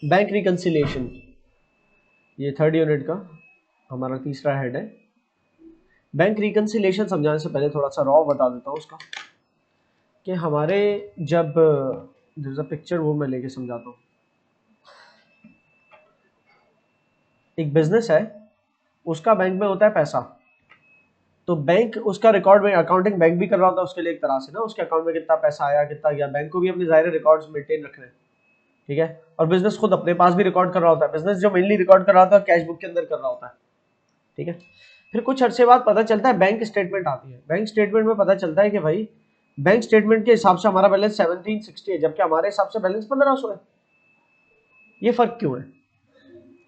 Bank reconciliation, ये third unit का हमारा तीसरा हेड है। बैंक रिकंसिलिएशन समझाने से पहले थोड़ा सा रॉ बता देता हूँ उसका, कि हमारे जब पिक्चर वो मैं लेके समझाता हूँ। एक बिजनेस है, उसका बैंक में होता है पैसा, तो बैंक उसका रिकॉर्ड में अकाउंटिंग बैंक भी कर रहा होता है उसके लिए एक तरह से ना, उसके अकाउंट में कितना पैसा आया कितना गया, बैंक को भी अपने ज़ाहिर रिकॉर्ड्स मेंटेन रखने हैं, ठीक है। और बिजनेस खुद अपने पास भी रिकॉर्ड कर रहा होता है, बिजनेस जो मेनली रिकॉर्ड कर रहा होता है कैश बुक के अंदर कर रहा होता है, ठीक है। फिर कुछ अरसे बाद पता चलता है बैंक स्टेटमेंट आती है, बैंक स्टेटमेंट में पता चलता है कि भाई बैंक स्टेटमेंट के हिसाब से हमारा बैलेंस 1760 है, जबकि हमारे हिसाब से बैलेंस 1500 है। ये फर्क क्यों है?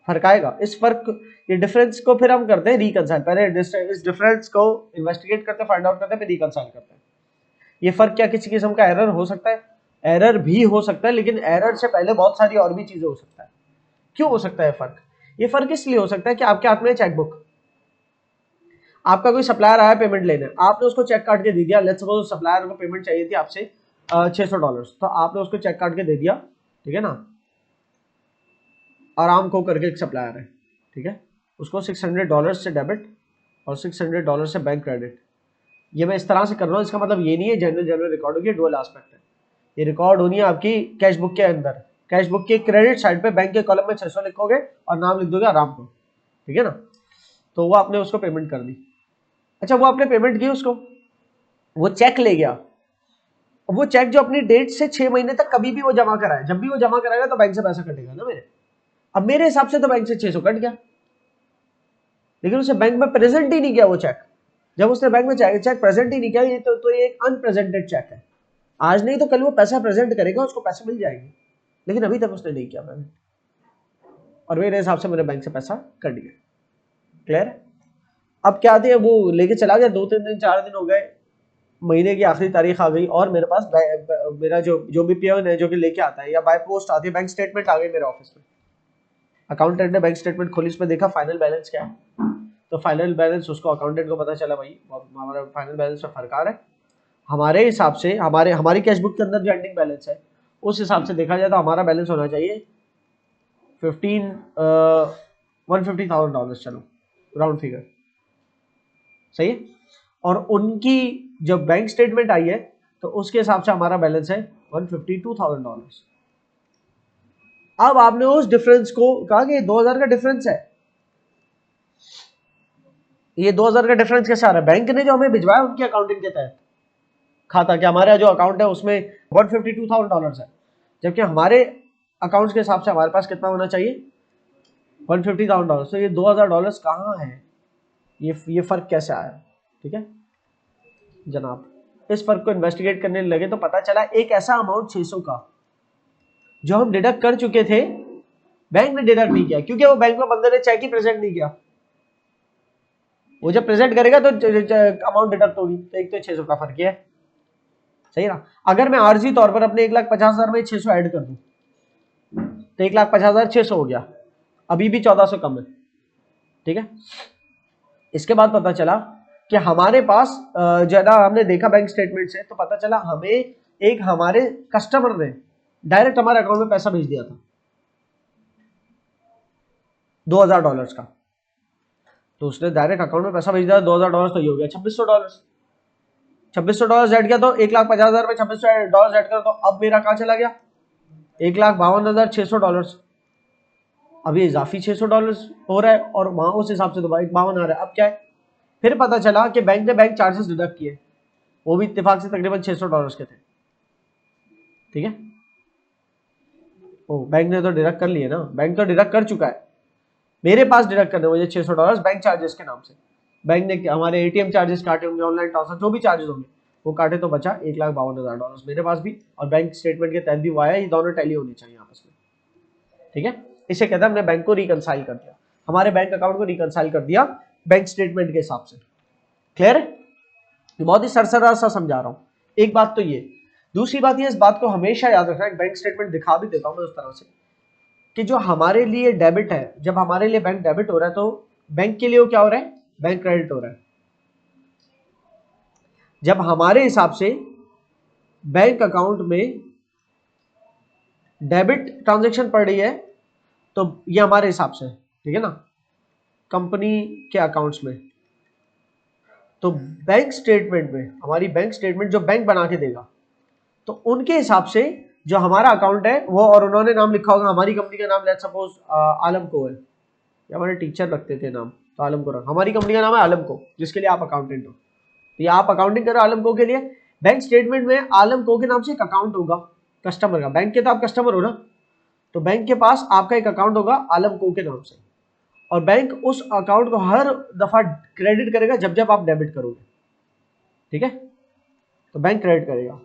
फर्क आएगा, इस फर्क ये डिफरेंस को फिर हम करते हैं रिकंसाइल। पहले इस डिफरेंस को इन्वेस्टिगेट करते हैं, फाइंड आउट करते हैं, फिर रिकंसाइल करते हैं। ये फर्क क्या किसी किस्म का एरर हो सकता है? एरर भी हो सकता है, लेकिन एरर से पहले बहुत सारी और भी चीजें हो सकता है। क्यों हो सकता है फर्क? ये फर्क इसलिए हो सकता है कि आपके हाथ में चेकबुक, आपका कोई सप्लायर आया पेमेंट लेने, आपने उसको चेक काट के दे दिया। लेट्स सपोज सप्लायर को पेमेंट चाहिए थी आपसे $600, तो आपने उसको चेक काट के दे दिया, ठीक है ना। आरामको करके एक सप्लायर है, ठीक है, उसको $600 से डेबिट और $600 से बैंक क्रेडिट। ये मैं इस तरह से कर रहा हूँ, इसका मतलब ये नहीं है जनरल रिकॉर्ड होगी, डुअल एस्पेक्ट है। ये रिकॉर्ड होनी है आपकी कैश बुक के अंदर, कैश बुक के क्रेडिट साइड पे बैंक के कॉलम में 600 लिखोगे और नाम लिख दोगे आरामको, ठीक है ना। तो वो आपने उसको पेमेंट कर दी। अच्छा, वो आपने पेमेंट की उसको, वो चेक ले गया, वो चेक जो अपनी डेट से 6 महीने तक कभी भी वो जमा कराए, जब भी वो जमा कराएगा तो बैंक से पैसा कटेगा ना मेरे। अब मेरे हिसाब से तो बैंक से 600 कट गया, लेकिन उसे बैंक में प्रेजेंट ही नहीं किया वो चेक। जब उसने बैंक में चेक प्रेजेंट ही नहीं किया, ये तो ये एक अनप्रेजेंटेड चेक है। आज नहीं तो कल वो पैसा प्रेजेंट करेगा, उसको पैसे मिल जाएंगे, लेकिन अभी तक उसने नहीं किया मैंने, और मेरे हिसाब से मैंने बैंक से पैसा कट गया। क्लियर? अब क्या आती है, वो लेके चला गया, 2-3 दिन 4 दिन हो गए, महीने की आखिरी तारीख आ गई और मेरे पास मेरा जो भी पियन है जो कि लेके आता है या बाय पोस्ट आती है, बैंक स्टेटमेंट आ गई मेरे ऑफिस में। अकाउंटेंट ने बैंक स्टेटमेंट खोली, उसमें देखा फाइनल बैलेंस क्या है, तो फाइनल बैलेंस उसको अकाउंटेंट को पता चला भाई हमारा फाइनल बैलेंस में फर्क आ रहा है। हमारे हिसाब से हमारी कैश बुक के अंदर जो एंडिंग बैलेंस है उस हिसाब से देखा जाए तो हमारा बैलेंस होना चाहिए $150,000, चलो राउंड फिगर सही है। और उनकी जब बैंक स्टेटमेंट आई है तो उसके हिसाब से हमारा बैलेंस है $152,000। अब आपने उस डिफरेंस को कहा कि 2000 का डिफरेंस है, ये 2000 का डिफरेंस कैसे आ रहा है? बैंक ने जो हमें भिजवाया उनकी अकाउंटिंग के तहत खाता, कि हमारा जो अकाउंट है उसमें $152,000 है, जबकि हमारे अकाउंट्स के हिसाब से हमारे पास कितना होना चाहिए? $150,000। तो ये $2000 कहाँ है? ये फर्क कैसे आया? ठीक है जनाब, इस फर्क को इन्वेस्टिगेट करने लगे तो पता चला एक ऐसा अमाउंट 600 का जो हम डिडक्ट कर चुके थे, बैंक ने डिडक्ट नहीं किया, क्योंकि वो बैंक में बंदे ने चेक ही प्रेजेंट नहीं किया। वो जब प्रेजेंट करेगा तो अमाउंट डिडक्ट होगी, तो एक तो 600 का फर्क है, सही ना। अगर मैं आर्जी तौर पर अपने 1,50,000 में 600 ऐड कर दूं तो 1,50,600 हो गया, अभी भी 1400 कम है, ठीक है। इसके बाद पता चला कि हमारे पास ज्यादा हमने देखा बैंक स्टेटमेंट से तो पता चला हमें एक हमारे कस्टमर ने डायरेक्ट हमारे अकाउंट में पैसा भेज दिया था $2000 का। तो उसने डायरेक्ट अकाउंट में पैसा भेज दिया $2000, तो ये हो गया $2600। $2600 ऐड किया तो 1,50,000 में $2600 ऐड करो, तो अब मेरा कहां चला गया? $1,52,600। अब ये इजाफी $600 हो रहा है और वहां उस हिसाब से तो भाई 52 आ रहा है। अब क्या है? फिर पता चला कि बैंक ने बैंक चार्जेस डिडक्ट किए, वो भी इत्तेफाक से तकरीबन $600 के थे, ठीक है। ओ बैंक ने तो डिडक्ट कर लिए ना, बैंक तो डिडक्ट कर चुका है, मेरे पास डिडक्ट करने मुझे $600 बैंक चार्जेस के नाम से। बैंक ने हमारे एटीएम चार्जेस काटे होंगे, ऑनलाइन ट्रांसफर जो भी चार्जेस होंगे वो काटे, तो बचा $1,52,000 मेरे पास भी, और बैंक स्टेटमेंट के तहत भी वो आया। ये दोनों टैली होनी चाहिए आपस में, ठीक है। इसे कहता है हमने बैंक को रिकंसाइल कर दिया, हमारे बैंक अकाउंट को रिकंसाइल कर दिया बैंक स्टेटमेंट के हिसाब से। क्लियर है? बहुत ही सरसरा सा समझा रहा हूं। एक बात तो ये, दूसरी बात ये, इस बात को हमेशा याद रखना, एक बैंक स्टेटमेंट दिखा भी देता हूं मैं उस तरह से कि जो हमारे लिए डेबिट है, जब हमारे लिए बैंक डेबिट हो रहा है तो बैंक के लिए वो क्या हो रहा है? बैंक क्रेडिट हो रहा है। जब हमारे हिसाब से बैंक अकाउंट में डेबिट ट्रांजैक्शन पड़ रही है तो ये हमारे हिसाब से, ठीक है ना, कंपनी के अकाउंट्स में। तो बैंक स्टेटमेंट में, हमारी बैंक स्टेटमेंट जो बैंक बना के देगा, तो उनके हिसाब से जो हमारा अकाउंट है वो, और उन्होंने नाम लिखा होगा, हमारी कंपनी का नाम लेट्स सपोज आलम को है, या हमारे टीचर रखते थे नाम, तो आलम को रखा, हमारी कंपनी का नाम है आलम को, जिसके लिए आप अकाउंटेंट हो, तो ये आप अकाउंटिंग करो आलम को के लिए। बैंक स्टेटमेंट में आलम को के नाम से एक अकाउंट होगा कस्टमर का, बैंक के तो आप कस्टमर हो ना, तो बैंक के पास आपका एक अकाउंट होगा आलम को के नाम से, और बैंक उस अकाउंट को हर दफा क्रेडिट करेगा जब जब आप डेबिट करोगे, ठीक है, तो बैंक क्रेडिट करेगा।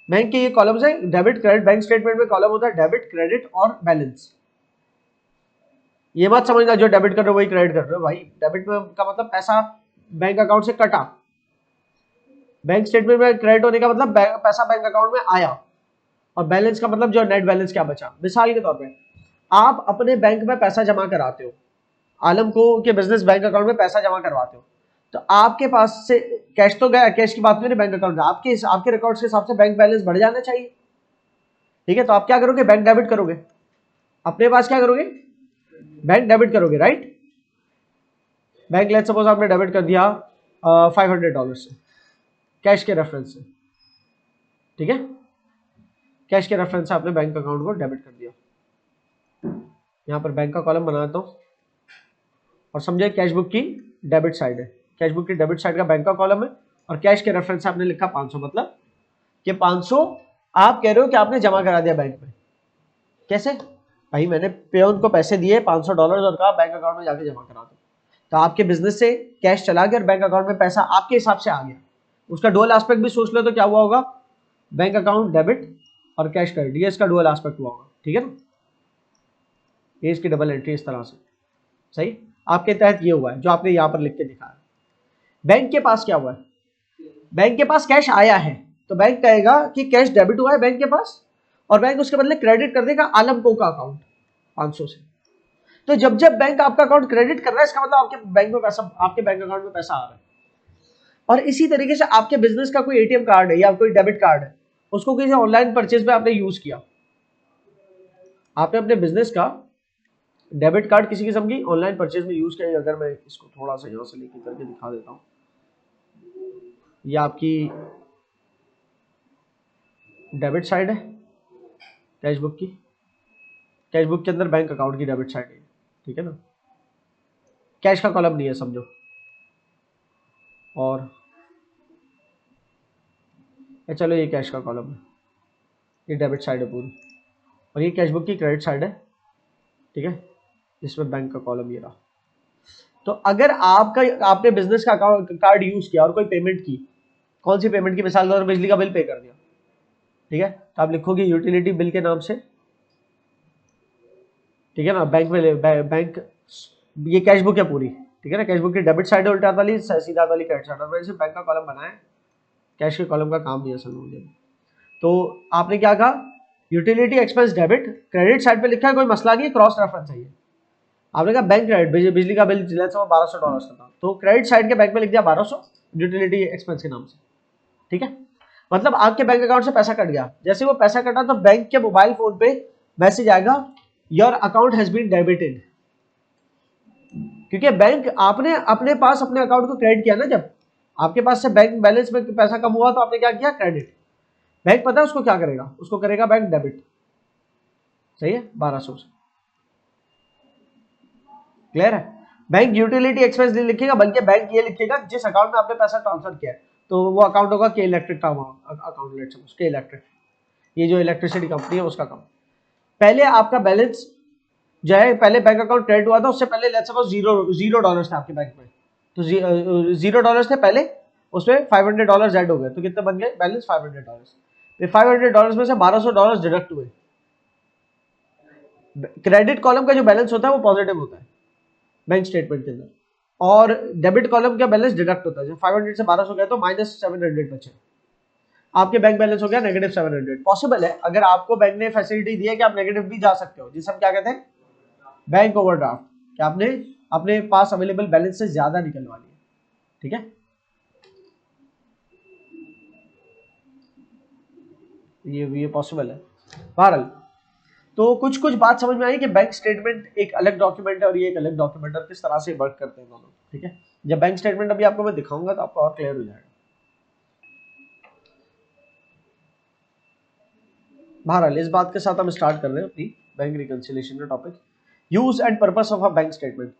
बैंक के ये कॉलम्स है, डेबिट क्रेडिट, बैंक स्टेटमेंट में कॉलम होता है डेबिट क्रेडिट और बैलेंस। ये मत समझना जो डेबिट कर रहे हो वही क्रेडिट कर रहे हो भाई, डेबिट में का मतलब पैसा बैंक अकाउंट से कटा, बैंक स्टेटमेंट में क्रेडिट होने का मतलब पैसा बैंक अकाउंट में आया, और बैलेंस का मतलब जो नेट बैलेंस क्या बचा। मिसाल के तौर पे आप अपने बैंक में पैसा जमा कराते हो, आलम को के बिजनेस बैंक अकाउंट में पैसा जमा करवाते हो, तो आपके पास से कैश तो गया, कैश की बात करें बैंक अकाउंट में, आपके रिकॉर्ड्स के हिसाब से बैंक बैलेंस बढ़ जाना चाहिए, ठीक है, तो आप क्या करोगे, बैंक डेबिट करोगे, अपने पास क्या करोगे, बैंक डेबिट करोगे, राइट। बैंक लेट्स सपोज आपने डेबिट कर दिया $500 से, कैश के रेफरेंस से, ठीक है, कैश के रेफरेंस से आपने बैंक अकाउंट को डेबिट कर दिया। यहां पर बैंक का कॉलम बनाता हूं, और समझे कैश बुक की डेबिट साइड है, कैश बुक की डेबिट साइड का बैंक का कॉलम है, और कैश के रेफरेंस से आपने लिखा 500, मतलब कि 500 आप कह रहे हो कि आपने जमा करा दिया बैंक में। कैसे भाई, मैंने पेओन को पैसे दिए $500 और कहा बैंक अकाउंट में जाके जमा करा दो, तो आपके बिजनेस से कैश चला गया और बैंक अकाउंट में पैसा आपके हिसाब से आ गया। उसका डुअल एस्पेक्ट भी सोच लो तो क्या हुआ होगा, बैंक अकाउंट डेबिट और कैश क्रेडिट, ये इसका डुअल एस्पेक्ट हुआ होगा, ठीक है ना, ये इसकी डबल एंट्री इस तरह से, सही, आपके तहत ये हुआ है जो आपने यहां पर लिख के दिखाया। बैंक के पास क्या हुआ है, बैंक के पास कैश आया है, तो बैंक कहेगा कि कैश डेबिट हुआ है बैंक के पास, और बैंक उसके बदले क्रेडिट कर देगा आलम को का अकाउंट 500 से। तो जब जब बैंक आपका अकाउंट क्रेडिट कर रहा है, इसका मतलब आपके बैंक में पैसा, आपके बैंक अकाउंट में पैसा आ रहा है। और इसी तरीके से आपके बिजनेस का कोई एटीएम कार्ड है या कोई डेबिट कार्ड है, उसको किसी ऑनलाइन परचेज में आपने यूज किया, आपने अपने बिजनेस का डेबिट कार्ड किसी किस्म की ऑनलाइन परचेज में यूज किया। अगर मैं इसको थोड़ा सा यहां से लेके करके दिखा देता हूं, ये आपकी डेबिट साइड है कैश बुक की, कैश बुक के अंदर बैंक अकाउंट की डेबिट साइड है, ठीक है ना, कैश का कॉलम नहीं है समझो, और चलो ये कैश का कॉलम है, ये डेबिट साइड है पूरी, और ये कैश बुक की क्रेडिट साइड है, ठीक है, इसमें बैंक का कॉलम ये रहा। तो अगर आपका, आपने बिजनेस का कार्ड यूज किया और कोई पेमेंट की, कौन सी पेमेंट की, मिसाल के बिजली का बिल पे कर दिया, ठीक है, तो आप लिखोगे यूटिलिटी बिल के नाम से, ठीक है ना, बैंक में बैंक, ये कैश बुक है पूरी, ठीक है ना, कैश बुक की डेबिट साइड है उल्टा वाली, सीधा वाली क्रेडिट साइड, और वैसे बैंक का कॉलम बनाया, कैश के कॉलम का काम नहीं है असल में। तो आपने क्या कहा, utility expense debit, credit side पे लिखा है, कोई मसला नहीं है, क्रॉस रेफरेंस है ये। आपने कहा बैंक क्रेडिट, बिजली का बिल $1200 का था, तो क्रेडिट साइड के बैंक में लिख दिया 1200 यूटिलिटी एक्सपेंस के नाम से, ठीक है, मतलब आपके बैंक अकाउंट से पैसा कट गया। जैसे वो पैसा कटा तो बैंक के मोबाइल फोन पे मैसेज आएगा, your account has been debited, क्योंकि बैंक, आपने अपने पास अपने अकाउंट को क्रेडिट किया ना, जब आपके पास से बैंक बैलेंस में पैसा कम हुआ तो आपने क्या किया, क्रेडिट। बैंक पता है उसको क्या करेगा, उसको करेगा बैंक डेबिट, सही है, 1200 से, क्लियर है। बैंक यूटिलिटी एक्सपेंस नहीं लिखेगा, बल्कि बैंक ये लिखेगा जिस अकाउंट में आपने पैसा ट्रांसफर किया है, तो वो अकाउंट होगा के इलेक्ट्रिक का अकाउंट, लेट्स सपोज के इलेक्ट्रिक, ये जो इलेक्ट्रिसिटी कंपनी है उसका अकाउंट। पहले आपका बैलेंस जो है, पहले बैंक अकाउंट क्रेडिट हुआ था, उससे पहले लेट्स सपोज $0 थे आपके बैंक में, तो $0 थे पहले, उसमें $500 ऐड हो गए, तो कितने बन गए बैलेंस, $500। फिर $500 में से $1200 डिडक्ट हुए। क्रेडिट कॉलम का जो बैलेंस होता है वो पॉजिटिव होता है बैंक स्टेटमेंट के अंदर, और डेबिट कॉलम का बैलेंस डिडक्ट होता है। जब 500 से 1200 गए तो -700 बचे, आपके बैंक बैलेंस हो गया -700। पॉसिबल है, अगर आपको बैंक ने फैसिलिटी दी है कि आप नेगेटिव भी जा सकते हो, जिसे हम क्या कहते हैं, बैंक ओवरड्राफ्ट, कि आपने अपने पास अवेलेबल बैलेंस से ज्यादा निकलवा लिया, ठीक है, ये पॉसिबल है। बहरहाल, तो कुछ कुछ बात समझ में आई कि बैंक स्टेटमेंट एक अलग डॉक्यूमेंट है और ये एक अलग डॉक्यूमेंट है, किस तरह से वर्क करते हैं दोनों, ठीक है। जब बैंक स्टेटमेंट अभी आपको मैं दिखाऊंगा तो आपको और क्लियर हो जाएगा। बहरहाल इस बात के साथ हम स्टार्ट कर रहे हैं अपनी बैंक रिकंसिलिएशन का topic. Use and purpose of a bank statement.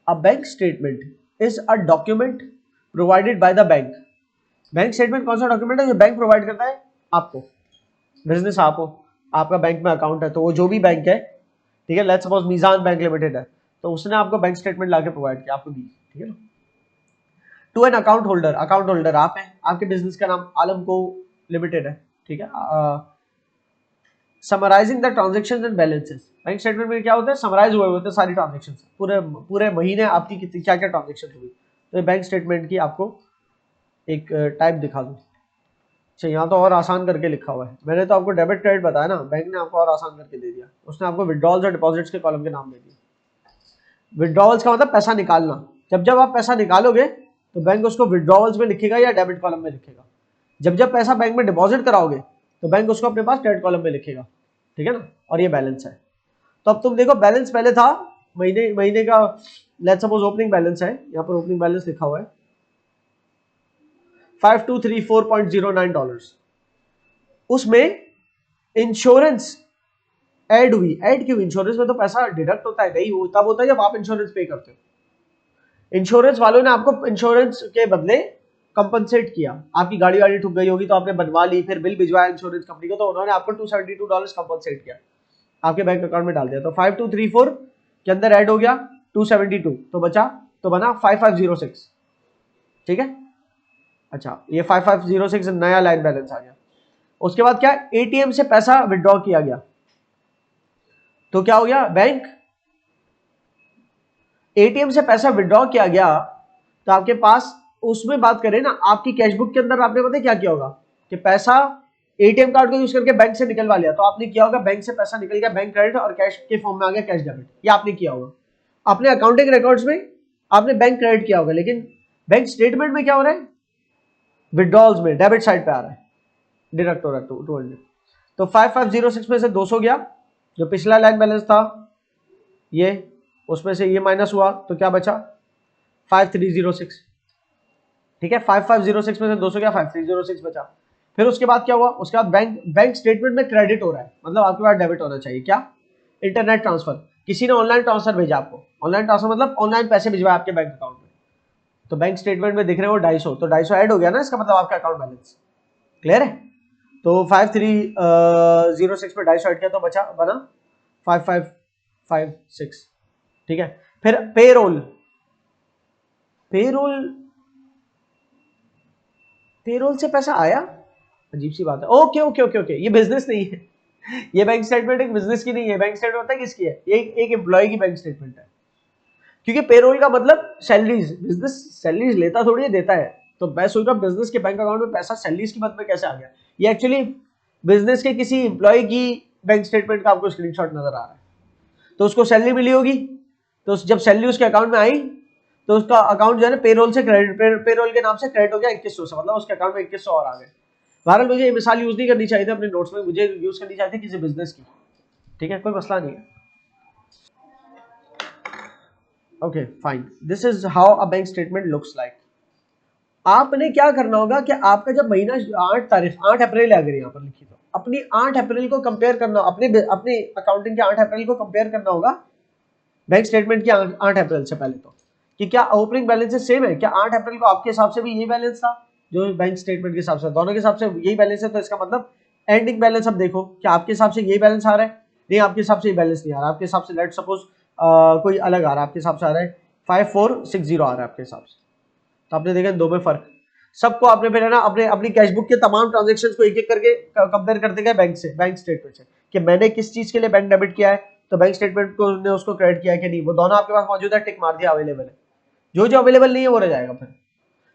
A bank statement is a document provided by the bank. Bank statement कौन सा डॉक्यूमेंट है जो बैंक प्रोवाइड करता है आपको, बिजनेस आप हो, आपका बैंक में अकाउंट है, तो वो जो भी बैंक है, ठीक है, let's suppose Meezaan bank limited है, तो उसने आपको बैंक स्टेटमेंट लाके प्रोवाइड किया, आपको दी, ठीक है ना। टू एन अकाउंट होल्डर आप है, आपके बिजनेस का नाम आलम को लिमिटेड है, ठीक है। Summarising the transaction and balances. Bank statement में क्या होता है, समराइज हुए होते हैं सारी ट्रांजेक्शन, पूरे पूरे महीने आपकी कितनी क्या क्या ट्रांजेक्शन हुई, तो बैंक स्टेटमेंट की आपको एक टाइप दिखा दूँ। अच्छा, यहाँ तो और आसान करके लिखा हुआ है, मैंने तो आपको डेबिट क्रेडिट बताया ना, बैंक ने आपको और आसान करके दे दिया, उसने आपको विड्रॉल्स और डिपॉजिट्स के कॉलम के नाम दे दिए। विड्रॉल्स का मतलब पैसा निकालना, जब जब आप पैसा निकालोगे तो बैंक उसको विड्रॉल्स में लिखेगा या डेबिट कॉलम में लिखेगा। जब जब पैसा बैंक में डिपॉजिट कराओगे तो बैंक उसको अपने पास क्रेडिट कॉलम में लिखेगा, ठीक है ना। और ये बैलेंस है। तो अब तुम देखो, बैलेंस पहले था महीने महीने का, लेट्स सपोज ओपनिंग बैलेंस है, यहाँ पर ओपनिंग बैलेंस लिखा हुआ है $5234.09। उसमें इंश्योरेंस ऐड हुई। ऐड क्यों? इंश्योरेंस में तो पैसा डिडक्ट होता है, नहीं वो तब होता है जब आप इंश्योरेंस पे करते हो। इंश्योरेंस वालों ने आपको इंश्योरेंस के बदले कंपनसेट किया। आपकी गाड़ी वाड़ी ठुक गई होगी तो आपने बनवा ली, फिर बिल भिजवाया इंश्योरेंस कंपनी को, तो उन्होंने आपको $272 कंपनसेट किया, आपके बैंक अकाउंट में डाल दिया। तो 5234 के अंदर ऐड हो गया 272, तो बचा, तो बना 5506, ठीक है। अच्छा, ये 5506 नया लाइन बैलेंस आ गया। उसके बाद क्या, एटीएम से पैसा विड्रॉ किया गया, तो क्या हो गया, बैंक एटीएम से पैसा विड्रॉ किया गया, तो आपके पास, उसमें बात करें ना, आपकी कैश बुक के अंदर आपने पता है क्या किया होगा कि पैसा एटीएम कार्ड को यूज करके बैंक से निकलवा लिया, तो आपने किया होगा बैंक से पैसा निकल गया, बैंक क्रेडिट और कैश के फॉर्म में आ गया कैश डेबिट, ये आपने किया होगा अपने अकाउंटिंग रिकॉर्ड्स में, आपने बैंक क्रेडिट किया होगा। लेकिन बैंक स्टेटमेंट में क्या हो रहा है, विड्रॉल्स में डेबिट साइड पे आ रहा है, डिडक्ट हो रहा है 200। तो 5506 में से 200 गया, जो पिछला लाइन बैलेंस था ये, उसमें से ये माइनस हुआ, तो क्या बचा 5306, ठीक है। 5506 में से 200 गया, 5306 बचा। फिर उसके बाद क्या हुआ, उसके बाद बैंक स्टेटमेंट में क्रेडिट हो रहा है, मतलब आपके पास डेबिट होना चाहिए, क्या, इंटरनेट ट्रांसफर, किसी ने ऑनलाइन ट्रांसफर भेजा आपको, ऑनलाइन ट्रांसफर मतलब ऑनलाइन पैसे भिजवाए आपके बैंक अकाउंट में, तो बैंक स्टेटमेंट में दिख रहे हो 250, तो 250 ऐड हो गया ना, इसका मतलब आपका अकाउंट बैलेंस, क्लियर है। तो 5306 में 250 ऐड किया तो बचा, बना 5556, ठीक है। फिर पेरोल, पेरोल पेरोल से पैसा आया, अजीब सी बात है। ओके ओके ओके ओके, ये बिजनेस नहीं है, ये बैंक स्टेटमेंट एक बिजनेस की नहीं है, बैंक स्टेटमेंट पता है किसकी है, ये एक एम्प्लॉय की बैंक स्टेटमेंट है, क्योंकि पेरोल का मतलब सैलरीज, बिजनेस सैलरीज लेता थोड़ी है, देता है। तो मैं सोच रहा हूँ बिजनेस के बैंक अकाउंट में पैसा सैलरीज की मद में कैसे आ गया, ये एक्चुअली बिजनेस के किसी एम्प्लॉय की बैंक स्टेटमेंट का आपको स्क्रीनशॉट नजर आ रहा है, तो उसको सैलरी मिली होगी, तो जब सैलरी उसके अकाउंट में आई तो उसका अकाउंट जो है ना पेरोल से क्रेडिट, पेरोल के नाम से क्रेडिट हो गया 2100 से, मतलब उसके अकाउंट में 2100 और आ गए। बहरहाल मुझे ये मिसाल यूज नहीं करनी चाहिए थी अपने नोट्स में, मुझे यूज करनी चाहिए थी किसी बिजनेस की, ठीक है, कोई मसला नहीं है। Okay fine, this is how a bank statement looks like. आपने क्या करना होगा कि आपका जब महीना 8 अप्रैल है, अगर यहाँ पर लिखी तो अपनी 8 अप्रैल को कंपेयर करना, अपने अपने अकाउंटिंग के 8 अप्रैल को कंपेयर करना होगा बैंक स्टेटमेंट की 8 अप्रैल से पहले, तो कि क्या ओपनिंग बैलेंस सेम है, क्या 8 अप्रैल को आपके हिसाब से भी यही बैलेंस था जो बैंक स्टेटमेंट के हिसाब से, दोनों के हिसाब से यही बैलेंस है, तो इसका मतलब एंडिंग बैलेंस अब देखो क्या आपके हिसाब से यही बैलेंस आ रहा है, नहीं आपके हिसाब से ये बैलेंस नहीं आ रहा, आपके हिसाब से लेट सपोज कोई अलग आ रहा है, आपके हिसाब से आ रहा है 5460 आ रहा है आपके हिसाब से, तो आपने देखा दो में फर्क। सबको आपने फिर है ना अपने अपनी कैश बुक के तमाम ट्रांजेक्शन को एक एक करके कंपेयर करते गए बैंक से, बैंक स्टेटमेंट से, कि मैंने किस चीज के लिए बैंक डेबिट किया है, तो बैंक स्टेटमेंट को ने उसको क्रेडिट किया है कि नहीं, वो दोनों आपके पास मौजूद है, टिक मार दिया अवेलेबल है। जो जो अवेलेबल नहीं है वो रह जाएगा, फिर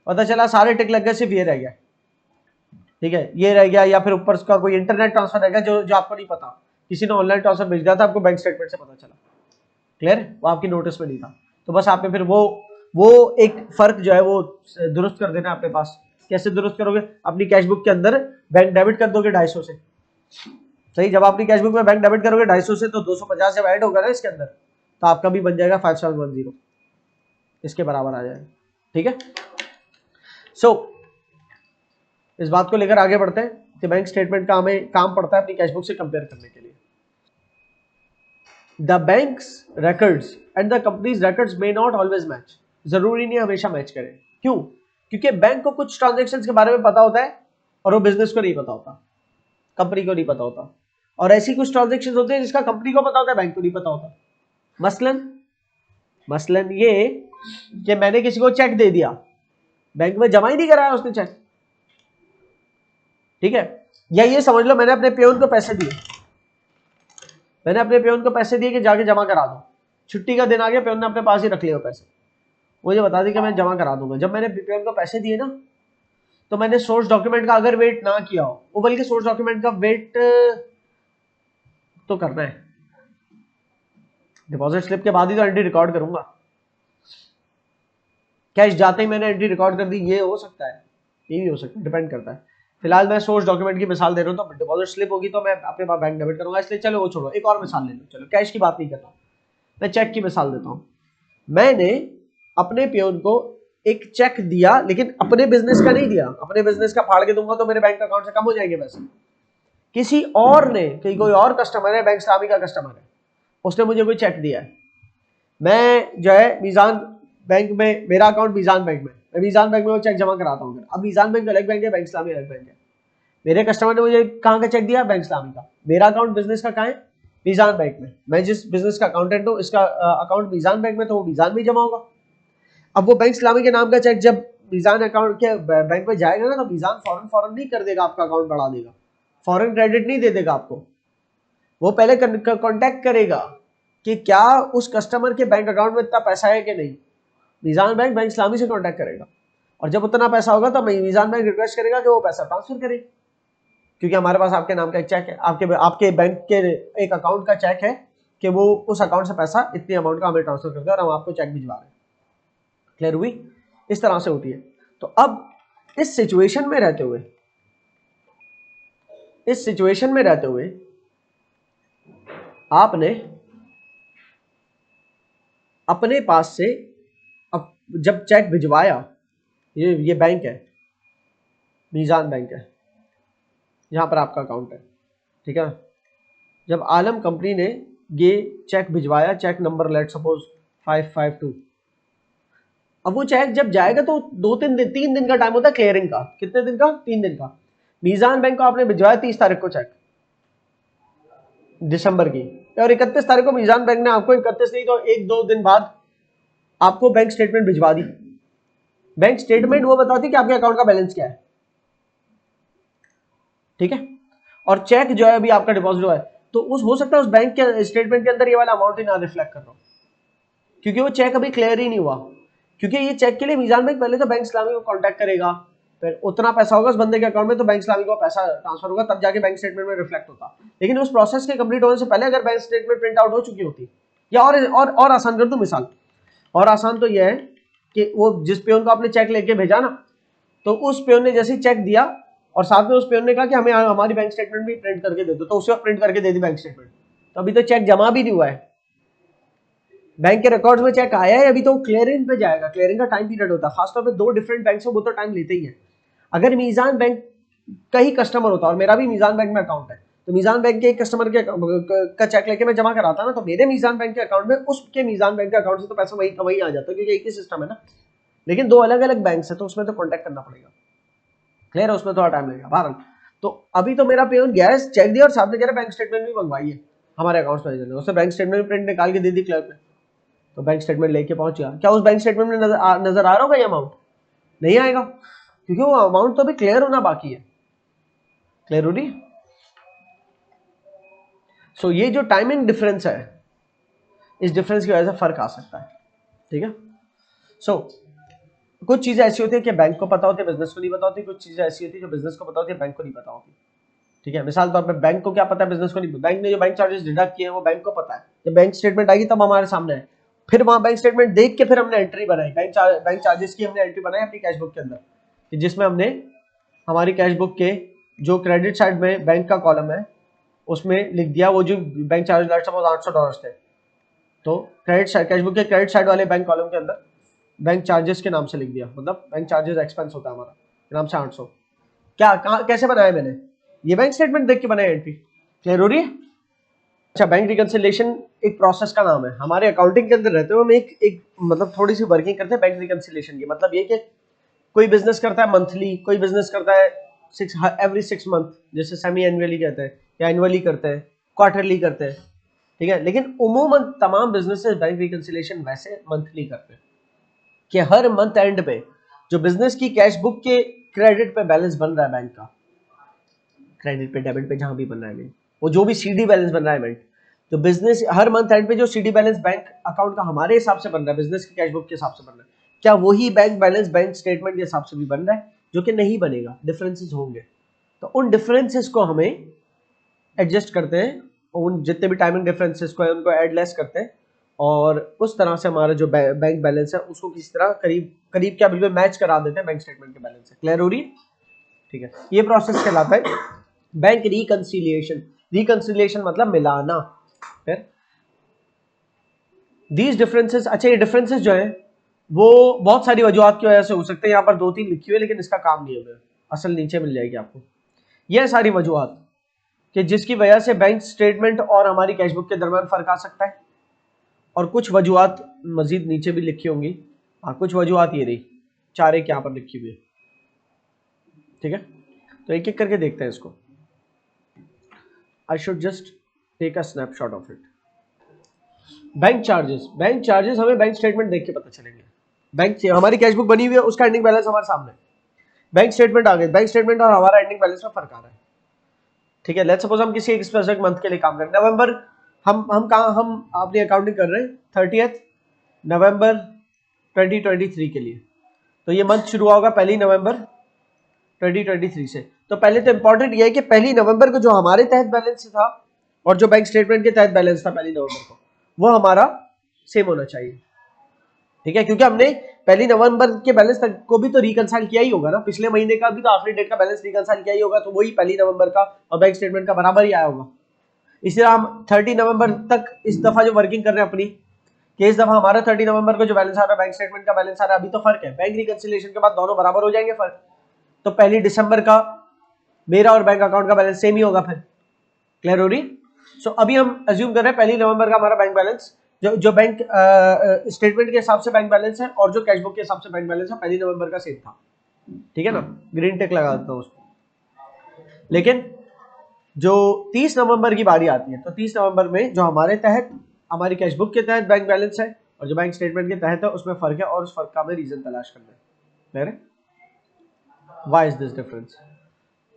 पता चला सारे टिक लग गए, सिर्फ ये रह गया, ठीक है, ये रह गया, या फिर ऊपर उसका कोई इंटरनेट ट्रांसफर रह गया जो जो आपको नहीं पता, किसी ने ऑनलाइन ट्रांसफर भेज दिया था आपको, बैंक स्टेटमेंट से पता चला, क्लियर, वो आपकी नोटिस में नहीं था, तो बस आपने फिर वो एक फर्क जो है वो दुरुस्त कर देना अपने पास। कैसे दुरुस्त करोगे, अपनी कैश बुक के अंदर बैंक डेबिट कर दोगे 250 से, सही, जब अपनी कैश बुक में बैंक डेबिट करोगे 250 से, तो 250 जब ऐड होगा ना इसके अंदर, तो आपका भी बन जाएगा 5710, इसके बराबर आ जाएगा। ठीक है, सो इस बात को लेकर आगे बढ़ते हैं कि बैंक स्टेटमेंट का हमें काम पड़ता है अपनी कैश बुक से कंपेयर करने के लिए। The banks records and the companies records may not always match, जरूरी नहीं हमेशा मैच करें। क्यों? क्योंकि बैंक को कुछ ट्रांजेक्शन्स के बारे में पता होता है और वो बिजनेस को नहीं पता होता, कंपनी को नहीं पता होता, और ऐसी कुछ ट्रांजेक्शन्स होते हैं जिसका कंपनी को पता होता है, बैंक को नहीं पता होता। मसलन ये कि मैंने किसी को चेक दे दिया, बैंक में जमा ही नहीं कराया उसने चेक, ठीक है, या ये समझ लो मैंने अपने पेयोन को पैसे दिए, मैंने अपने पेयोन को पैसे दिए कि जाके जमा करा दो, छुट्टी का दिन आ गया, पेयोन ने अपने पास ही रख लिया पैसे, मुझे बता दी कि मैं जमा करा दूंगा। जब मैंने पेयोन को पैसे दिए ना, तो मैंने सोर्स डॉक्यूमेंट का अगर वेट ना किया हो, वो बल्कि सोर्स डॉक्यूमेंट का वेट तो करना है, डिपॉजिट स्लिप के बाद ही तो एंट्री रिकॉर्ड करूंगा, कैश जाते ही मैंने एंट्री रिकॉर्ड कर दी, ये हो सकता है, ये भी हो सकता है, डिपेंड करता है। फिलहाल मैं सोर्स डॉक्यूमेंट की मिसाल दे रहा हूँ, तो डिपॉजिट स्लिप होगी तो मैं अपने पास बैंक डेबिट करूंगा, इसलिए चलो वो छोड़ो, एक और मिसाल ले लो, चलो कैश की बात नहीं करता, मैं चेक की मिसाल देता हूँ। मैंने अपने पेयोन को एक चेक दिया, लेकिन अपने बिजनेस का नहीं दिया, अपने बिजनेस का फाड़ के दूंगा तो मेरे बैंक अकाउंट से कम हो जाएंगे पैसे। किसी और ने, कोई और कस्टमर है, बैंक इस्लामी का कस्टमर है, उसने मुझे कोई चेक दिया है, मैं जो है मीजान बैंक में, मेरा अकाउंट मीजान बैंक में, मैं मीजान बैंक में वो चेक जमा कराता हूँ। अब मीजान बैंक अलग बैंक है, बैंक इस्लामी अलग बैंक है। मेरे कस्टमर ने मुझे कहाँ का चेक दिया? बैंक इस्लामी का। मेरा अकाउंट बिजनेस का कहाँ है? मीजान बैंक में। मैं जिस बिजनेस का अकाउंटेंट हूँ, इसका अकाउंट मीजान बैंक में, तो वो मीजान में जमा होगा। अब वो बैंक इस्लामी के नाम का चेक जब मीजान अकाउंट के बैंक में जाएगा ना, तो मीजान फौरन नहीं कर देगा, आपका अकाउंट बढ़ा देगा, फौरन क्रेडिट नहीं दे देगा आपको, वो पहले कांटेक्ट करेगा कि क्या उस कस्टमर के बैंक अकाउंट में इतना पैसा है कि नहीं। मीजान बैंक बैंक इस्लामी से कांटेक्ट करेगा, और जब उतना पैसा होगा तो मीजान बैंक रिक्वेस्ट करेगा कि वो पैसा ट्रांसफर करे, क्योंकि हमारे पास आपके नाम का एक चेक है, आपके बैंक के एक अकाउंट का चेक है कि वो उस अकाउंट से पैसा इतनी अमाउंट का हमें ट्रांसफर कर दे और हम आपको चेक भिजवा रहे हैं। क्लियर हुई? इस तरह से होती है। तो अब इस सिचुएशन में रहते हुए आपने अपने पास से अब जब चेक भिजवाया, ये बैंक है, मीजान बैंक है, जहां पर आपका अकाउंट है, ठीक है। जब आलम कंपनी ने ये चेक भिजवाया, चेक नंबर लेट सपोज 552, अब वो चेक जब जाएगा तो 3 दिन का टाइम होता है क्लियरिंग का। कितने दिन का? 3 दिन का। मीजान बैंक को आपने भिजवाया 30 तारीख को चेक दिसंबर की, और 31 तारीख को मीजान बैंक ने आपको, 31 नहीं तो 1-2 दिन बाद आपको बैंक स्टेटमेंट भिजवा दी। बैंक स्टेटमेंट वो बताती कि आपके अकाउंट का बैलेंस क्या है, ठीक है। और चेक जो है अभी आपका डिपॉजिट हुआ है, तो हो सकता है उस बैंक के स्टेटमेंट के अंदर ये वाला अमाउंट ही ना रिफ्लेक्ट कर रहा हो, क्योंकि वो चेक अभी क्लियर ही नहीं हुआ। क्योंकि ये चेक के लिए मीजान बैंक पहले तो बैंक इस्लामी को कांटेक्ट करेगा, फिर उतना पैसा होगा उस बंदे के अकाउंट में, तो बैंक इस्लामी को पैसा ट्रांसफर होगा, तब जाके बैंक स्टेटमेंट में रिफ्लेक्ट होता। लेकिन उस प्रोसेस के कंप्लीट होने से पहले अगर बैंक स्टेटमेंट प्रिंट आउट हो चुकी होती, या और आसान कर दूं मिसाल, और आसान तो यह है कि वो जिस पेयोन को आपने चेक लेके भेजा ना, तो उस पेयोन ने जैसे चेक दिया और साथ में उस पेयोन ने कहा कि हमें हमारी बैंक स्टेटमेंट भी प्रिंट करके दे दो, तो उसे प्रिंट करके दे दी बैंक स्टेटमेंट। तो अभी तो चेक जमा भी नहीं हुआ है, बैंक के रिकॉर्ड्स में चेक आया है, अभी तो क्लियरिंग पे जाएगा। क्लियरिंग का टाइम पीरियड होता है, खासतौर पे 2 डिफरेंट बैंक से वो तो टाइम लेते ही है। अगर मीजान बैंक का ही कस्टमर होता और मेरा भी मीजान बैंक में अकाउंट है, तो मीजान बैंक के एक कस्टमर का चेक लेके मैं जमा कराता ना, तो मेरे मीजान बैंक के अकाउंट में उसके मीजान बैंक के अकाउंट से तो पैसा वही आ जाता है, क्योंकि एक ही सिस्टम है ना। लेकिन 2 अलग अलग बैंक है, तो उसमें तो कॉन्टेक्ट करना पड़ेगा। क्लियर है? उसमें थोड़ा टाइम लगेगा। बहरहाल, तो अभी तो मेरा पेयोन गया है, चेक दिया और साथ में कह रहा बैंक स्टेटमेंट भी मंगवाई है हमारे अकाउंट मैनेजर ने, उससे बैंक स्टेटमेंट प्रिंट निकाल के दे दी क्लर्क ने, तो बैंक स्टेटमेंट लेके पहुंच गया। क्या उस बैंक स्टेटमेंट में नजर आ रहा होगा ये अमाउंट? नहीं आएगा, क्योंकि वो अमाउंट तो भी क्लियर होना बाकी है। क्लियर हो रही? सो ये जो टाइमिंग डिफरेंस है, इस डिफरेंस की वजह से फर्क आ सकता है, ठीक है। सो कुछ चीजें ऐसी होती है कि बैंक को पता होती है, बिजनेस को नहीं पता होती। कुछ चीजें ऐसी होती है जो बिजनेस को पता होती है, बैंक को नहीं पता होती, ठीक है। मिसाल तौर पे बैंक को क्या पता है, बिजनेस को नहीं। बैंक ने जो बैंक चार्जेस डिडक्ट किए हैं वो बैंक को पता है, जब बैंक स्टेटमेंट आएगी तब हमारे सामने है, फिर वहां बैंक स्टेटमेंट देख के फिर हमने एंट्री बनाई, बैंक चार्जेस की हमने एंट्री बनाई अपनी कैश बुक के अंदर, जिसमें हमने हमारी कैश बुक के जो क्रेडिट साइड में बैंक का कॉलम है उसमें लिख दिया वो जो बैंक चार्ज लेट्स सपोज $800 थे, तो क्रेडिट साइड कैशबुक के क्रेडिट साइड वाले बैंक कॉलम के अंदर बैंक चार्जेस के नाम से लिख दिया, मतलब बैंक चार्जेस एक्सपेंस होता है हमारा के नाम से 800। क्या कहाँ कैसे बनाया मैंने, ये बैंक स्टेटमेंट देख के बनाया एंट्री। क्लियर हो रही है? अच्छा, बैंक रिकंसिलिएशन एक प्रोसेस का नाम है, हमारे अकाउंटिंग के अंदर रहते हुए हम एक मतलब थोड़ी सी वर्किंग करते हैं बैंक रिकंसिलिएशन की। मतलब ये कि कोई बिजनेस करता है मंथली, कोई बिजनेस करता है एवरी 6 मंथ, जैसे सेमी एनुअली कहते हैं या एनुअली करते हैं, क्वार्टरली करते हैं, ठीक है। लेकिन उमूमन तमाम बिजनेसेस बैंक रिकंसिलिएशन वैसे मंथली करते हैं कि हर मंथ एंड पे जो बिजनेस की कैश बुक के क्रेडिट पे बैलेंस बन रहा है बैंक का, क्रेडिट पे डेबिट पे जहां भी बन रहा है, वो जो भी सीडी बैलेंस बन रहा है बैंक, तो बिजनेस हर मंथ एंड पे जो सीडी बैलेंस बैंक अकाउंट का हमारे हिसाब से बन रहा है, बिजनेस की कैश बुक के हिसाब से बन रहा है, क्या वही बैंक बैलेंस बैंक स्टेटमेंट के हिसाब से भी बन रहा है? जो कि नहीं बनेगा, डिफरेंसेस होंगे। तो उन डिफरेंसेस को हमें एडजस्ट करते हैं, उन जितने भी टाइमिंग डिफरेंसेस को है उनको एड लेस करते हैं, और उस तरह से हमारा जो बैंक बैलेंस है उसको किसी तरह करीब करीब क्या बिल्कुल मैच करा देते हैं बैंक स्टेटमेंट के बैलेंस से। क्लियर हो रही है? ठीक है, ये प्रोसेस कहलाता है बैंक रिकंसिलिएशन। रिकंसिलिएशन मतलब मिलाना। फिर दीज डिफरेंसेस, अच्छा ये डिफरेंसेस जो है वो बहुत सारी वजूहत की वजह से हो सकते हैं, यहाँ पर 2-3 लिखी हुई है लेकिन इसका काम नहीं है, असल नीचे मिल जाएगी आपको। यह सारी वजूहत कि जिसकी वजह से बैंक स्टेटमेंट और हमारी कैशबुक के दरमियान फर्क आ सकता है, और कुछ वजूहत मजीद नीचे भी लिखी होंगी। हाँ, कुछ वजूहत ये रही, 4 एक यहाँ पर लिखी हुई है, ठीक है। तो एक एक करके देखते हैं इसको। I should just take a snapshot of it. Bank charges हमें बैंक स्टेटमेंट देख के पता चलेंगे। बैंक हमारी कैशबुक बनी हुई है, उसका एंडिंग बैलेंस हमारे सामने, बैंक स्टेटमेंट आ गए, बैंक स्टेटमेंट और हमारा एंडिंग बैलेंस में फर्क आ रहा है, ठीक है। लेट्स सपोज हम किसी एक स्पेसिफिक मंथ के लिए काम करें, नवंबर, हम अपनी अकाउंटिंग कर रहे हैं 30 नवंबर 2023 के लिए, तो ये मंथ शुरू होगा 1 नवंबर 2023 से। तो पहले तो इंपॉर्टेंट ये है कि 1 नवंबर को जो हमारे तहत बैलेंस था और जो बैंक स्टेटमेंट के तहत बैलेंस था 1 नवंबर को, वो हमारा सेम होना चाहिए, ठीक है। क्योंकि हमने 1 नवंबर के बैलेंस तक को भी तो रिकंसाइल किया ही होगा ना, पिछले महीने का भी तो आखिरी डेट का बैलेंस रिकंसाइल किया ही होगा, तो वही 1 नवंबर का और बैंक स्टेटमेंट का बराबर ही आया होगा। इसी तरह हम 30 नवंबर तक इस दफा जो वर्किंग कर रहे हैं अपनी, कि इस दफा हमारा 30 नवंबर को जो बैलेंस आ रहा है बैंक स्टेटमेंट का बैलेंस आ रहा है, अभी तो फर्क है, बैंक रिकंसिलिएशन के बाद दोनों बराबर हो जाएंगे फर्क, तो 1 दिसंबर का मेरा और बैंक अकाउंट का बैलेंस सेम ही होगा फिर। क्लियर हो रही? सो अभी हम अज्यूम कर रहे हैं 1 नवंबर का हमारा बैंक बैलेंस जो बैंक स्टेटमेंट के हिसाब से बैंक बैलेंस है और जो कैशबुक के हिसाब से बैंक बैलेंस है 1 नवंबर का सेम था, ठीक है ना, ग्रीन टिक लगा देता हूं उसको। लेकिन जो 30 नवंबर की बारी आती है, तो 30 नवंबर में जो हमारे तहत हमारी कैशबुक के तहत बैंक बैलेंस है और जो बैंक स्टेटमेंट के तहत है उसमें फर्क है, और उस फर्क का हमें रीजन तलाश करना है। क्लियर है? Why is this difference?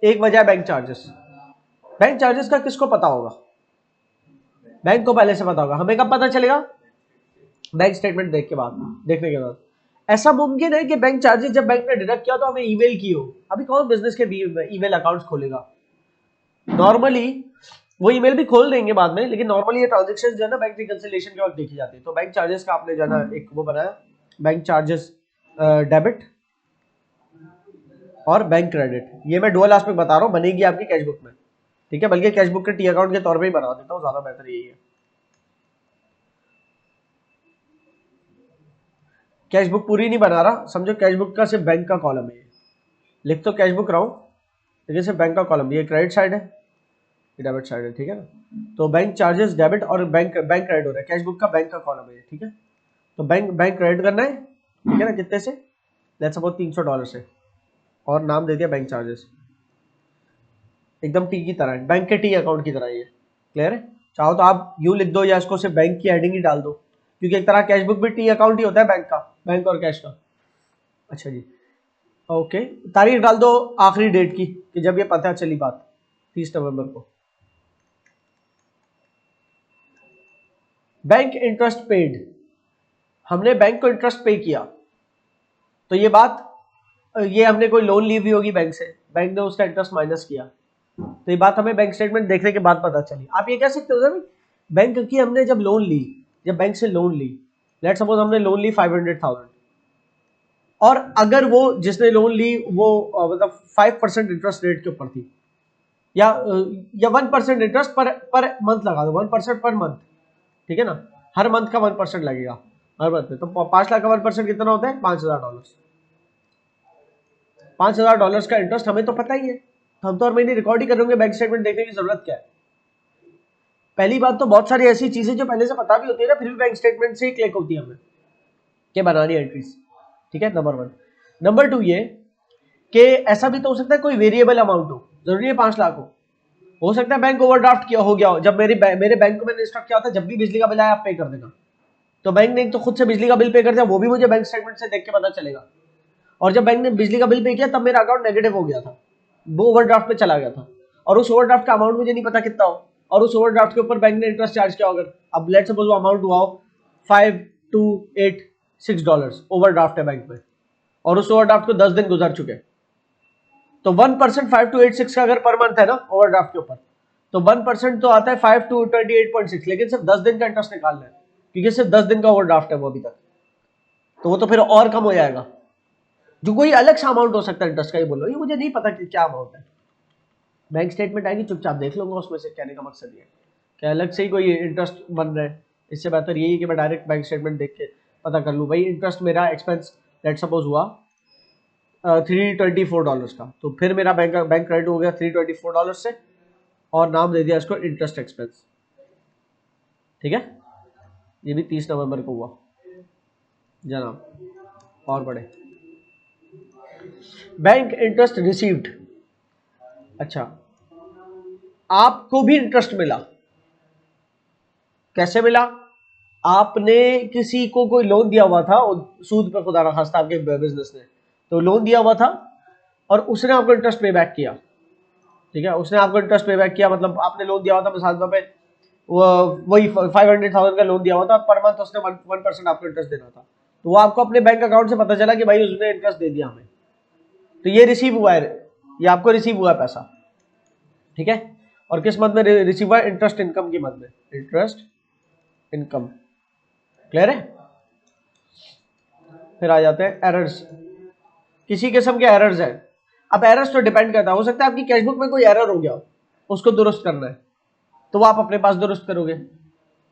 एक वजह है बैंक चार्जेस। बैंक चार्जेस का किसको पता होगा? बैंक को पहले से पता होगा। हमें कब पता चलेगा? बैंक स्टेटमेंट देखने के बाद। ऐसा मुमकिन है कि बैंक चार्जेस जब बैंक ने डिडक्ट किया तो हमें ईमेल की हो। अभी कौन बिजनेस के ईमेल अकाउंट्स खोलेगा? नॉर्मली वो ईमेल भी खोल देंगे बाद में, लेकिन नॉर्मली ये ट्रांजैक्शंस जो है ना बैंक रिकंसिलिएशन के वक्त देखी जाती है। तो बैंक चार्जेस का आपने जो है ना एक वो बनाया, बैंक चार्जेस डेबिट और बैंक क्रेडिट। ये मैं डुअल एस्पेक्ट बता रहा हूँ, बनेगी आपकी कैशबुक में, ठीक है। बल्कि कैशबुक के टी अकाउंट के तौर पे ही बना देता हूँ, ज्यादा बेहतर यही है। कैशबुक पूरी नहीं बना रहा, समझो कैशबुक का सिर्फ बैंक का कॉलम है, लिख तो कैशबुक रहा हूँ लेकिन सिर्फ बैंक का कॉलम, ये क्रेडिट साइड है, ये डेबिट साइड है, ठीक है ना। तो बैंक चार्जेस डेबिट और बैंक क्रेडिट हो रहा है, कैशबुक का बैंक का कॉलम है, ठीक है। तो बैंक क्रेडिट करना है, ठीक है ना, कितने से? लेट्स सपोज $300 से, और नाम दे दिया बैंक चार्जेस, एकदम टी की तरह, बैंक के टी अकाउंट की तरह ये। क्लियर है? चाहो तो आप यू लिख दो या इसको सिर्फ बैंक की हेडिंग ही डाल दो, क्योंकि एक तरह कैशबुक भी टी अकाउंट ही होता है बैंक का, बैंक और कैश का। अच्छा जी, ओके। तारीख डाल दो आखिरी डेट की कि जब ये पता चली बात, 30 नवंबर को। बैंक इंटरेस्ट पेड, हमने बैंक को इंटरेस्ट पे किया, तो ये बात, ये हमने कोई लोन ली हुई होगी बैंक से, बैंक ने उसका इंटरेस्ट माइनस किया, तो ये बात हमें बैंक स्टेटमेंट देखने के बाद पता चली। आप ये कह सकते हो सर, बैंक की हमने जब लोन ली, जब बैंक से लोन ली, लेट्स सपोज हमने लोन ली 500,000, और अगर वो जिसने लोन ली वो मतलब 5% इंटरेस्ट रेट के ऊपर थी, या 1% इंटरेस्ट पर मंथ लगा दो, 1% पर मंथ, ठीक है ना, हर मंथ का 1% लगेगा हर मंथ में। तो 5 लाख का 1% कितना होता है? $5,000। $5,000 का इंटरेस्ट हमें तो पता ही है, तो हम तो हर महीने रिकॉर्ड ही करेंगे, बैंक स्टेटमेंट देखने की जरूरत क्या है? पहली बात तो बहुत सारी ऐसी चीजें जो पहले से पता भी होती है ना, फिर भी बैंक स्टेटमेंट से ही क्लिक होती है हमें कि बनानी एंट्रीज, ठीक है, नंबर 1। नंबर 2 ये कि ऐसा भी तो हो सकता है कोई वेरिएबल अमाउंट हो, जरूरी है 5 लाख हो सकता है बैंक ओवरड्राफ्ट किया हो गया हो। जब मेरे बैंक को मैंने इंस्ट्रक्ट किया था जब भी बिजली का बिल आया आप पे कर देना, तो बैंक ने तो खुद से बिजली का बिल पे कर दिया, वो भी मुझे बैंक स्टेटमेंट से देख के पता चलेगा। और जब बैंक ने बिजली का बिल पे किया तब मेरा अकाउंट नेगेटिव हो गया था, वो ओवरड्राफ्ट पे चला गया था, और उस ओवरड्राफ्ट का अमाउंट मुझे नहीं पता कितना हो, और उस ओवरड्राफ्ट के ऊपर बैंक ने इंटरेस्ट चार्ज किया अगर, अब लेट्स सपोज वो अमाउंट हुआ हो $5286 ओवरड्राफ्ट है बैंक में, और उस ओवरड्राफ्ट को 10 दिन गुजर चुके, तो 1% 5286 का अगर पर मंथ है ना ओवरड्राफ्ट के ऊपर, तो 1% तो आता है 5228.6, लेकिन सिर्फ 10 दिन का इंटरेस्ट निकालना है, क्योंकि सिर्फ 10 दिन का ओवरड्राफ्ट है वो अभी तक, तो वो तो फिर और कम हो जाएगा, जो कोई अलग सा अमाउंट हो सकता है इंटरेस्ट का, ये बोलो, ये मुझे नहीं पता कि क्या अमाउंट है। बैंक स्टेटमेंट आएगी चुपचाप देख लूंगा उसमें से, कहने का मकसद ये कि अलग से ही कोई इंटरेस्ट बन रहा है, इससे बेहतर यही कि मैं डायरेक्ट बैंक स्टेटमेंट देख के पता कर लूँ भाई इंटरेस्ट मेरा एक्सपेंस लेट सपोज हुआ $324 का, तो फिर मेरा बैंक क्रेडिट हो गया $324 से, और नाम दे दिया इसको इंटरेस्ट एक्सपेंस, ठीक है। ये भी 30 नवंबर को हुआ जनाब। और बढ़े, बैंक इंटरेस्ट रिसीव्ड, अच्छा आपको भी इंटरेस्ट मिला, कैसे मिला? आपने किसी को कोई लोन दिया हुआ था सूद पे, खुदा ना खास्ता आपके बिजनेस ने तो लोन दिया हुआ था, और उसने आपको इंटरेस्ट पे बैक किया, ठीक है, उसने आपको इंटरेस्ट पे बैक किया, मतलब आपने लोन दिया हुआ था मिसाल तौर पे वही 500,000 का लोन दिया हुआ था, पर मंथ उसने 1% आपको इंटरेस्ट देना था, तो वो आपको अपने बैंक अकाउंट से पता चला कि भाई उसने इंटरेस्ट दे दिया हमें, तो ये रिसीव हुआ है, ये आपको रिसीव हुआ है पैसा, ठीक है। और किस मद में रिसीव हुआ है? इंटरेस्ट इनकम की मद में, इंटरेस्ट इनकम, क्लियर है। फिर आ जाते हैं एरर्स, किसी किस्म के एरर्स है। अब एरर्स तो डिपेंड करता है, हो सकता है आपकी कैशबुक में कोई एरर हो गया हो, उसको दुरुस्त करना है, तो वो आप अपने पास दुरुस्त करोगे।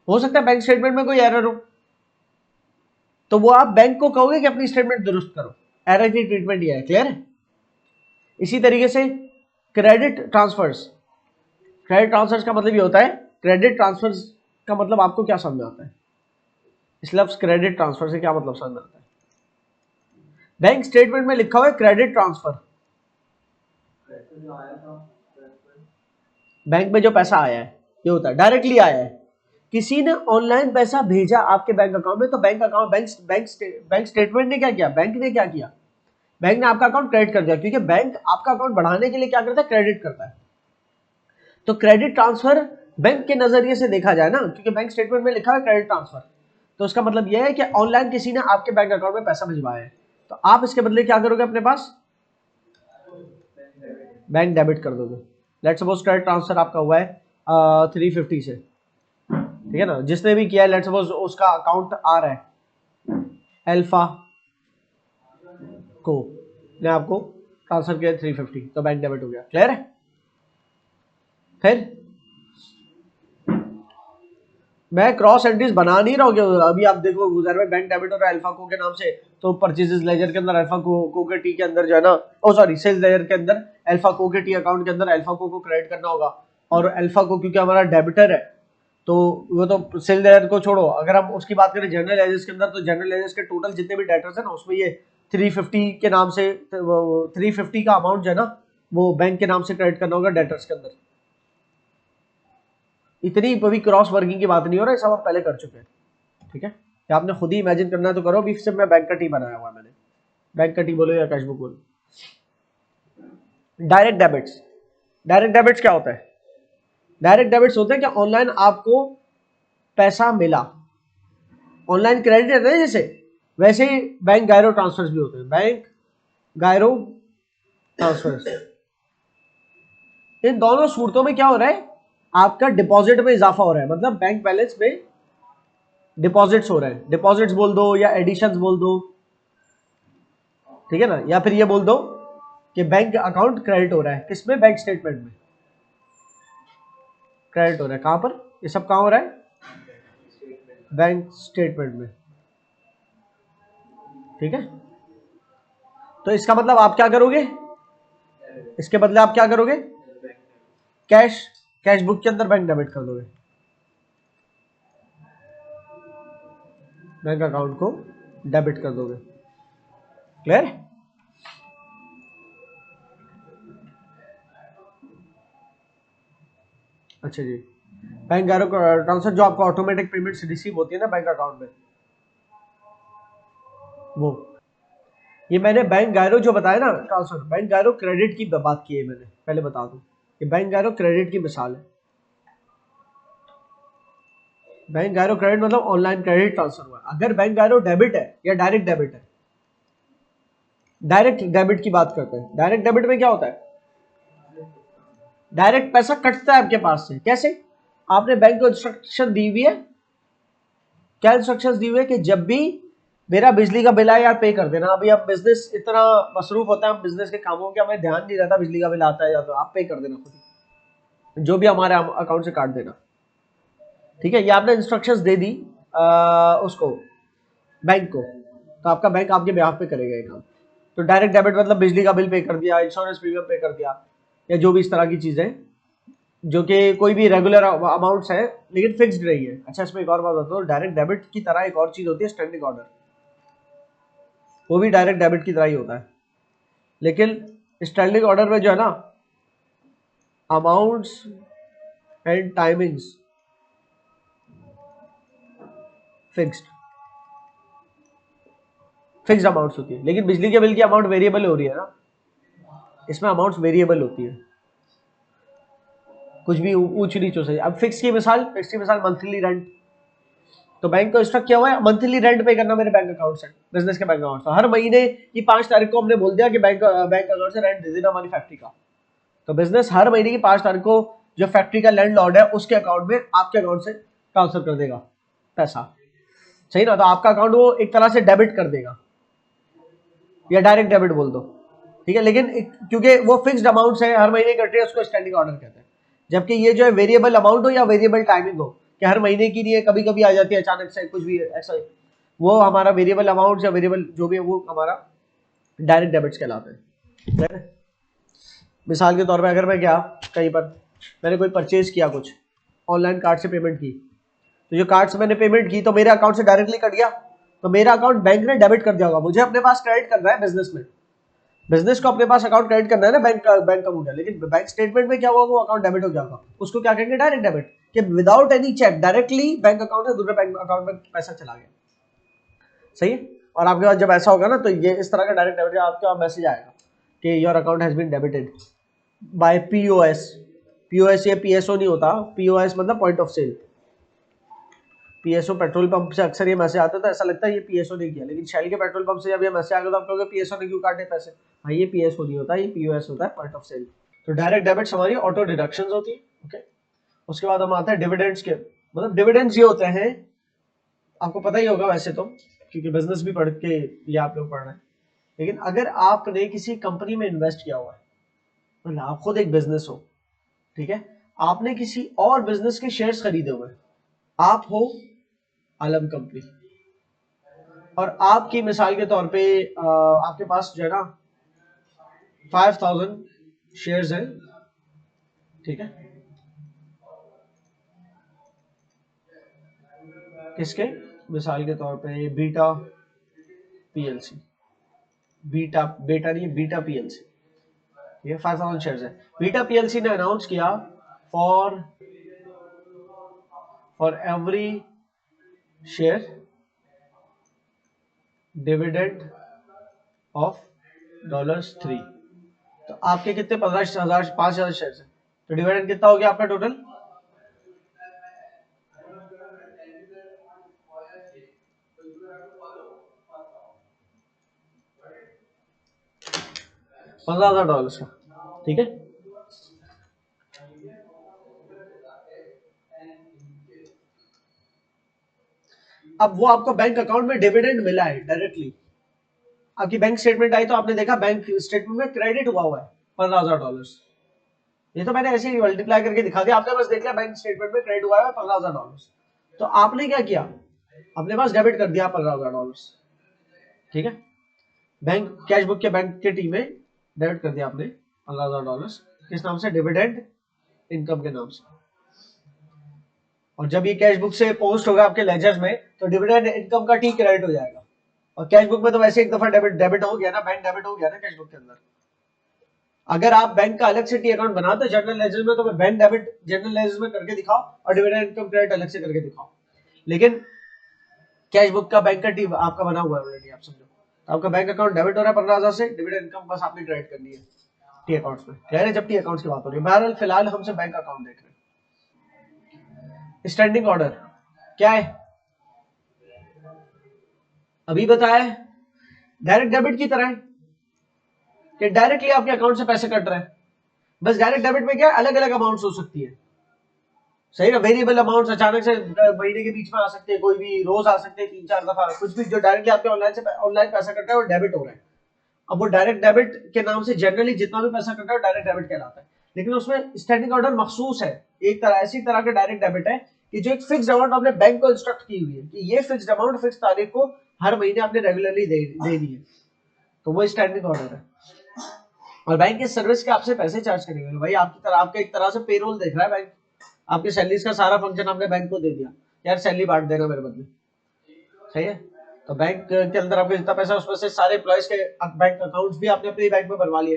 हो सकता है बैंक स्टेटमेंट में कोई एरर हो, तो वो आप बैंक को कहोगे कि अपनी स्टेटमेंट दुरुस्त करो, एरर की ट्रीटमेंट ये है, क्लियर है। इसी तरीके से क्रेडिट ट्रांसफर्स, क्रेडिट ट्रांसफर्स का मतलब ये होता है, क्रेडिट ट्रांसफर्स का मतलब आपको क्या समझ में आता है? इस लफ्ज क्रेडिट ट्रांसफर से क्या मतलब समझ में आता है? बैंक स्टेटमेंट में लिखा हुआ है क्रेडिट ट्रांसफर, बैंक में जो पैसा आया है ये होता है डायरेक्टली आया है, किसी ने ऑनलाइन पैसा भेजा आपके बैंक अकाउंट में, तो बैंक स्टेटमेंट ने क्या किया, बैंक ने क्या किया, बैंक ने आपका अकाउंट क्रेडिट कर दिया, क्योंकि बैंक आपका अकाउंट बढ़ाने के लिए क्या करता है, क्रेडिट करता है। तो क्रेडिट ट्रांसफर बैंक के नजरिए से देखा जाए ना, क्योंकि बैंक स्टेटमेंट में लिखा है क्रेडिट ट्रांसफर, तो उसका मतलब यह है कि ऑनलाइन किसी ने आपके बैंक अकाउंट में पैसा भिजवाया है, तो आप इसके बदले क्या करोगे, अपने पास बैंक डेबिट कर दोगे। लेट्स सपोज क्रेडिट ट्रांसफर आपका हुआ है 350 से, ठीक है ना, जिसने भी किया है लेट्स सपोज उसका अकाउंट आ रहा है अल्फा को, ने आपको ट्रांसफर किया 350, तो बैंक डेबिट हो गया, क्लियर है। फिर मैं क्रॉस एंट्रीज बना नहीं रहा हूँ, अभी आप देखो गुजर में बैंक डेबिट हो रहा है अल्फा को के नाम से, तो परचेजेस लेजर के अंदर अल्फा को के टी के अंदर जो है ना, ओ सॉरी सेल्स लेजर के अंदर अल्फा को के टी अकाउंट के अंदर अल्फा को क्रेडिट करना होगा, और अल्फा को क्योंकि हमारा डेबिटर है, तो वो तो सेल्स लेजर को छोड़ो, अगर हम उसकी बात करें जनरल लेजर्स के अंदर, तो जनरल लेजर्स के टोटल जितने भी डेटर्स है ना, उसमें ये 350 के नाम से 350 का अमाउंट जो है ना, वो बैंक के नाम से क्रेडिट करना होगा डेटर्स के अंदर। इतनी कभी क्रॉस वर्किंग की बात नहीं हो रहा है, सब हम पहले कर चुके हैं, ठीक है। या आपने खुद ही इमेजिन करना है तो करो, अभी सिर्फ मैं बैंक का टी बनाया हुआ है मैंने, बैंक का टी बोलो या कैशबुक बोलो। डायरेक्ट डेबिट्स, डायरेक्ट डेबिट्स क्या होता है? डायरेक्ट डेबिट्स होते हैं कि ऑनलाइन आपको पैसा मिला, ऑनलाइन क्रेडिट है ना जैसे, वैसे ही बैंक गायरो ट्रांसफर्स भी होते हैं, बैंक गायरो ट्रांसफर्स। इन दोनों सूरतों में क्या हो रहा है, आपका डिपॉजिट में इजाफा हो रहा है, मतलब बैंक बैलेंस में डिपॉजिट्स हो रहे हैं, डिपॉजिट्स बोल दो या एडिशंस बोल दो, ठीक है ना, या फिर ये बोल दो कि बैंक अकाउंट क्रेडिट हो रहा है, किसमें, बैंक स्टेटमेंट में, क्रेडिट हो रहा है। कहां पर? ये सब कहां हो रहा है? बैंक स्टेटमेंट में। ठीक है, तो इसका मतलब आप क्या करोगे, इसके बदले आप क्या करोगे, कैश कैश बुक के अंदर बैंक डेबिट कर दोगे, बैंक अकाउंट को डेबिट कर दोगे। क्लियर? अच्छा जी, बैंक गायरो ट्रांसफर जो आपको ऑटोमेटिक पेमेंट रिसीव होती है ना बैंक अकाउंट में, वो ये मैंने बैंक गायरो जो बताया ना ट्रांसफर, बैंक गायरो क्रेडिट की बात की है मैंने, पहले बता दूं ये बैंक गायरो क्रेडिट की मिसाल है। बैंक गायरो क्रेडिट मतलब ऑनलाइन क्रेडिट ट्रांसफर हुआ। अगर बैंक गायरो डेबिट है या डायरेक्ट डेबिट है, डायरेक्ट डेबिट की बात करते हैं। डायरेक्ट डेबिट में क्या होता है, डायरेक्ट पैसा कटता है आपके पास से। कैसे? आपने बैंक को इंस्ट्रक्शन दी हुई है, क्या इंस्ट्रक्शंस दी हुई है कि जब भी मेरा बिजली का बिल आए यार पे कर देना। अभी अब बिजनेस इतना मसरूफ होता है बिजनेस के कामों के, हमें ध्यान नहीं रहता बिजली का बिल आता है या तो आप पे कर देना खुद, जो भी हमारे अकाउंट से काट देना। ठीक है, ये आपने इंस्ट्रक्शंस दे दी उसको बैंक को, तो आपका बैंक आपके बिहाफ पे करेगा ये काम। तो डायरेक्ट डेबिट मतलब बिजली का बिल पे कर दिया, इंश्योरेंस प्रीमियम पे कर दिया, या जो भी इस तरह की चीजें जो कि कोई भी रेगुलर अमाउंट्स है लेकिन फिक्स्ड रही है। अच्छा, इसमें एक और बात बताता हूँ, डायरेक्ट डेबिट की तरह एक और चीज होती है स्टैंडिंग ऑर्डर, वो भी डायरेक्ट डेबिट की तरह ही होता है, लेकिन स्टैंडिंग ऑर्डर में जो है ना amounts and timings fixed amounts होती है, लेकिन बिजली के बिल की अमाउंट वेरिएबल हो रही है ना, इसमें अमाउंट्स वेरिएबल होती है, कुछ भी ऊंच नीच हो सकती है। अब फिक्स की मिसाल मंथली रेंट, तो बैंक को इंस्ट्रक्ट किया हुआ है मंथली रेंट पे करना मेरे बैंक अकाउंट से, बिजनेस के बैंक अकाउंट से। हर महीने की 5 तारीख को हमने बोल दिया कि बैंक अकाउंट से रेंट दे देना हमारी फैक्ट्री का, तो बिजनेस हर महीने की 5 तारीख को जो फैक्ट्री का लैंड लॉर्ड है उसके अकाउंट में आपके अकाउंट से ट्रांसफर कर देगा पैसा। सही ना? तो आपका अकाउंट वो एक तरह से डेबिट कर देगा, या डायरेक्ट डेबिट बोल दो। ठीक है, लेकिन क्योंकि वो फिक्स्ड अमाउंट है हर महीने कट रही है, उसको स्टैंडिंग ऑर्डर कहते हैं। जबकि ये जो है वेरिएबल अमाउंट हो या वेरिएबल टाइमिंग हो, कि हर महीने की नहीं है, कभी कभी आ जाती है अचानक से कुछ भी ऐसा, वो हमारा वेरिएबल अमाउंट या वेरिएबल जो भी है वो हमारा डायरेक्ट डेबिट्स कहलाते हैं। मिसाल के तौर पे अगर मैं गया कहीं पर, मैंने कोई परचेज किया, कुछ ऑनलाइन कार्ड से पेमेंट की, तो जो कार्ड से मैंने पेमेंट की तो मेरे अकाउंट से डायरेक्टली कट गया, तो मेरा अकाउंट बैंक ने डेबिट कर दिया होगा। मुझे अपने पास क्रेडिट करना है बिजनेस में, बिजनेस को अपने पास अकाउंट क्रेडिट करना है ना बैंक अकाउंट है, लेकिन बैंक स्टेटमेंट में क्या हुआ, वो अकाउंट डेबिट हो गया होगा। उसको क्या कहेंगे, डायरेक्ट डेबिट, कि without any cheque directly bank account से दूसरे बैंक अकाउंट में पैसा चला गया। सही है? और आपके पास जब ऐसा होगा ना, तो ये इस तरह का डायरेक्ट डेबिट आपका मैसेज आएगा कि your account has been debited by POS. POS ये पीएसओ नहीं होता, पीओएस मतलब point of sale. PSO petrol pump से अक्सर ये मैसेज आता था, ऐसा लगता है ये पीएसओ ने किया, लेकिन शेल के पेट्रोल पंप से जब ये मैसेज आएगा तो आप कहोगे पीएसओ ने क्यों काटे पैसे। हाँ, ये पीएसओ नहीं होता, ये पीओएस होता है, पॉइंट ऑफ सेल। तो डायरेक्ट डेबिट्स हमारी ऑटो डिडक्शंस होती है। ओके, उसके बाद हम आते हैं डिविडेंड्स के। मतलब डिविडेंड्स ये होते हैं, आपको पता ही होगा वैसे तो, क्योंकि बिजनेस भी पढ़ के ये आप लोग पढ़ रहे हैं, लेकिन अगर आपने किसी कंपनी में इन्वेस्ट किया हुआ है, मतलब आप खुद एक बिजनेस हो, ठीक है, आपने किसी और बिजनेस के शेयर्स खरीदे हुए हैं, आप हो आलम कंपनी, और आपकी मिसाल के तौर पे आपके पास जो है ना 5000 शेयर्स हैं, ठीक है, किसके? मिसाल के तौर पे बीटा पीएलसी, बीटा बेटा नहीं, बीटा पीएलसी, ये 5000 शेयर्स है। बीटा पीएलसी ने अनाउंस किया for every share dividend of $3। तो आपके कितने 15,000 5,000 शेयर है, तो डिविडेंड कितना हो गया आपका टोटल? 15,000 का। ठीक है, अब वो आपको बैंक अकाउंट में डिविडेंड मिला है डायरेक्टली, आपकी बैंक स्टेटमेंट आई तो आपने देखा बैंक स्टेटमेंट में क्रेडिट हुआ है $15,000। ये तो मैंने ऐसे ही मल्टीप्लाई करके दिखा दिया, आपने बस देख लिया बैंक स्टेटमेंट में क्रेडिट हुआ है $15,000, तो आपने क्या किया, अपने पास डेबिट कर दिया $15,000, ठीक है। बैंक कैश बुक के बैंक के टीम में डेबिट कर दिया आपने $15,000, किस नाम से, डिविडेंड इनकम के नाम से। और जब ये कैश बुक से पोस्ट होगा आपके लेजर में, तो डिविडेंड इनकम का टी क्रेडिट हो जाएगा। और कैश बुक में तो वैसे एक दफा डेबिट डेबिट हो गया ना, बैंक डेबिट हो गया ना कैश बुक के अंदर। अगर आप बैंक का अलग से टी अकाउंट बनाते जनरल लेजर में, तो मैं बैंक डेबिट जनरल लेजर में करके दिखाओ और डिविडेंड इनकम क्रेडिट अलग से करके दिखाओ। लेकिन कैश बुक का बैंक का टी आपका बना हुआ है ऑलरेडी, आप समझो। तो आपका बैंक अकाउंट डेबिट हो रहा है 15,000 से, डिविडेंड इनकम बस आपने क्रेडिट करनी है टी अकाउंट्स में। कह रहे जब टी अकाउंट्स की बात हो रही है, बहरहाल फिलहाल हमसे बैंक अकाउंट देख रहे हैं। स्टैंडिंग ऑर्डर क्या है, अभी बताया, डायरेक्ट डेबिट की तरह है कि डायरेक्टली आपके अकाउंट से पैसे कट रहे हैं। बस डायरेक्ट डेबिट में क्या अलग अलग अमाउंट्स हो सकती है, सही ना, वेरिएबल अमाउंट्स अचानक से महीने के बीच में आ सकते हैं, कोई भी रोज आ सकते हैं, 3-4 दफा, कुछ भी जो डायरेक्टली आपके ऑनलाइन पैसा कट रहा है वो डेबिट हो रहा है। अब वो डायरेक्ट डेबिट के नाम से जनरली जितना भी पैसा कट रहा है डायरेक्ट डेबिट कहलाता है। लेकिन उसमें स्टैंडिंग ऑर्डर मखसूस है, एक तरह ऐसी तरह का डायरेक्ट डेबिट है कि जो एक फिक्स अमाउंट आपने बैंक को इंस्ट्रक्ट की हुई है कि ये फिक्स अमाउंट फिक्स तारीख को हर महीने आपने रेगुलरली दे दी है, तो वो स्टैंडिंग ऑर्डर है। और बैंक इस सर्विस के आपसे पैसे चार्ज करेगा भाई, आपकी तरह आपके एक तरह से पेरोल देख रहा है बैंक, आपकी सैलरीज का सारा फंक्शन आपने बैंक को दे दिया, यार सैलरी बांट देना मेरे बदले, सही है। तो बैंक के अंदर आपके जितना पैसा उसमें से सारे एम्प्लॉइज के बैंक अकाउंट्स भी आपने अपने बैंक में बनवा लिए,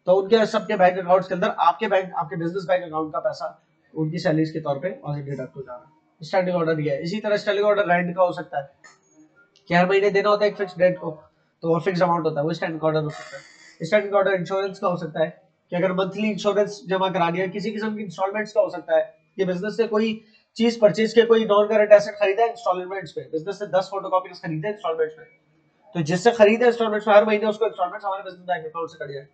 तो उनके सबके बैंक अकाउंट्स के अंदर आपके बैंक आपके बिजनेस बैंक अकाउंट का पैसा उनकी सैलरीज के तौर पे ऑलरेडी डिडक्ट हो जा रहा है। स्टैंडिंग ऑर्डर ये है। इसी तरह स्टैंडिंग ऑर्डर रेंट का हो सकता है कि हर महीने देना होता है एक फिक्स डेट को, तो वो फिक्स अमाउंट होता है, वो स्टैंडिंग ऑर्डर हो सकता है। स्टैंडिंग ऑर्डर इंश्योरेंस का हो सकता है कि अगर मंथली इंश्योरेंस जमा करानी है, किसी किस्म की इंस्टॉलमेंट्स का हो सकता है कि बिजनेस से कोई चीज परचेज के कोई नॉन करंट एसेट खरीदा है इंस्टॉलमेंट्स पे, बिजनेस से 10 फोटोकॉपीज खरीदे इंस्टॉलमेंट्स में, तो जिससे खरीदे इंस्टॉलमेंट्स में हर महीने उसको इंस्टॉलमेंट्स हमारे बिजनेस बैंक अकाउंट से कट जाए।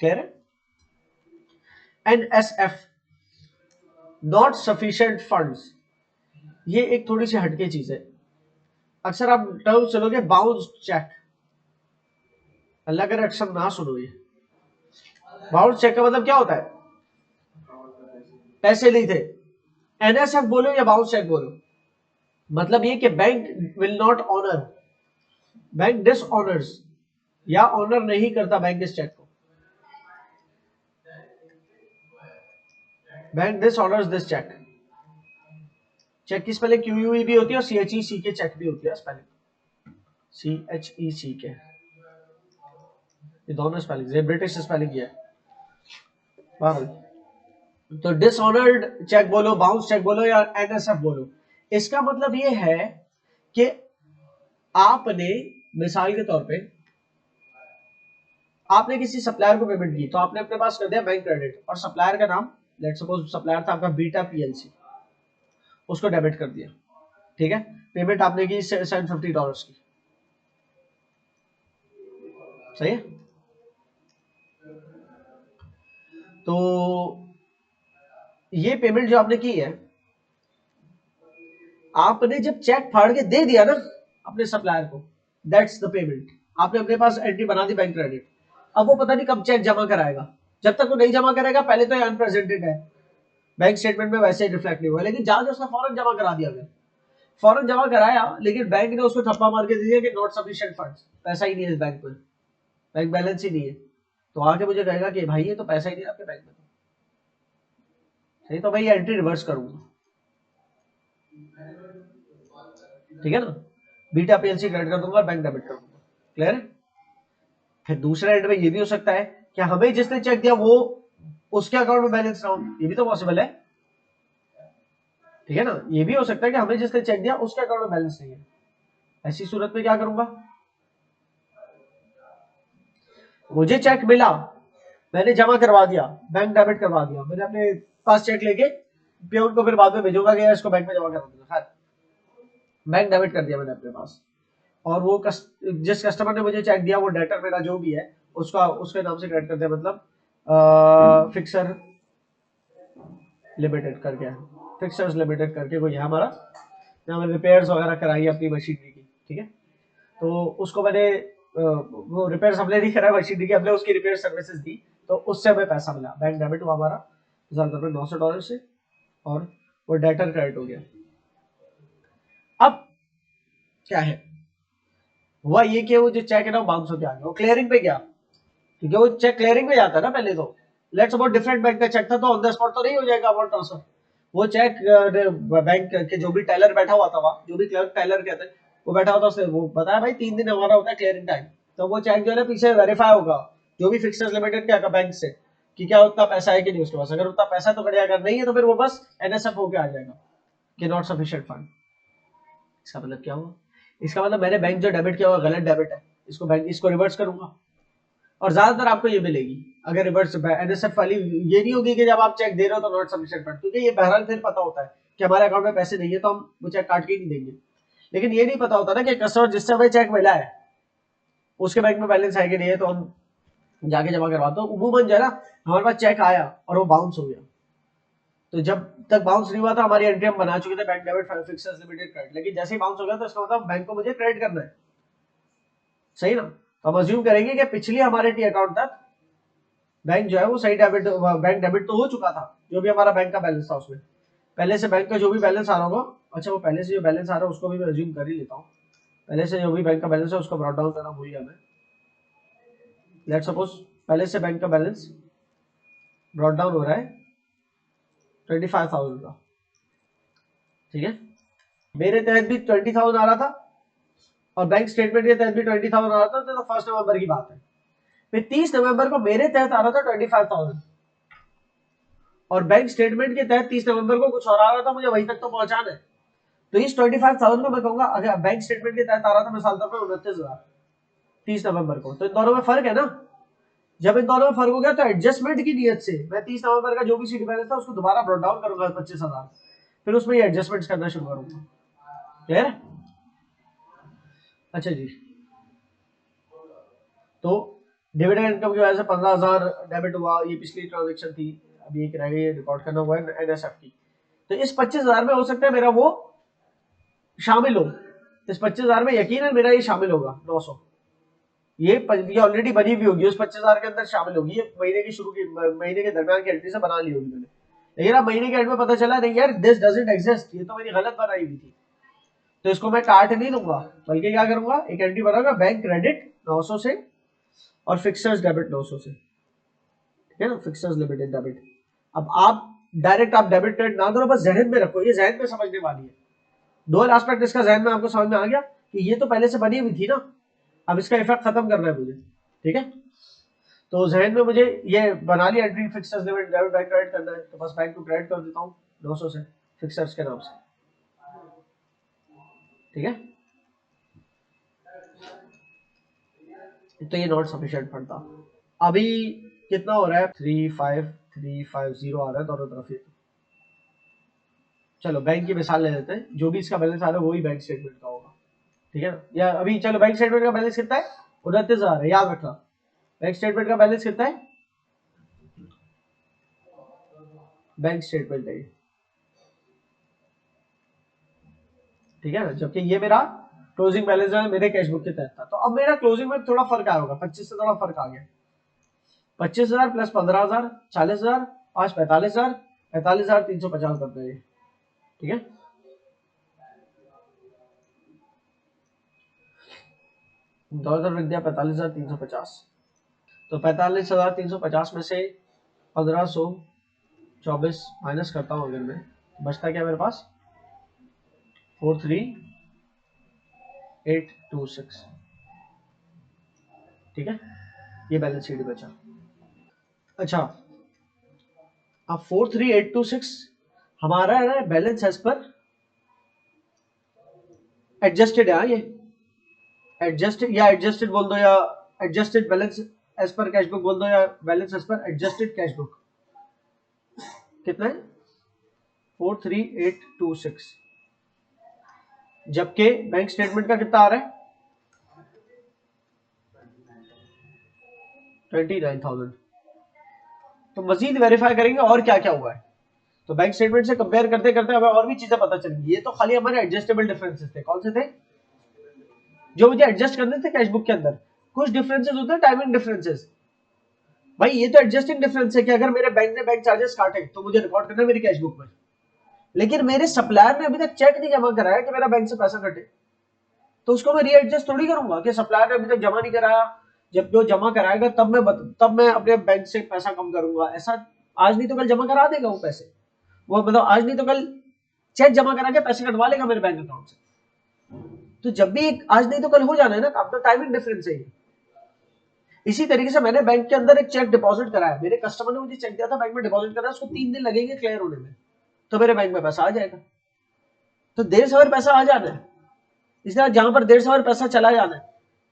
क्लियर है। एनएसएफ, नॉट सफिशिएंट फंड्स, ये एक थोड़ी सी हटके चीज है। अक्सर आप टर्म सुनोगे बाउंस चेक, अल्लाह करे अक्सर ना सुनो ये। बाउंस चेक का मतलब क्या होता है, पैसे नहीं थे। एनएसएफ बोलो या बाउंस चेक बोलो, मतलब ये कि bank will not honour, bank dishonours या ऑनर नहीं करता बैंक इस चेक को, bank dishonours this cheque. Cheque की स्पेलिंग क्यूयूई भी होती है और सीएचई के चेक भी होती है स्पेलिंग, सीएचई के, ये दोनों स्पेलिंग, ये ब्रिटिश स्पेलिंग है। तो डिसऑनर्ड चेक बोलो, बाउंस चेक बोलो या एनएसएफ बोलो, इसका मतलब ये है कि आपने मिसाल के तौर पे आपने किसी सप्लायर को पेमेंट की, तो आपने अपने पास कर दिया बैंक क्रेडिट, और सप्लायर का नाम लेट्स सपोज सप्लायर था आपका बीटा पीएलसी, उसको डेबिट कर दिया, ठीक है। पेमेंट आपने की $750 की, सही है। तो ये पेमेंट जो आपने की है, आपने जब चेक फाड़ के दे दिया ना अपने सप्लायर को, दैट्स द पेमेंट। आपने अपने पास एंट्री बना दी बैंक क्रेडिट, अब वो पता नहीं कब चेक जमा कराएगा, जब तक वो नहीं जमा करेगा पहले तो ये अनप्रेजेंटेड है, बैंक स्टेटमेंट में वैसे ही रिफ्लेक्ट नहीं हुआ, लेकिन जाके उसने फौरन जमा करा दिया, अगर फौरन जमा कराया लेकिन बैंक ने उसको ठप्पा मार के दे दिया कि नॉट सफिशिएंट फंड्स, पैसा ही नहीं है इस बैंक में, बैंक बैलेंस ही नहीं है, तो आके मुझे कहेगा कि भाई ये तो पैसा ही नहीं आपके बैंक में, सही, तो भाई एंट्री रिवर्स करूंगा, ठीक है ना, बीटा पीएलसी क्रेडिट कर दूंगा और बैंक डेबिट कर दूंगा। क्लियर है। फिर दूसरे एंड में ये भी हो सकता है कि हमें जिसने चेक दिया वो उसके अकाउंट में बैलेंस ना हो, ये भी तो पॉसिबल है, ठीक है ना, ये भी हो सकता है कि हमें जिसने चेक दिया उसके अकाउंट में बैलेंस नहीं है। ऐसी सूरत में क्या करूंगा, मुझे चेक मिला, मैंने जमा करवा दिया, बैंक डेबिट करवा दिया, मैंने अपने पास चेक लेके पेमेंट को फिर बाद में भेजूंगा कि इसको बैंक में जमा कर देना, खैर बैंक डेबिट कर दिया मैंने अपने पास, और वो जिस कस्टमर ने मुझे चेक दिया वो डेटर मेरा जो भी है उसका उसके नाम से क्रेडिट कर दिया, मतलब फिक्सर लिमिटेड करके, फिक्सर्स लिमिटेड करके कोई है हमारा, जहाँ मैंने रिपेयर्स वगैरह कराई अपनी मशीनरी की, ठीक है। तो उसको मैंने वो रिपेयर्स हमने नहीं कराया मशीनरी की, हमने उसकी रिपेयर सर्विसेज दी, तो उससे हमें पैसा मिला, बैंक डेबिट हुआ हमारा $900 से और वो डेटर क्रेडिट हो गया। अब क्या है हुआ ये कि वो जो चेक है ना बाउंस होकर आ गया, वो क्लियरिंग पे गया, क्योंकि वो चेक क्लियरिंग पे जाता है ना पहले तो। लेट्स सपोज डिफरेंट बैंक का चेक था तो ऑन द स्पॉट तो नहीं हो जाएगा अमाउंट ट्रांसफर। वो चेक बैंक के जो भी टेलर बैठा हुआ था वहाँ, जो भी क्लर्क टेलर कहते हैं, वो बैठा हुआ था, उसने वो बताया भाई 3 दिन हमारा होता है क्लियरिंग टाइम, तो वो चेक जो है ना पीछे वेरीफाई होगा जो भी फिक्सर्स लिमिटेड क्या बैंक से कि क्या उतना पैसा है कि नहीं उसके पास। अगर उतना पैसा तो कट जाएगा, नहीं है तो फिर वो बस एनएसएफ होके आ जाएगा कि नॉट सफिशिएंट फंड। इसका मतलब क्या हुआ? इसका मतलब मैंने बैंक जो डेबिट किया हुआ गलत डेबिट है, इसको बैंक इसको रिवर्स करूंगा और ज्यादातर आपको ये मिलेगी अगर रिवर्स एनएसएफ वाली। ये नहीं होगी कि जब आप चेक दे रहे हो तो नॉट सफिशिएंट फंड, क्योंकि ये बहरहाल फिर पता होता है कि हमारे अकाउंट में पैसे नहीं है तो हम वो चेक काट के ही नहीं देंगे। लेकिन ये नहीं पता होता ना कि कस्टमर जिससे हमें चेक मिला है उसके बैंक में बैलेंस है कि नहीं है, तो हम जाके जमा करवाते हो। उमूमन जो है ना हमारे पास चेक आया और वो बाउंस हो गया, तो जब तक बाउंस नहीं हुआ था हमारी एंट्री हम बना चुके थे bank debit fixers limited credit, लेकिन जैसे ही बाउंस हो गया तो इसका मतलब बैंक को मुझे क्रेडिट करना है, सही ना। तो हम अज्यूम करेंगे कि पिछली हमारे टी अकाउंट तक बैंक जो है वो सही डेबिट, बैंक डेबिट तो हो चुका था जो भी हमारा बैंक का बैलेंस था उसमें, पहले से बैंक का जो भी बैलेंस आ रहा होगा। अच्छा वो पहले से जो बैलेंस आ रहा है उसको भी मैं अज्यूम कर ही लेता हूँ, पहले से जो भी बैंक का बैलेंस है उसको ब्रॉट डाउन करना भूल गया मैं। लेट्स सपोज पहले से बैंक का बैलेंस ब्रॉट डाउन हो रहा है 25,000 का, ठीक है। मेरे तहत भी 20,000 आ रहा था और बैंक स्टेटमेंट के तहत भी 20,000 आ रहा था, तो 1 नवंबर की बात है। फिर 30 नवंबर को मेरे तहत आ रहा था 25,000 और बैंक स्टेटमेंट के तहत 30 नवंबर को कुछ और आ रहा था, मुझे वहीं तक तो पहुंचाना है। तो इस 25,000 को मैं कहूंगा अगर बैंक स्टेटमेंट के तहत आ रहा था मिसाल तौर पर 29,000 30 नवंबर को, तो इन दोनों में फर्क है ना। जब इन दोनों में फर्क हो गया तो एडजस्टमेंट की नियत से मैं 30 नवंबर का जो भी सीट बैलेंस था उसको दोबारा ब्रॉट डाउन करूंगा 25,000, फिर उसमें ये एडजस्टमेंट करना शुरू करूंगा। क्लियर? अच्छा जी, तो डिविडेंड इनकम की वजह से 15,000 डेबिट हुआ, ये पिछली ट्रांजेक्शन थी, अभी एक रह गई रिकॉर्ड करना हुआ है एनएसएफ की। तो इस 25,000 में हो सकता है मेरा वो शामिल हो, इस 25,000 में यकीनन मेरा ये शामिल होगा 900, ये ऑलरेडी बनी हुई होगी उस 25,000 के अंदर शामिल होगी, ये महीने की शुरू की महीने के दरमियान की एंट्री से बना ली होगी मैंने। लेकिन अब महीने के एंड में पता चला नहीं यार दिस डजंट एग्जिस्ट, ये तो मेरी गलत बनाई हुई थी, तो इसको मैं काट नहीं दूंगा, बल्कि क्या करूंगा एक एंट्री बनाऊंगा बैंक क्रेडिट 900 से और फिक्सर्स डेबिट 900 से, ठीक है ना, फिक्सर्स लिमिटेड डेबिट। अब आप डायरेक्ट आप डेबिट क्रेडिट ना करो, बस जहन में रखो, ये जहन में समझने वाली है। डुअल एस्पेक्ट इसका जहन में आपको समझ में आ गया कि ये तो पहले से बनी हुई थी ना, अब इसका इफेक्ट खत्म करना है मुझे, ठीक है। तो जहन में मुझे ये बना लिया entry fixers limit debit bank credit करना है, तो बस बैंक को क्रेडिट कर देता हूँ 900 से फिक्सर्स के नाम से, ठीक है। तो ये नॉट सफिशिएंट फंड था। अभी कितना हो रहा है 35350 आ रहा है दोनों तरफ। ये चलो बैंक की मिसाल ले लेते हैं, जो भी इसका बैलेंस आ रहा है वही बैंक स्टेटमेंट का होगा, ठीक है। या अभी चलो बैंक स्टेटमेंट का बैलेंस कितना है 29,000 है, याद रखना बैंक स्टेटमेंट का बैलेंस कितना है, बैंक स्टेटमेंट है, ठीक है ना। जबकि ये मेरा क्लोजिंग बैलेंस है मेरे कैश बुक के तहत था, तो अब मेरा क्लोजिंग में थोड़ा फर्क आया होगा, 25 से थोड़ा फर्क आ गया, 25,000 प्लस 15,000 40,000 आज 45,000 45,350 करते हैं, ठीक है। 2,000 रख दिया 45,350, तो 45,350 में से 1,524 माइनस करता हूँ अगर मैं, बचता क्या मेरे पास 43,826, ठीक है, ये बैलेंस शीट बचा। अच्छा अब 43,826 हमारा है ना बैलेंस एज पर एडजस्टेड है, ये एडजस्टेड या एडजस्टेड बोल दो, या adjusted balance as per cash book बोल दो, या balance as per adjusted cash book, कितना है 43,826, जबकि बैंक स्टेटमेंट का कितना आ रहा है 29,000। तो मजीद वेरीफाई करेंगे और क्या क्या हुआ है, तो बैंक स्टेटमेंट से कंपेयर करते करते हमें और भी चीजें पता चलेंगी। ये तो खाली हमारे एडजस्टेबल डिफरेंसेस थे, कौन से थे जो मुझे एडजस्ट करने थे कैश बुक के अंदर। कुछ डिफरेंसेस होते हैं टाइमिंग डिफरेंसेस, भाई ये तो एडजस्टिंग डिफरेंस है कि अगर मेरे बैंक ने बैंक चार्जेस काटे तो मुझे रिकॉर्ड करना है मेरी कैश बुक में, लेकिन मेरे सप्लायर ने अभी तक चेक नहीं जमा कराया कि मेरा बैंक से पैसा कटे, तो उसको मैं रीएडजस्ट थोड़ी करूंगा कि सप्लायर ने अभी तक जमा नहीं कराया, जब वो जमा कराएगा तब मैं अपने बैंक से पैसा कम करूंगा। ऐसा आज नहीं तो कल जमा करा देगा वो पैसे, वो मतलब आज नहीं तो कल चेक जमा करा के पैसे कटवा लेगा मेरे बैंक अकाउंट से। तो जब भी आज नहीं तो कल हो जाना है ना, अब तो टाइमिंग डिफरेंस है ये। इसी तरीके से मैंने बैंक के अंदर एक चेक डिपॉजिट कराया, मेरे कस्टमर ने मुझे चेक दिया था, बैंक में डिपॉजिट करा, उसको 3 दिन लगेंगे क्लियर होने में, तो मेरे बैंक में पैसा आ जाएगा। तो देर सवेर पैसा आ जाना है, इसलिए जहां पर देर सवेर पैसा चला जाना है,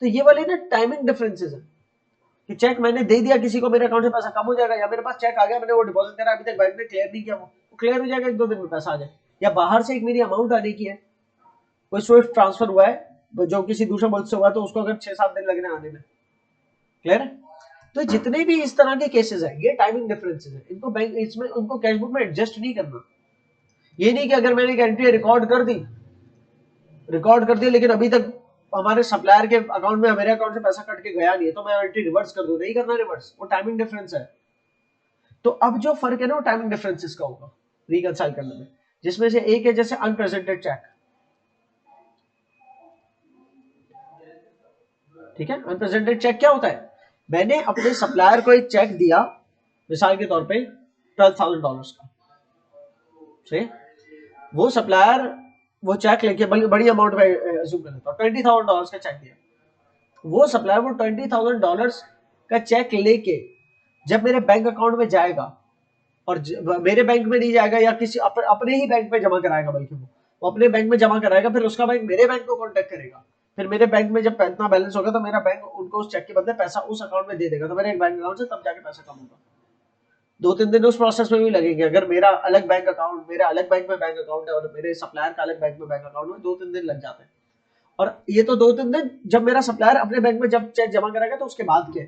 तो ये वाले ना टाइमिंग डिफरेंसेस है कि चेक मैंने दे दिया किसी को, मेरे अकाउंट से पैसा कम हो जाएगा, या मेरे पास चेक आ गया, मैंने वो डिपॉजिट करा, अभी तक बैंक ने क्लियर नहीं किया, वो क्लियर हो जाएगा 1-2 दिन में पैसा आ जाए। या बाहर से एक मेरी अमाउंट आने की है, कोई स्विफ्ट ट्रांसफर हुआ है जो किसी दूसरे मुल्क से हुआ है, तो उसको अगर 6-7 दिन लगने आने में, क्लियर है। तो जितने भी इस तरह के केसेस हैं ये टाइमिंग डिफरेंसेस है, इनको बैंक इसमें उनको कैश बुक में एडजस्ट नहीं करना। ये नहीं कि अगर मैंने एक एंट्री रिकॉर्ड कर दी लेकिन अभी तक हमारे सप्लायर के अकाउंट में मेरे अकाउंट से पैसा कट के गया नहीं है, तो मैं एंट्री रिवर्स कर दूं, नहीं करना रिवर्स, वो टाइमिंग डिफरेंस है। तो अब जो फर्क है ना वो टाइमिंग डिफरेंसेस का होगा रिकंसाइल करने में, जिसमें से एक है जैसे अनप्रेजेंटेड चेक। ठीक है, अनप्रेजेंटेड चेक क्या होता है, मैंने अपने सप्लायर को एक चेक दिया मिसाल के तौर पे $12,000 का, सही, वो सप्लायर वो चेक लेके बड़ी अमाउंट में अज्यूम कर लेता हूं $20,000 का चेक दिया, वो सप्लायर वो $20,000 का चेक लेके जब मेरे बैंक अकाउंट में जाएगा, और मेरे बैंक में नहीं जाएगा या किसी अपने ही बैंक में जमा कराएगा, बल्कि वो अपने बैंक में जमा कराएगा, फिर उसका बैंक मेरे बैंक को कांटेक्ट करेगा, फिर मेरे बैंक में जब इतना बैलेंस होगा तो मेरा बैंक उनको उस चेक के बदले पैसा उस अकाउंट में दे देगा, तो मेरे एक बैंक अकाउंट से तब जाके पैसा कम होगा। 2-3 दिन उस प्रोसेस में भी लगेंगे, अगर मेरा अलग बैंक अकाउंट, मेरा अलग बैंक में बैंक अकाउंट है और मेरे सप्लायर का अलग बैंक में बैंक अकाउंट है, 2-3 दिन लग जाते हैं। और ये तो 2-3 दिन जब मेरा सप्लायर अपने बैंक में जब चेक जमा करेगा तो उसके बाद के।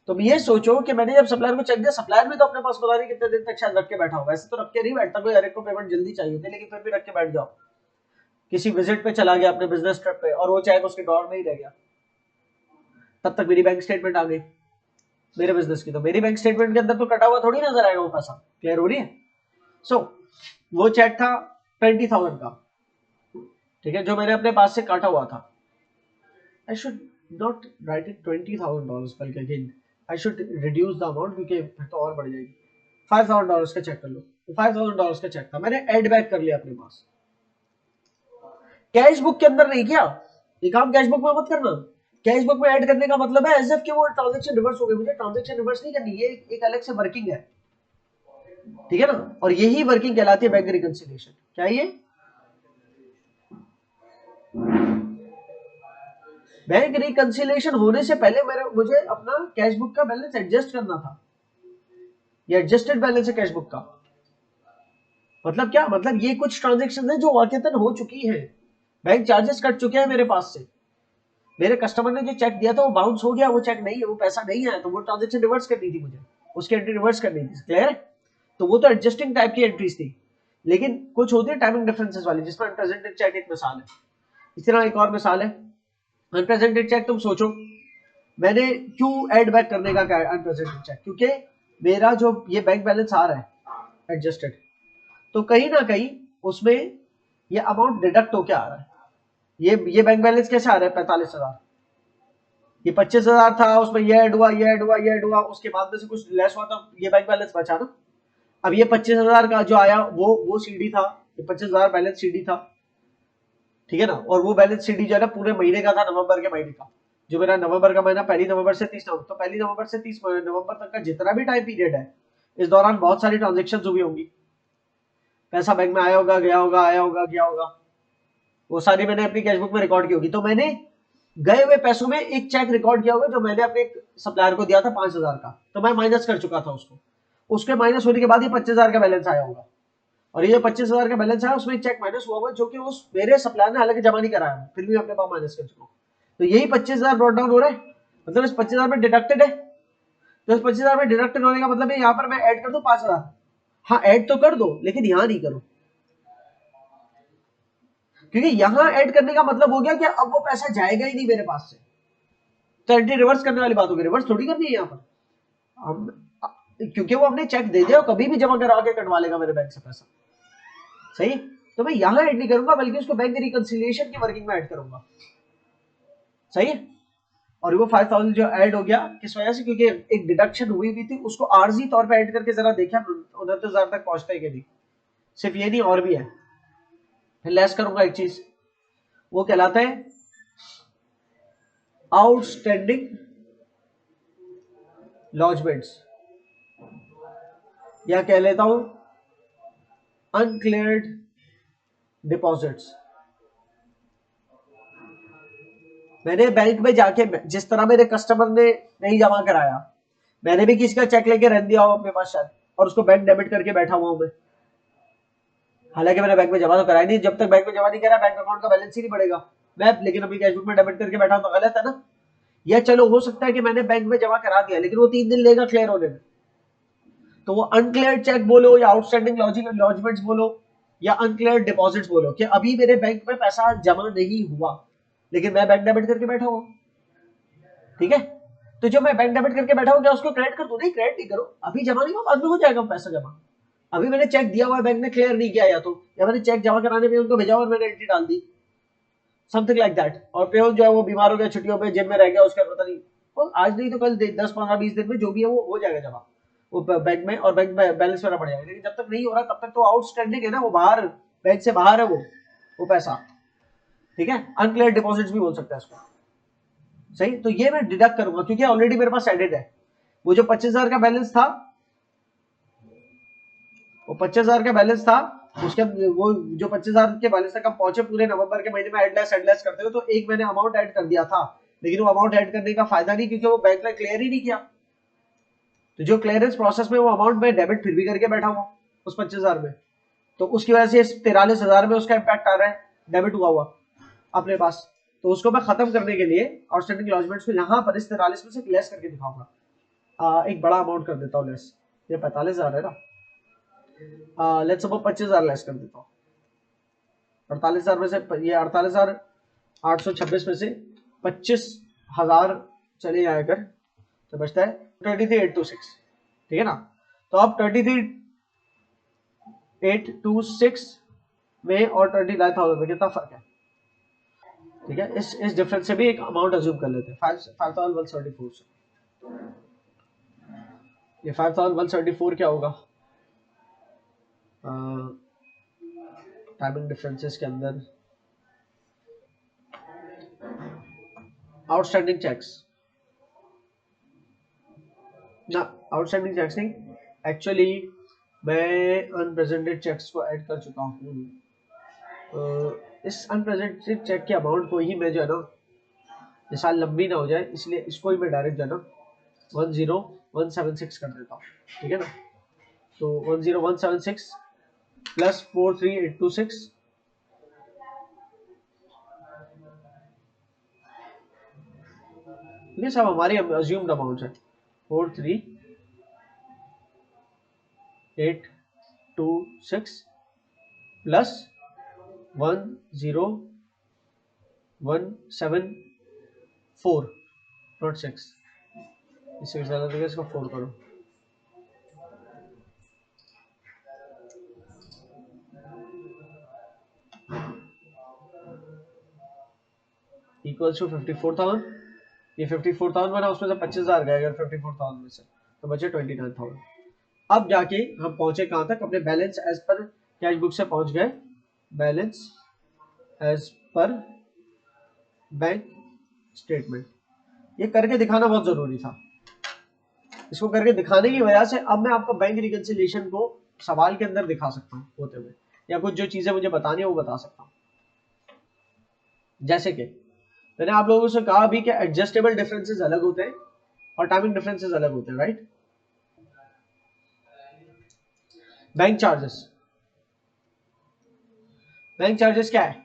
तो ये सोचो कि मैंने जब सप्लायर को चेक दिया, सप्लायर भी तो अपने पास पता नहीं कितने दिन तक शायद रख के बैठा होगा, ऐसे तो रख के नहीं बैठता कोई, हर एक को पेमेंट जल्दी चाहिए होती है, लेकिन फिर भी रख के बैठ जाओ। किसी विजिट पे चला गया अपने बिजनेस ट्रिप पे और वो चेक उसके ड्रॉअर में ही रह गया, तब तक मेरी बैंक स्टेटमेंट आ गई मेरे बिजनेस की, तो मेरी बैंक स्टेटमेंट के अंदर तो कटा हुआ थोड़ी नजर आएगा वो पैसा, क्लियर हो रही है। सो वो चेक था 20,000 का, ठीक है, जो मैंने अपने पास से काटा हुआ था। I should not right it $20,000, बल्कि again I should reduce the amount, क्योंकि फिर तो और बढ़ जाएगी। $5,000 का चेक कर लो, $5,000 का चेक था, मैंने एड बैक कर लिया अपने पास, कैश बुक के अंदर नहीं किया, ये काम कैश बुक में मत करना। कैश बुक में ऐड करने का मतलब है एज इफ कि वो ट्रांजैक्शन रिवर्स हो गई, मुझे ट्रांजैक्शन रिवर्स नहीं करनी, ये एक अलग से वर्किंग है, ठीक है ना, और यही वर्किंग कहलाती है बैंक रिकंसिलिएशन। क्या ये बैंक रिकंसिलिएशन होने से पहले मुझे अपना कैश बुक का बैलेंस एडजस्ट करना था, ये एडजस्टेड बैलेंस है कैश बुक का। मतलब क्या, मतलब ये कुछ ट्रांजेक्शन है जो वाकईतन हो चुकी है, बैंक चार्जेस कट चुके हैं मेरे पास से, मेरे कस्टमर ने जो चेक दिया था वो बाउंस हो गया, वो चेक नहीं है, वो पैसा नहीं आया, तो वो ट्रांजेक्शन रिवर्स करनी थी मुझे, उसकी एंट्री रिवर्स करनी थी, क्लियर है। तो वो तो एडजस्टिंग टाइप की एंट्रीज थी, लेकिन कुछ होती है टाइमिंग डिफरेंसेस वाली, जिसमें अनप्रेजेंटेड चेक एक मिसाल है। इसी तरह एक और मिसाल है अनप्रेजेंटेड चेक। तुम सोचो मैंने क्यों एड बैक करने का क्या अनप्रेजेंटेड चेक, क्योंकि मेरा जो ये बैंक बैलेंस आ रहा है एडजस्टेड, तो कहीं ना कहीं उसमें ये अमाउंट डिडक्ट होके आ रहा है, ये बैंक बैलेंस कैसे आ रहा है 45,000, ये 25,000 था, उसमें ये ऐड हुआ, उसके बाद में से कुछ लेस हुआ, तो ये बैंक बैलेंस बचा ना। अब ये 25,000 का जो आया वो सीडी था, ये 25,000 बैलेंस सीडी था, ठीक है ना, और वो बैलेंस सीडी जो है ना पूरे महीने का था, नवंबर के महीने का, जो मेरा नवंबर का महीना 1 नवंबर से 30 नवंबर, तो 1 नवंबर से 30 नवंबर तक का जितना भी टाइम पीरियड है, इस दौरान बहुत सारी ट्रांजेक्शन हुई होंगी, पैसा बैंक में आया होगा, गया होगा, आया होगा, गया होगा, वो सारी मैंने अपनी कैश बुक में रिकॉर्ड की होगी। तो मैंने गए हुए पैसों में एक चेक रिकॉर्ड किया होगा जो मैंने अपने सप्लायर को दिया था 5,000 का, तो मैं माइनस कर चुका था उसको, उसके माइनस होने के बाद ये 25,000 का बैलेंस आया होगा, और ये 25,000 का बैलेंस आया उसमें एक चेक माइनस हुआ होगा जो कि उस मेरे सप्लायर ने हालांकि जमा नहीं कराया, फिर भी अपने पास माइनस कर चुका हूं, तो यही 25,000 ब्रॉट डाउन हो रहा है, मतलब इस 25,000 में डिडक्टेड है, तो इस 25,000 में डिडक्टेड होने का मतलब है यहाँ पर मैं ऐड कर दूं 5,000, हाँ ऐड तो कर दो लेकिन यहां नहीं करो, क्योंकि यहां ऐड करने का मतलब हो गया कि अब वो पैसा जाएगा ही नहीं मेरे पास से, तो एंट्री रिवर्स करने वाली बात होगी, रिवर्स थोड़ी करनी है यहाँ पर, हम क्योंकि वो हमने चेक दे दिया, कभी भी जमा करा के कटवा लेगा मेरे बैंक से पैसा, सही। तो मैं यहां ऐड नहीं करूंगा, बल्कि उसको बैंक रिकंसिलिएशन की वर्किंग में ऐड करूंगा, सही है। और वो 5000 जो ऐड हो गया किस वजह से, क्योंकि एक डिडक्शन हुई भी थी, उसको आर्जी तौर पे ऐड करके जरा देखा 29,000 तक पहुंचता है कि नहीं। सिर्फ ये नहीं और भी है। फिर लेस करूंगा एक चीज, वो कहलाता है आउटस्टैंडिंग लॉजमेंट्स, या कह लेता हूं अनक्लियर्ड डिपॉजिट्स। मैंने बैंक में जाके, जिस तरह मेरे कस्टमर ने नहीं जमा कराया, मैंने भी किसी का चेक लेके रख दिया हो अपने पास शायद, और उसको बैंक डेबिट करके बैठा हुआ हूं मैं, हालांकि मैंने बैंक में जमा तो कराया नहीं। जब तक बैंक में जमा नहीं करा बैंक अकाउंट का बैलेंस ही नहीं बढ़ेगा मैं, लेकिन अपनी कैशबुक में डेबिट करके बैठा हूं, तो गलत है ना। या चलो हो सकता है कि मैंने बैंक में जमा करा दिया, लेकिन वो 3 दिन लेगा क्लियर होने में, तो वो अनक्लियर्ड चेक बोलो या आउटस्टैंडिंग लॉजमेंट्स बोलो या अनक्लियर्ड डिपॉजिट्स बोलो, कि अभी मेरे बैंक में पैसा जमा नहीं हुआ, लेकिन मैं बैंक डेबिट करके बैठा हूं, ठीक है। तो जो मैं बैंक डेबिट करके बैठा हूं, क्या उसको क्रेडिट कर दूं? नहीं, क्रेडिट नहीं करो, अभी जमा नहीं हुआ, बाद में हो जाएगा पैसा जमा। अभी मैंने चेक दिया हुआ है, बैंक ने क्लियर नहीं किया, या मैंने चेक जमा कराने में उनको भेजा और मैंने एंट्री डाल दी, समथिंग लाइक दैट। और पेयोल जो है वो बीमार हो गया, छुट्टियों पे जेब में रह गया, उसका पता नहीं, वो आज नहीं तो कल 10-15-20 दिन में जो भी है वो हो जाएगा जमा, वो बैंक में, और बैंक में बैलेंस मेरा बढ़ जाएगा। लेकिन जब तक नहीं हो रहा तब तक तो आउटस्टैंडिंग है ना, वो बाहर, बैंक से बाहर है वो पैसा, ठीक है। अनक्लियर डिपॉजिट्स भी बोल सकते हैं इसको, सही। तो ये मैं डिडक्ट करूंगा क्योंकि ऑलरेडी मेरे पास एडेड है। वो जो 25,000 का बैलेंस था, वो 25,000 का बैलेंस था, उसके वो जो 25,000 के बैलेंस तक हम पहुंचे पूरे नवंबर के महीने में, एडलेस करते हुए, तो एक मैंने अमाउंट ऐड कर दिया था, लेकिन वो अमाउंट ऐड करने का फायदा नहीं, क्योंकि वो बैंक ने क्लियर ही नहीं किया। तो जो क्लियरेंस प्रोसेस में वो अमाउंट में डेबिट फिर भी करके बैठा हुआ उस 25,000 में, तो उसकी वजह से 43,000 में उसका इम्पैक्ट आ रहा है, डेबिट हुआ हुआ अपने पास। तो उसको मैं खत्म करने के लिए आउटस्टैंडिंग लॉजमेंट्स को यहाँ पर इस 43 में से लेस करके दिखाऊंगा। एक बड़ा अमाउंट कर देता हूँ लेस, ये 45,000 है ना, लेट्स सपोज 25,000 लेस कर देता हूँ। 48,000 में से ये 48,826 में से 25,000 चले जाए अगर, तो बचता है 23,826, ठीक है ना। तो अब 23,826 में और 29,000 में कितना फर्क है, ठीक है। इस डिफरेंस से भी एक अमाउंट अज्यूम कर लेते हैं, 5,174 से। ये 5,174 क्या होगा टाइमिंग डिफरेंसेस के अंदर, आउटस्टैंडिंग चेक्स ना, आउटस्टैंडिंग चेक्स नहीं, एक्चुअली मैं अनप्रेजेंटेड चेक्स को ऐड कर चुका हूँ। इस अनप्रेजेंटेड चेक के अमाउंट को ही मैं जो है ना, मिसाल लंबी ना हो जाए इसलिए इसको ही मैं डायरेक्ट जो है ना 10176 कर देता हूँ, ठीक है ना। तो 10176 प्लस 43,826 ये सब हमारी अज्यूम्ड अमाउंट है। 43,826 प्लस 10174 नॉट 6, इससे ज्यादा देगा, इसको 4 करो, इक्वल्स टू 54,000। ये 54,000 बना, उसमें से 25,000 गए अगर 54,000 में से, तो बचे 29,000। अब जाके हम पहुंचे कहां तक, अपने balance as per cash book से पहुंच गए, balance as per bank statement. ये करके दिखाना बहुत जरूरी था। इसको करके दिखाने की वजह से अब मैं आपको बैंक रिकंसिलिएशन को सवाल के अंदर दिखा सकता हूँ होते हुए, या कुछ जो चीजें मुझे बतानी है वो बता सकता हूँ। जैसे कि मैंने आप लोगों से कहा अभी कि एडजस्टेबल डिफरेंसेस अलग होते हैं और टाइमिंग डिफरेंसेस अलग होते हैं, right. Bank charges, bank charges क्या है?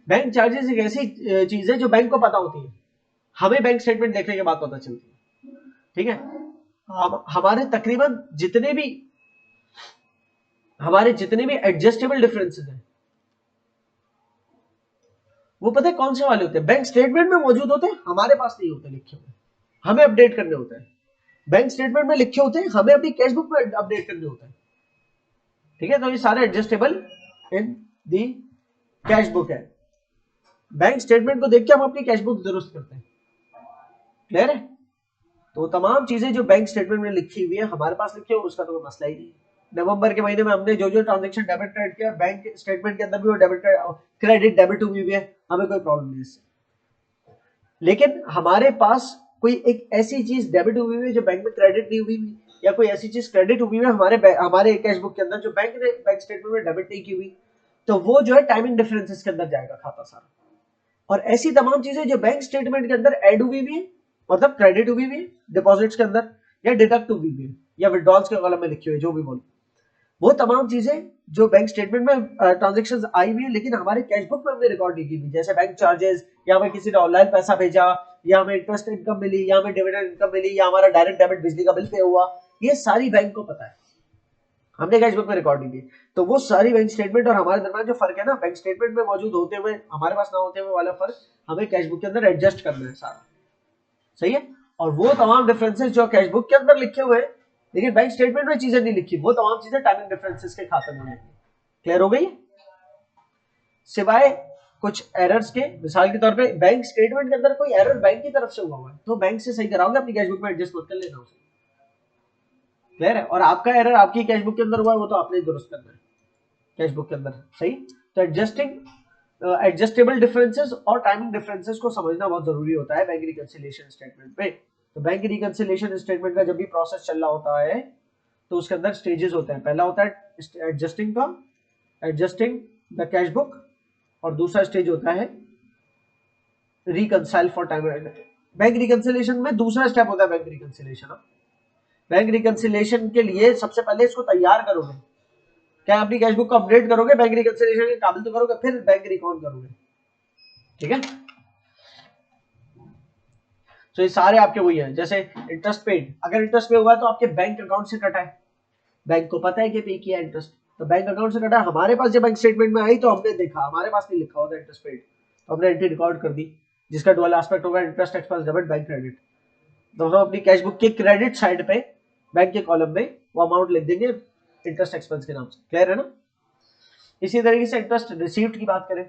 बैंक चार्जेस एक ऐसी चीज है जो बैंक को पता होती है, हमें बैंक स्टेटमेंट देखने के बाद पता चलती है, ठीक है। हमारे तकरीबन जितने भी एडजस्टेबल डिफरेंसेस हैं, वो पता है कौन से वाले होते हैं? बैंक स्टेटमेंट में मौजूद होते हैं, हमारे पास नहीं होते लिखे हुए, हमें अपडेट करने होते हैं। बैंक स्टेटमेंट में लिखे होते हैं, हमें अपनी कैश बुक में अपडेट करने होते हैं। ठीक है, तो ये सारे एडजस्टेबल इन दी कैश बुक है। बैंक स्टेटमेंट को देख के हम अपनी कैश बुक दुरुस्त करते हैं। क्लियर है? तो तमाम चीजें जो बैंक स्टेटमेंट में लिखी हुई है हमारे पास लिखी है, उसका तो कोई मसला ही नहीं। नवंबर के महीने में हमने जो जो ट्रांजेक्शन डेबिट क्रेडिट किया, बैंक स्टेटमेंट के अंदर भी वो डेबिट क्रेडिट डेबिट हुई है, हमें कोई प्रॉब्लम नहीं इससे। लेकिन हमारे पास कोई एक ऐसी चीज डेबिट हुई है जो बैंक में क्रेडिट नहीं हुई, या कोई ऐसी चीज क्रेडिट हुई है हमारे कैश बुक के अंदर जो बैंक ने बैंक स्टेटमेंट में डेबिट नहीं की हुई, तो वो जो है टाइमिंग डिफरेंसेस के अंदर जाएगा खाता सारा। और ऐसी तमाम चीजें जो बैंक स्टेटमेंट के अंदर ऐड हुई भी है, मतलब क्रेडिट हुई भी है डिपॉजिट्स के अंदर, या डिडक्ट हुई भी है, या विड्रॉल्स के कॉलम में लिखी हुई है, जो भी बोलो, वो तमाम चीजें जो बैंक स्टेटमेंट में ट्रांजेक्शंस आई हुई है लेकिन हमारे कैश बुक में हमने रिकॉर्ड नहीं की हुई, जैसे बैंक चार्जेस, या हमें किसी ने ऑनलाइन पैसा भेजा, या हमें इंटरेस्ट इनकम मिली, या हमें डिविडेंड इनकम मिली, या हमारा डायरेक्ट डेबिट बिजली का बिल पे हुआ, ये सारी बैंक को पता है, हमने कैश बुक में रिकॉर्ड नहीं की। तो वो सारी बैंक स्टेटमेंट और हमारे दरमियान जो फर्क है ना, बैंक स्टेटमेंट में मौजूद होते हुए हमारे पास ना होते हुए वाला फर्क, हमें कैश बुक के अंदर एडजस्ट करना है सारा। सही है? और वो तमाम डिफरेंसेस जो कैश बुक के अंदर लिखे हुए हैं लेकिन बैंक स्टेटमेंट में चीजें नहीं लिखी, वो तमाम चीजें टाइमिंग डिफरेंसेस के खाते में होंगी। क्लियर हो गई? सिवाय कुछ एरर्स के, मिसाल के तौर पे बैंक स्टेटमेंट के अंदर कोई एरर बैंक की तरफ से हुआ है तो बैंक से सही कराओगे, अपनी कैश बुक में एडजस्ट मत कर लेना उसे। क्लियर है? और आपका एरर आपकी कैश बुक के अंदर हुआ है वो तो आपने दुरुस्त करना है कैश बुक के अंदर। सही? तो एडजस्टेबल डिफरेंसेस और टाइमिंग डिफरेंसेस को समझना बहुत जरूरी होता है बैंक रिकंसिलिएशन स्टेटमेंट पे। तो बैंक रिकंसिलिएशन स्टेटमेंट का जब भी प्रोसेस चल रहा होता है तो उसके अंदर स्टेजेस होते हैं। पहला होता है एडजस्टिंग द कैश बुक, और दूसरा स्टेज होता है reconcile for time. Bank reconciliation में दूसरा स्टेप होता है बैंक रिकंसिलिएशन। बैंक रिकंसिलिएशन के लिए सबसे पहले इसको तैयार करोगे, क्या अपनी कैश बुक को अपडेट करोगे, बैंक रिकंसिलिएशन के काबिल तो करोगे, फिर बैंक रिकॉन करोगे। ठीक है? तो ये सारे आपके वही है। जैसे इंटरेस्ट पेड, अगर इंटरेस्ट पे हुआ तो आपके बैंक अकाउंट से कटा है, बैंक को पता है कि पे किया इंटरेस्ट, तो बैंक अकाउंट से कटा। हमारे पास जब बैंक स्टेटमेंट में आई तो हमने देखा, हमारे पास नहीं लिखा होता इंटरेस्ट पेड, तो हमने एंट्री रिकॉर्ड कर दी, जिसका डुअल एस्पेक्ट होगा interest expense debit bank credit. तो हम अपनी कैश बुक के क्रेडिट साइड पे बैंक के कॉलम में वो अमाउंट लिख देंगे इंटरेस्ट एक्सपेंस के नाम से। क्लियर है ना? इसी तरीके से इंटरेस्ट रिसीव्ड की बात करें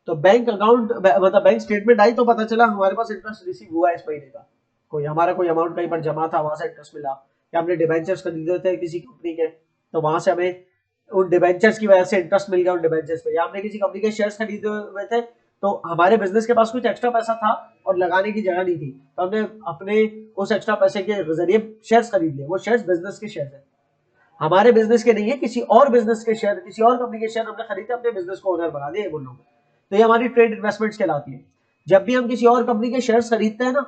तो बैंक अकाउंट मतलब बैंक स्टेटमेंट आई तो पता चला हमारे पास इंटरेस्ट रिसीव हुआ है इस महीने का, हमारा कोई अमाउंट कहीं पर जमा था, वहां से इंटरेस्ट मिला, या हमने डिबेंचर्स खरीदे थे किसी कंपनी के तो वहां से हमें उन डिबेंचर्स की वजह से इंटरेस्ट मिल गया उन डिबेंचर्स पे, या हमने किसी कंपनी के शेयर्स खरीदे हुए थे तो हमारे बिजनेस के पास कुछ एक्स्ट्रा पैसा था और लगाने की जगह नहीं थी, तो हमने अपने उस एक्स्ट्रा पैसे के जरिए शेयर्स खरीद लिए। वो शेयर्स बिजनेस के शेयर्स है, हमारे बिजनेस के नहीं है, किसी और बिजनेस के शेयर, किसी और कंपनी के शेयर हमने खरीदे, अपने बिजनेस को ओनर बना दिए, बोल रहा हूँ। तो ये हमारी ट्रेड इन्वेस्टमेंट्स कहलाती है। जब भी हम किसी और कंपनी के शेयर्स खरीदते हैं ना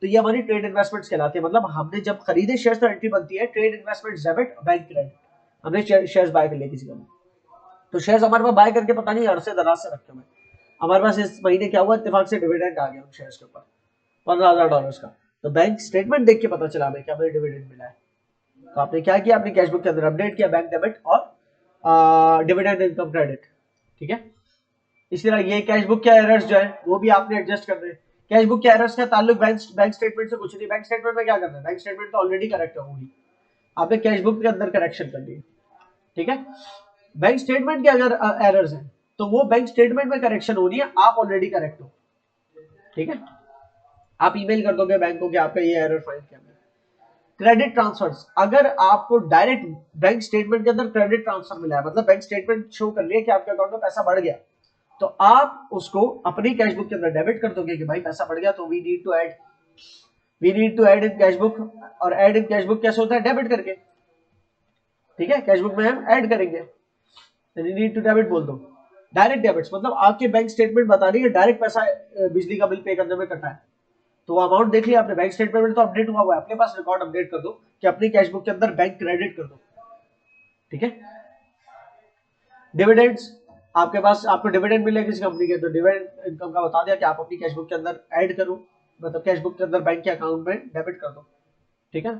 तो ये हमारी ट्रेड इन्वेस्टमेंट्स कहलाती है। मतलब हमने जब खरीदे शेयर्स तो एंट्री बनती है trade investment debit bank credit, हमने शेयर्स बाय कर लिए किसी कंपनी, तो शेयर्स हमारे पास बाय करके पता नहीं अरसे दराज से रखे हुए, हमारे पास इस महीने क्या हुआ, इत्तेफाक से डिविडेंड आ गया उन शेयर्स के ऊपर $15,000 का, तो बैंक स्टेटमेंट देख के पता चला हमें क्या हमें डिविडेंड मिला है। तो आपने क्या किया, अपनी कैश बुक के अंदर अपडेट किया बैंक डेबिट और डिविडेंड इनकम क्रेडिट। ठीक है? इसी तरह ये कैश बुक के एरर्स जो है वो भी आपने एडजस्ट करने हैं। कैश बुक के एरर्स का ताल्लुक बैंक स्टेटमेंट से कुछ नहीं, बैंक स्टेटमेंट में क्या करना है, बैंक स्टेटमेंट तो ऑलरेडी करेक्ट होगी, आपने कैश बुक के अंदर करेक्शन कर दी। ठीक है? बैंक स्टेटमेंट के अगर एरर्स हैं तो वो बैंक स्टेटमेंट में करेक्शन होनी है, आप ऑलरेडी करेक्ट हो। ठीक है? आप ईमेल कर दोगे बैंक को कि आपका ये एरर फाइंड किया। क्रेडिट ट्रांसफर्स, अगर आपको डायरेक्ट बैंक स्टेटमेंट के अंदर क्रेडिट ट्रांसफर मिला है, मतलब बैंक स्टेटमेंट शो कर रही है कि आपके अकाउंट में पैसा बढ़ गया, तो आप उसको अपनी कैश बुक के अंदर डेबिट कर दोगे कि भाई पैसा बढ़ गया, तो we need to add in cash book. और ऐड इन कैश बुक कैसे होता है, डेबिट करके। ठीक है? कैश बुक में हम ऐड करेंगे, वी नीड टू डेबिट बोल दो। डायरेक्ट डेबिट्स मतलब आपके बैंक स्टेटमेंट बता रही है डायरेक्ट पैसा बिजली का बिल पे करने में कटा है, तो वो अमाउंट देख लिया आपने, बैंक स्टेटमेंट में तो अपडेट हुआ है, अपने पास रिकॉर्ड अपडेट कर दो कि अपनी कैश बुक के अंदर बैंक क्रेडिट कर दो। ठीक है? डिविडेंड्स, आपके पास आपको डिविडेंड मिले किसी कंपनी के, तो डिविडेंड इनकम का बता दिया कि आप अपनी कैश बुक के अंदर ऐड करो, मतलब कैश बुक के अंदर बैंक के अकाउंट में डेबिट कर दो। ठीक है?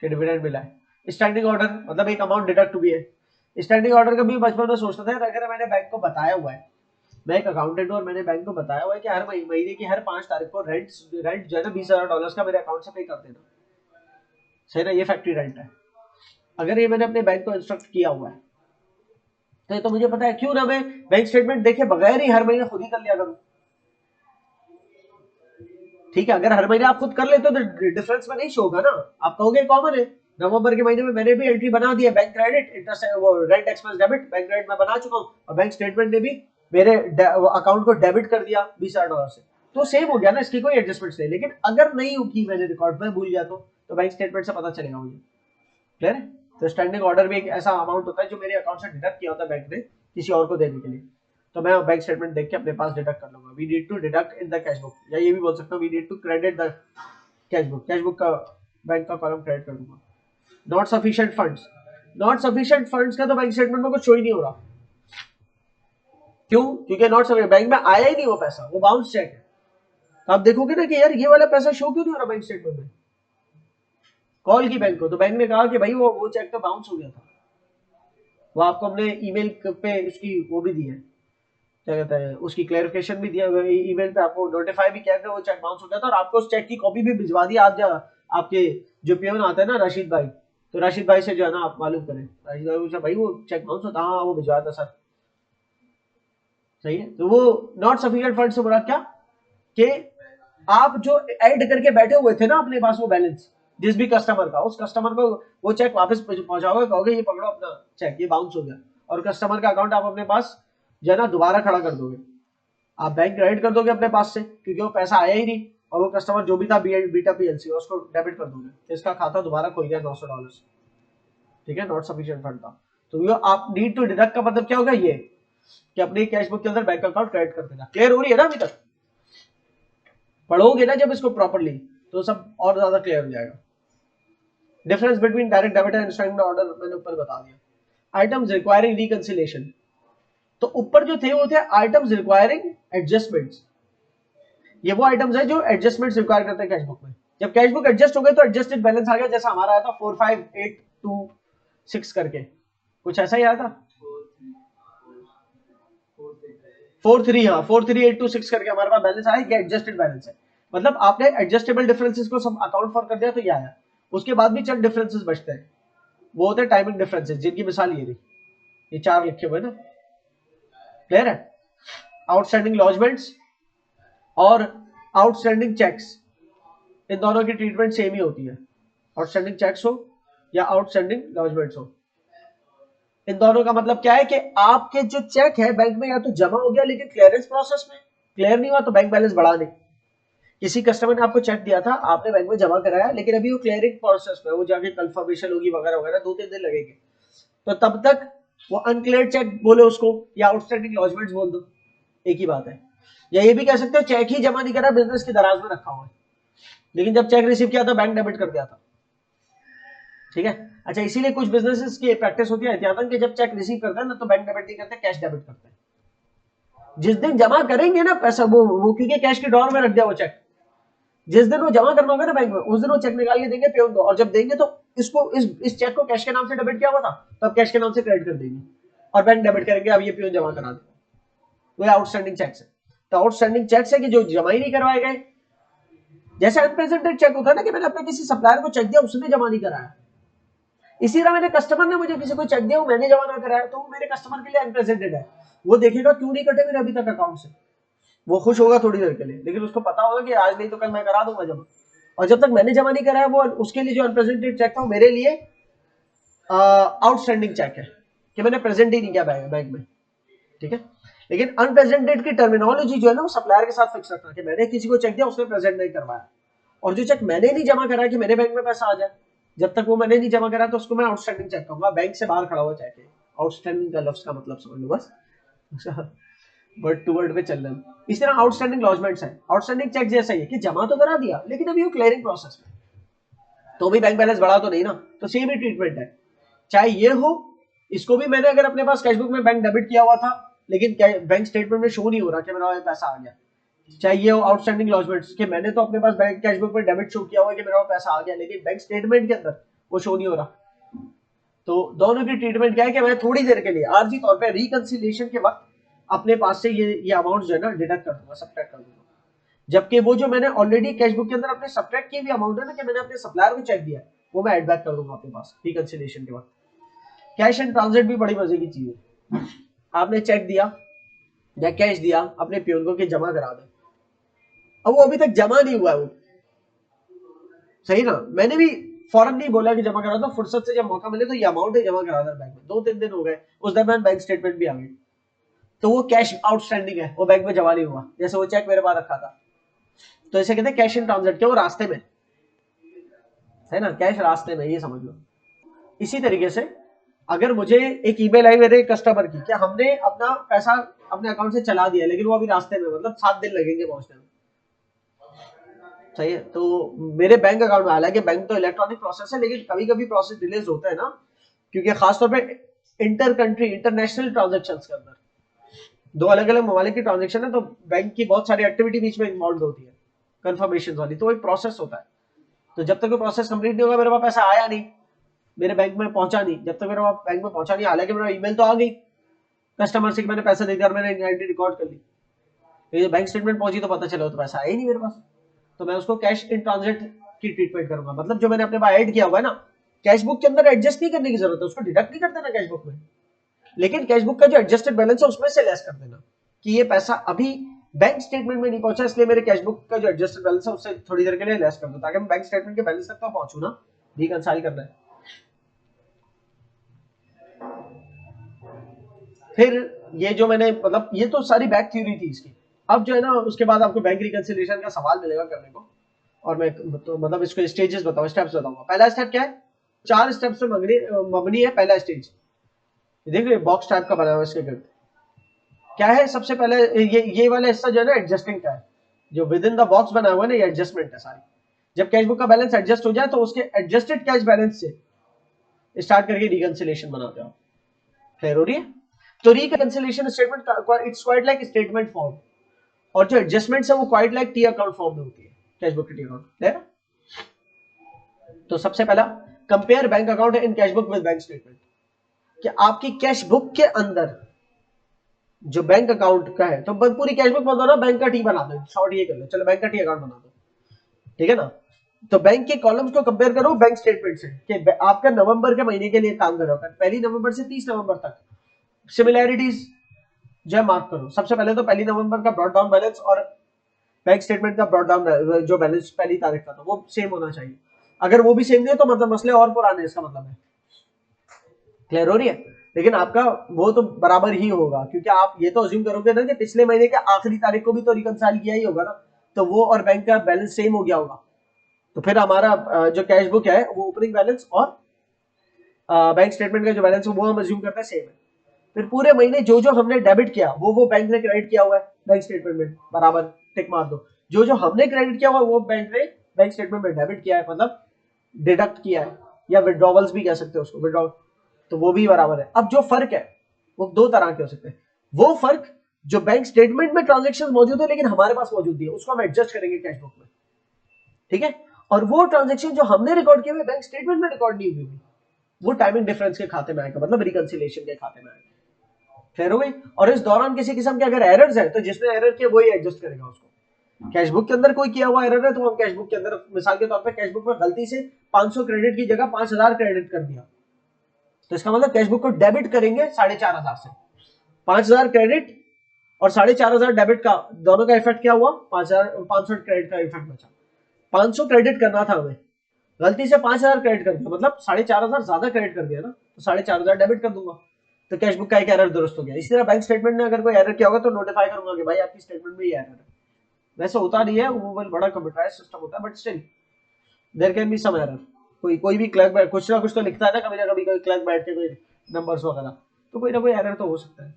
कि डिविडेंड मिला है। स्टैंडिंग ऑर्डर मतलब एक अमाउंट डिडक्ट हुई है। स्टैंडिंग ऑर्डर का भी बचपन में सोचता था, अगर मैंने बैंक को बताया हुआ है, मैं एक अकाउंटेंट हूं और मैंने बैंक को बताया हुआ है कि हर महीने की हर 5 तारीख को रेंट जो है ना $20,000 का मेरे अकाउंट से पे कर देना, सही ना, ये फैक्ट्री रेंट है। अगर ये मैंने अपने बैंक को इंस्ट्रक्ट किया हुआ है तो ये तो मुझे पता है, क्यों ना मैं बैंक स्टेटमेंट देखे बगैर ही हर महीने खुद ही कर लिया करूं। ठीक है, अगर हर महीने आप खुद कर लेते हो तो डिफरेंस में नहीं शो होगा ना। आप कहोगे कॉमन है, नवंबर के महीने में मैंने भी एंट्री बना दी है, बैंक क्रेडिट इंटरेस्ट वो rent expense debit, bank credit में बना चुका हूं और बैंक स्टेटमेंट ने भी मेरे अकाउंट को डेबिट कर दिया $20,000 से, तो सेम हो गया ना, इसकी कोई एडजस्टमेंट नहीं। लेकिन अगर नहीं होगी मैंने रिकॉर्ड में भूल गया तो बैंक स्टेटमेंट से पता चलेगा मुझे। क्लियर है? तो स्टैंडिंग ऑर्डर भी एक ऐसा अमाउंट होता है जो मेरे अकाउंट से डिडक्ट किया होता है बैंक ने किसी और को देने के लिए, तो मैं बैंक स्टेटमेंट देख के अपने पास डिडक्ट कर लूंगा। We need to deduct in the cash book, या ये भी बोल सकता हूँ we need to credit the cash book. Cash book का बैंक का कॉलम क्रेडिट कर दूंगा। Not sufficient funds, not sufficient funds का तो बैंक स्टेटमेंट में कुछ शो ही नहीं हो रहा। क्यों? क्योंकि नॉट सफिशिएंट, बैंक में आया ही नहीं वो पैसा, वो बाउंस चेक है। तो आप देखोगे ना कि यार ये वाला पैसा शो क्यों नहीं हो रहा बैंक स्टेटमेंट में। कॉल की बैंक को, तो बैंक ने कहा कि भाई वो चेक तो बाउंस हो गया था, वो आपको हमने ईमेल पे उसकी वो भी दी है, क्या कहते हैं, उसकी क्लैरिफिकेशन भी दिया, ईमेल पे आपको नोटिफाई भी किया कि वो चेक बाउंस हो गया था, और आपको उस चेक की कॉपी भी भिजवा दी। आप आपके जो पियोन आते हैं ना राशिद भाई, तो राशिद भाई से जो है ना आप मालूम करें, राशिद भाई पूछा भाई वो चेक बाउंस होता, हाँ वो भिजवाया था सर। सही है, तो वो नॉट सफिशिएंट फंड से बोला क्या कि आप जो ऐड करके बैठे हुए थे ना अपने पास वो बैलेंस जिस भी कस्टमर का, उस कस्टमर को वो चेक वापस पहुंचाओगे, कहोगे ये पकड़ो अपना चेक, ये बाउंस हो गया, और कस्टमर का अकाउंट आप अपने पास जो है ना दोबारा खड़ा कर दोगे। आप बैंक क्रेडिट कर दोगे अपने पास से क्योंकि वो पैसा आया ही नहीं, और वो कस्टमर जो भी था बीटा पीएलसी उसको डेबिट कर दोगे, तो इसका खाता दोबारा खुल गया $900। ठीक है, नॉट सफिशिएंट फंड था। तो ये आप नीड टू डिडक्ट का मतलब क्या होगा, ये कि अपनी कैश बुक के अंदर बैंक अकाउंट क्रेडिट कर देना। क्लियर हो रही है ना अभी तक? पढ़ोगे ना जब इसको प्रॉपर्ली तो सब और ज्यादा क्लियर हो जाएगा। Difference between direct debit and instant order मैंने ऊपर बता दिया। आइटम्स रिक्वायरिंग रिकंसिलिएशन, तो ऊपर जो थे वो थे आइटम्स रिक्वायरिंग एडजस्टमेंट्स। ये वो आइटम्स है जो एडजस्टमेंट्स रिक्वायर करते हैं कैश बुक में। जब कैश बुक एडजस्ट हो गए तो एडजस्टेड बैलेंस आ गया, जैसा हमारा आया था 45826 करके, कुछ ऐसा ही आया था 43826 करके हमारे पास बैलेंस आया, ये एडजस्टेड बैलेंस है। मतलब आपने एडजस्टेबल डिफरेंसेस को सब अकाउंट फॉर कर दिया तो ये आया। उसके बाद भी चंद डिफरेंसेस बचते हैं, वो होते हैं टाइमिंग डिफरेंसेस, जिनकी मिसाल ये रही, ये 4 लिखे हुए ना। क्लियर है? आउटस्टैंडिंग लॉजमेंट्स और आउटस्टैंडिंग चेक्स, इन दोनों की ट्रीटमेंट सेम ही होती है। आउटस्टैंडिंग चेक्स हो या आउटस्टैंडिंग लॉजमेंट्स हो, इन दोनों का मतलब क्या है कि आपके जो चेक है बैंक में या तो जमा हो गया लेकिन क्लियरेंस प्रोसेस में क्लियर नहीं हुआ तो बैंक बैलेंस बढ़ा नहीं। किसी कस्टमर ने आपको चेक दिया था, आपने बैंक में जमा कराया, लेकिन अभी वो क्लियरिंग प्रोसेस में, वो जाके कंफर्मेशन होगी वगैरह वगैरह, 2-3 दिन लगेंगे, तो तब तक वो अनक्लियर्ड चेक बोले उसको या आउटस्टैंडिंग लॉजमेंट्स बोल दो, एक ही बात है। या ये भी कह सकते हो चेक ही जमा नहीं करा, बिजनेस की दराज में रखा हुआ है, लेकिन जब चेक रिसीव किया था बैंक डेबिट कर दिया था। ठीक है, अच्छा, इसीलिए कुछ बिजनेसेस की प्रैक्टिस होती है एहतियातन कि जब चेक रिसीव करते हैं ना तो बैंक डेबिट नहीं करते, कैश डेबिट करते हैं। जिस दिन जमा करेंगे ना पैसा, वो क्योंकि कैश की ड्रॉर में रख दिया वो चेक, जिस दिन वो जमा करना होगा ना बैंक में, उस दिन वो चेक निकाल के देंगे पेन को, और जब देंगे तो इसको इस चेक को कैश के नाम से डेबिट किया हुआ था तब कैश के नाम से क्रेडिट कर देंगे, और बैंक डेबिट करेंगे अब ये पेन जमा करा दे। वो आउटस्टैंडिंग चेक्स है। तो आउटस्टैंडिंग चेक्स है कि जो जमा ही नहीं करवाए गए, जैसे अनप्रेजेंटेड चेक होता है ना कि मैंने अपने किसी सप्लायर को चेक दिया, उसने जमा नहीं कराया, इसी तरह मैंने कस्टमर ने मुझे किसी को चेक दिया, मैंने जमा ना कराया, तो वो मेरे कस्टमर के लिए अनप्रेजेंटेड है। वो देखेगा क्यों नहीं कटे मेरे अभी तक अकाउंट से, वो खुश होगा थोड़ी देर के लिए, लेकिन उसको पता होगा कि आज नहीं तो कल मैं करा दूंगा जमा। और जब तक मैंने जमा नहीं कराया, वो उसके लिए जो अनप्रेजेंटेड चेक था वो मेरे लिए आउटस्टैंडिंग चेक है कि मैंने प्रेजेंट ही नहीं किया बैंक में। ठीक है, लेकिन अनप्रेजेंटेड की टर्मिनोलॉजी जो है ना वो सप्लायर के साथ फिक्स रखना कि मैंने किसी को चेक दिया, उसने प्रेजेंट नहीं करवाया, और जो चेक मैंने नहीं जमा करा कि मेरे बैंक में पैसा आ जाए, जब तक वो मैंने नहीं जमा करा तो उसको मैं आउटस्टैंडिंग चेक कहूंगा। बैंक से बाहर खड़ा हुआ चेक है, आउटस्टैंडिंग का लफ्ज का मतलब समझ लो बस, वर्ड टू वर्ड पे चल रहे हैं। इस तरह आउटस्टैंडिंग लॉजमेंट्स है, आउटस्टैंडिंग चेक जैसा ही है कि जमा तो करा दिया लेकिन अभी वो क्लियरिंग प्रोसेस में, तो भी बैंक बैलेंस बढ़ा तो नहीं ना, तो सेम ही ट्रीटमेंट है। चाहे ये हो, इसको भी मैंने अगर अपने पास कैशबुक में बैंक डेबिट किया हुआ था लेकिन बैंक स्टेटमेंट में शो नहीं हो रहा कि मेरा पैसा आ गया, चाहे ये हो आउटस्टैंडिंग लॉजमेंट्स कि मैंने तो अपने पास बैंक कैशबुक में डेबिट शो किया हुआ है कि मेरा पैसा आ गया, लेकिन बैंक स्टेटमेंट के अंदर वो शो नहीं हो रहा, तो दोनों की ट्रीटमेंट क्या है कि मैं थोड़ी देर के लिए आर्जी तौर पे रिकंसिलिएशन के वक्त अपने पास से ये अमाउंट जो है ना डिडक्ट कर दूंगा, सब्ट्रैक्ट कर दूंगा। जबकि वो जो मैंने ऑलरेडी कैश बुक के अंदर अपने सब्ट्रैक्ट की हुई अमाउंट है ना कि मैंने अपने सप्लायर को चेक दिया, वो मैं एड बैक कर दूंगा आपके पास रिकंसिलिएशन के बाद। कैश एंड ट्रांजिट भी बड़ी मजे की चीज है। आपने चेक दिया या कैश दिया अपने प्यून को कि जमा करा दे, अब वो अभी तक जमा नहीं हुआ है वो, सही ना, मैंने भी फौरन नहीं बोला कि जमा करा दो, फुर्सत से जब मौका मिले तो ये अमाउंट ही जमा करा दे बैंक में। 2-3 दिन हो गए, उस दरमियान बैंक स्टेटमेंट भी आ गई, तो वो कैश आउटस्टैंडिंग है, वो बैंक में जमा नहीं हुआ, जैसे वो चेक मेरे पास रखा था। तो इसे कहते हैं कैश इन ट्रांजिट, के वो रास्ते में है ना, कैश रास्ते में, ये समझ लो। इसी तरीके से अगर मुझे एक ईमेल आई मेरे कस्टमर की कि हमने अपना पैसा अपने अकाउंट से चला दिया लेकिन वो अभी रास्ते में, मतलब 7 दिन लगेंगे पहुंचने में, सही है, तो मेरे बैंक अकाउंट में, हालांकि बैंक तो इलेक्ट्रॉनिक प्रोसेस है लेकिन कभी कभी प्रोसेस डिलेज होता है ना, क्योंकि खासतौर पे इंटर कंट्री इंटरनेशनल ट्रांजेक्शन के अंदर 2 अलग अलग ममालिक की ट्रांजेक्शन है, तो बैंक की बहुत सारी एक्टिविटी बीच में इन्वॉल्व होती है कंफर्मेशन वाली, तो एक प्रोसेस होता है। तो जब तक वो प्रोसेस कंप्लीट नहीं होगा, मेरे पास पैसा आया नहीं, मेरे बैंक में पहुंचा नहीं, जब तक मेरे बैंक में पहुंचा नहीं, हालांकि मेरा ईमेल तो आ गई कस्टमर से कि मैंने पैसा दे दिया और मैंने एंट्री रिकॉर्ड कर ली, ये बैंक स्टेटमेंट पहुंची तो पता चला तो पैसा आया ही नहीं मेरे पास, तो मैं उसको कैश इन ट्रांजिट की ट्रीटमेंट करूंगा। मतलब जो मैंने अपने पास ऐड किया हुआ है ना, कैश बुक के अंदर एडजस्ट नहीं करने की जरूरत है, उसको डिडक्ट नहीं कर देना कैश बुक में, लेकिन कैश बुक का जो एडजस्टेड बैलेंस है उसमें से लेस कर देना कि ये पैसा अभी बैंक स्टेटमेंट में नहीं पहुंचा, इसलिए मेरे कैश बुक का जो एडजस्टेड बैलेंस है उससे थोड़ी देर के लिए लेस कर दो, ताकि मैं बैंक स्टेटमेंट के बैलेंस तक तो पहुंचू ना, रिकंसाइल करना है। फिर ये जो मैंने, मतलब ये तो सारी बैक थ्योरी थी इसकी। अब जो है ना, उसके बाद आपको बैंक रिकंसिलिएशन का सवाल मिलेगा करने को, और मैं तो मतलब इसको स्टेजेस बताऊं, स्टेप्स बताऊंगा। पहला स्टेप क्या है, 4 स्टेप्स में मबनी है पहला स्टेज, देखिए बॉक्स टाइप का बना हुआ है इसके गिर्द। क्या है, सबसे पहले ये वाला हिस्सा जो है ना एडजस्टिंग का है, जो विद इन द बॉक्स बना हुआ है ना, ये एडजस्टमेंट है सारी। जब कैश बुक का बैलेंस एडजस्ट हो जाए तो उसके एडजस्टेड कैश बैलेंस से स्टार्ट करके रिकंसिलिएशन बनाते हो। क्लियर हो रही है? तो reconciliation statement it's quite like statement form, और जो एडजस्टमेंट्स है वो quite like T account form में होती है, कैश बुक की टी अकाउंट। क्लियर? तो सबसे पहला, compare bank account in cash book with bank statement, कि आपकी कैश बुक के अंदर जो बैंक अकाउंट का है, तो पूरी कैश बुक बना दो ना, बैंक का टी बना दो, शॉर्ट ये कर लो, चलो बैंक का टी अकाउंट बना दो, ठीक है ना। तो बैंक के कॉलम्स को कंपेयर करो बैंक स्टेटमेंट से, कि आपका नवंबर के महीने के लिए काम कर रहा है, 1 नवंबर से 30 नवंबर तक सिमिलैरिटीज जो है मार्क करो। सबसे पहले तो 1 नवंबर का ब्रॉड डाउन बैलेंस और बैंक स्टेटमेंट का ब्रॉड डाउन जो बैलेंस पहली तारीख का था वो सेम होना चाहिए, अगर वो भी सेम नहीं है तो मतलब मसले और पुराने, इसका मतलब है। क्लियर हो रही है? लेकिन आपका वो तो बराबर ही होगा, क्योंकि आप ये तो अज्यूम करोगे ना कि पिछले महीने के आखिरी तारीख को भी तो रिकंसाइल किया ही होगा ना, तो वो और बैंक का बैलेंस सेम हो गया होगा, तो फिर हमारा जो कैश बुक है वो ओपनिंग बैलेंस और बैंक स्टेटमेंट का जो बैलेंस है वो हम अज्यूम करते हैं सेम है। फिर पूरे महीने जो जो हमने डेबिट किया वो बैंक ने क्रेडिट किया हुआ है बैंक स्टेटमेंट में, बराबर टिक मार दो। जो जो हमने क्रेडिट किया हुआ वो बैंक ने बैंक स्टेटमेंट में डेबिट किया है, मतलब डिडक्ट किया है, या विड्रॉवल्स भी कह सकते हो उसको, विड्रॉवल, तो वो भी बराबर है। अब जो फर्क है वो 2 तरह के हो सकते हैं, वो फर्क जो बैंक स्टेटमेंट में ट्रांजेक्शन मौजूद है लेकिन हमारे पास मौजूद नहीं है, उसको हम एडजस्ट करेंगे कैश बुक में, ठीक है। और वो ट्रांजेक्शन जो हमने रिकॉर्ड किए हुए बैंक स्टेटमेंट में रिकॉर्ड नहीं हुई, वो टाइमिंग डिफरेंस के खाते में आएगा, मतलब रिकंसिलिएशन के खाते में आएगा। क्लियर हो गई? और इस दौरान किसी किस्म के अगर एरर्स है तो जिसने एरर किया वही एडजस्ट करेगा उसको। कैश बुक के अंदर कोई किया हुआ एरर है तो हम कैश बुक के अंदर, मिसाल के तौर पे कैश बुक में गलती से 500 क्रेडिट की जगह 5000 क्रेडिट कर दिया, तो इसका मतलब कैश बुक को डेबिट करेंगे 4500 से, 5000 क्रेडिट और 4500 डेबिट का, दोनों का इफेक्ट क्या हुआ, 500 क्रेडिट का इफेक्ट बचा। 500 क्रेडिट करना था हमें, गलती से 5000 क्रेडिट कर दिया, मतलब 4500 ज्यादा क्रेडिट कर दिया ना, तो 4500 डेबिट कर दूंगा, तो कैश बुक का एक एरर दुरुस्त हो गया। इसी तरह बैंक स्टेटमेंट में अगर कोई एरर किया होगा तो नोटिफाई करूंगा कि भाई आपकी स्टेटमेंट में ये एरर है। वैसे होता नहीं है, वो बड़ा कंप्यूटराइज सिस्टम होता है, but still there can be some error. कोई भी क्लर्क कुछ ना कुछ तो लिखता है ना कभी कोई क्लर्क बैठ के कोई नंबर्स वगैरह, तो कोई ना कोई एरर तो हो सकता है।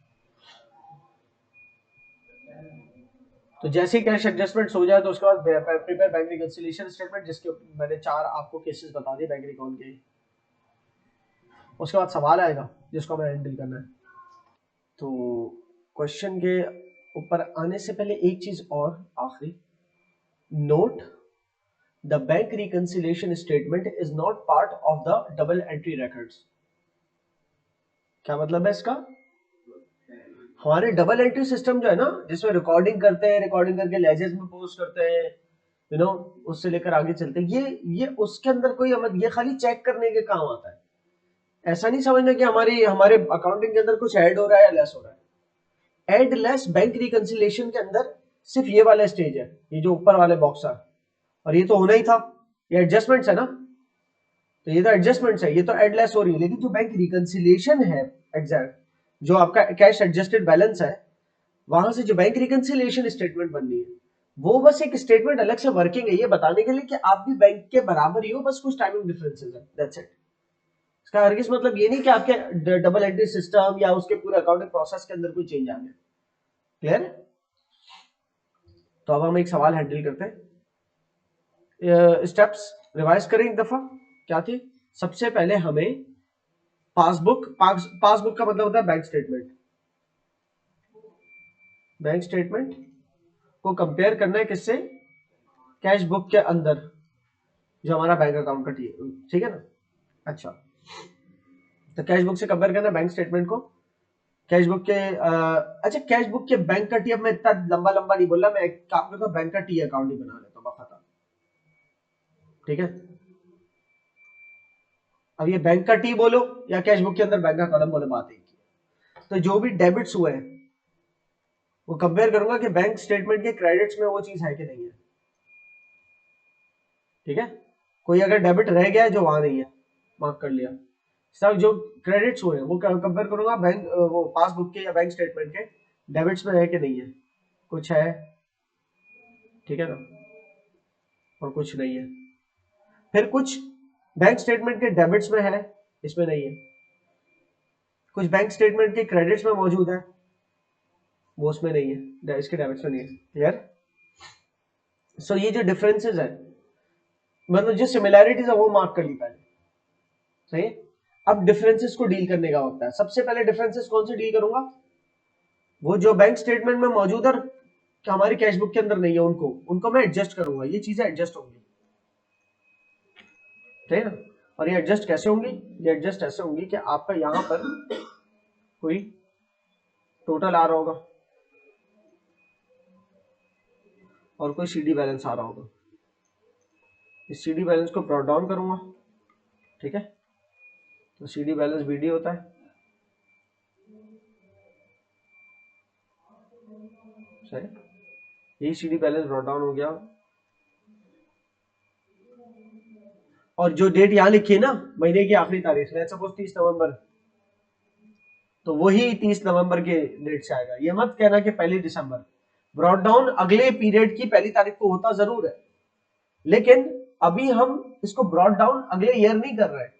तो जैसे ही कैश एडजस्टमेंट हो जाए तो उसके बाद प्रिपेयर बैंक रिकंसिलिएशन स्टेटमेंट, जिसके मैंने 4 आपको केसेस बता दिए बैंक अकाउंट के। उसके बाद सवाल आएगा जिसको हमें हैंडल करना है। तो क्वेश्चन के ऊपर आने से पहले एक चीज और आखिरी note, the bank reconciliation statement is not part of the double entry records. क्या मतलब है इसका? हमारे डबल एंट्री सिस्टम जो है ना, जिसमें रिकॉर्डिंग करते हैं, रिकॉर्डिंग करके लेजेस में पोस्ट करते हैं, यू नो, उससे लेकर आगे चलते हैं। ये उसके अंदर कोई ये खाली चेक करने के काम आता है। ऐसा नहीं समझना कि हमारे अकाउंटिंग के अंदर कुछ ऐड हो रहा है या लेस हो रहा है। ऐड लेस बैंक रिकंसिलिएशन के अंदर सिर्फ ये वाला स्टेज है, ये जो ऊपर वाले बॉक्स है, और ये तो होना ही था, ये एडजस्टमेंट्स है ना, तो ये तो एडजस्टमेंट्स है, ये तो ऐड लेस हो रही है। लेकिन जो बैंक रिकंसिलिएशन है एग्जैक्ट, जो आपका कैश एडजस्टेड बैलेंस है, वहां से जो बैंक रिकंसिलिएशन स्टेटमेंट बननी है, वो बस एक स्टेटमेंट अलग से वर्किंग है ये बताने के लिए कि आप भी बैंक के बराबर ही हो, बस कुछ टाइमिंग डिफरेंसेस है, दैट्स इट। इसका हरगिज मतलब ये नहीं कि आपके डबल एंट्री सिस्टम या उसके पूरे अकाउंटिंग प्रोसेस के अंदर कोई चेंज आ गया। क्लियर है? तो अब हम एक सवाल हैंडल करते हैं। स्टेप्स रिवाइज करें एक दफा। क्या थी? सबसे पहले हमें पासबुक का मतलब होता है बैंक स्टेटमेंट। बैंक स्टेटमेंट को कंपेयर करना है किससे? कैश बुक के अंदर जो हमारा बैंक अकाउंट का ठीक है ना। अच्छा, तो कैश बुक से कंपेयर करना बैंक स्टेटमेंट को कैश बुक के अच्छा, कैश बुक के बैंक का टी, अब मैं इतना लंबा लंबा नहीं बोल रहा, मैं एक काम करता हूँ, बैंक का टी अकाउंट ही बना लेता हूँ बखता। ठीक है, अब ये बैंक का टी बोलो या कैश बुक के अंदर बैंक का कॉलम बोलो, बात एक ही। तो जो भी डेबिट्स हुए हैं वो कंपेयर करूंगा कि बैंक स्टेटमेंट के क्रेडिट्स में वो चीज है कि नहीं है। ठीक है, कोई अगर डेबिट रह गया है जो वहां नहीं है, मार्क कर लिया। सब जो क्रेडिट्स हुए वो कंपेयर करूंगा बैंक वो पासबुक के या बैंक स्टेटमेंट के डेबिट्स में है कि नहीं है। कुछ है, ठीक है ना, और कुछ नहीं है। फिर कुछ बैंक स्टेटमेंट के डेबिट्स में है, इसमें नहीं है। कुछ बैंक स्टेटमेंट के क्रेडिट्स में मौजूद है, वो उसमें नहीं है, इसके डेबिट्स में नहीं है। क्लियर? सो ये जो डिफरेंसेस है, मतलब जो सिमिलैरिटीज है वो मार्क कर ली पहले। सही है? अब डिफरेंसेस को डील करने का वक्त है। सबसे पहले डिफरेंसेस कौन से डील करूंगा? वो जो बैंक स्टेटमेंट में मौजूद है हमारी कैश बुक के अंदर नहीं है, उनको मैं एडजस्ट करूंगा। ये चीजें एडजस्ट होंगी, ठीक है ना। और ये एडजस्ट कैसे होंगी? ये एडजस्ट ऐसे होंगी कि आपका यहां पर कोई टोटल आ रहा होगा और कोई सीडी बैलेंस आ रहा होगा। इस सीडी बैलेंस को ब्रॉट डाउन करूंगा, ठीक है। तो सीडी बैलेंस बीडी होता है, सही। यही सीडी बैलेंस ब्रॉट डाउन हो गया। और जो डेट यहां लिखी है ना, महीने की आखिरी तारीख, लेट्स सपोज 30 नवंबर, तो वही 30 नवंबर के डेट से आएगा। ये मत कहना कि 1 दिसंबर। ब्रॉट डाउन अगले पीरियड की 1 तारीख को होता जरूर है, लेकिन अभी हम इसको ब्रॉट डाउन अगले ईयर नहीं कर रहे हैं।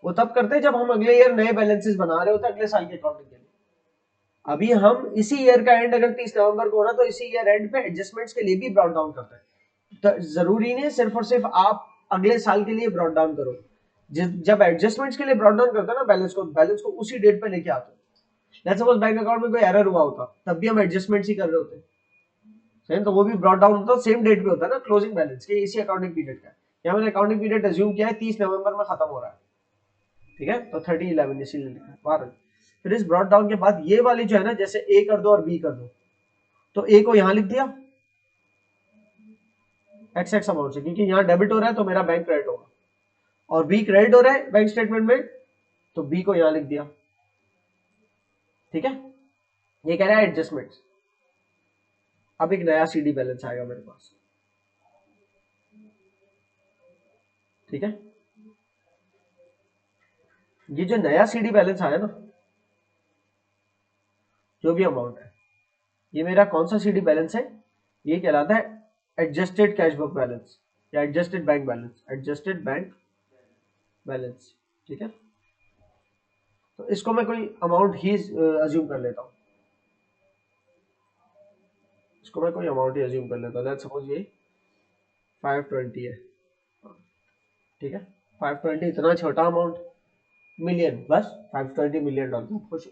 वो तब करते हैं जब हम अगले ईयर नए बैलेंसेस बना रहे होते हैं अगले साल के अकाउंटिंग के लिए। अभी हम इसी ईयर का एंड अगर 30 नवंबर को हो रहा तो इसी ईयर एंड पे एडजस्टमेंट्स के लिए भी ब्रॉट डाउन करते हैं। तो जरूरी नहीं है सिर्फ और सिर्फ आप अगले साल के लिए ब्रॉट डाउन करो। जब एडजस्टमेंट्स के लिए ब्रॉट डाउन करते हो ना बैलेंस को उसी डेट पे लेके आते हो। लेट्स सपोज बैंक अकाउंट में कोई एरर हुआ होता तब भी हम एडजस्टमेंट्स ही कर रहे होते, सही, तो वो भी ब्रॉट डाउन होता सेम डेट पे होता है ना, क्लोजिंग बैलेंस के इसी अकाउंटिंग पीरियड का। यहाँ मैंने अकाउंटिंग पीरियड एज्यूम किया है 30 नवंबर में खत्म हो रहा है, ठीक है, तो 30/11 इसीलिए लिखा है 12। फिर इस ब्रॉट डाउन के बाद ये वाली जो है ना, जैसे ए कर दो और बी कर दो, तो ए को यहां लिख दिया एक्स एक्स अमाउंट से, क्योंकि यहाँ डेबिट हो रहा है तो मेरा बैंक क्रेडिट होगा, और बी क्रेडिट हो रहा है बैंक स्टेटमेंट में, तो बी को यहां लिख दिया, ठीक है। ये कह रहा है एडजस्टमेंट। अब एक नया सीडी बैलेंस आएगा मेरे पास, ठीक है। ये जो नया सीडी बैलेंस आया ना, जो भी अमाउंट है, ये मेरा कौन सा सीडी बैलेंस है? ये कहलाता है एडजस्टेड कैश बुक बैलेंस या adjusted bank balance, adjusted bank balance, ठीक है। तो इसको मैं कोई अमाउंट ही अज्यूम कर लेता हूं, इसको मैं कोई अमाउंट ही अज्यूम कर लेता हूं। लेट्स सपोज ये 520 है, ठीक है। 520 इतना छोटा अमाउंट, मिलियन, बस $520 मिलियन, खुश।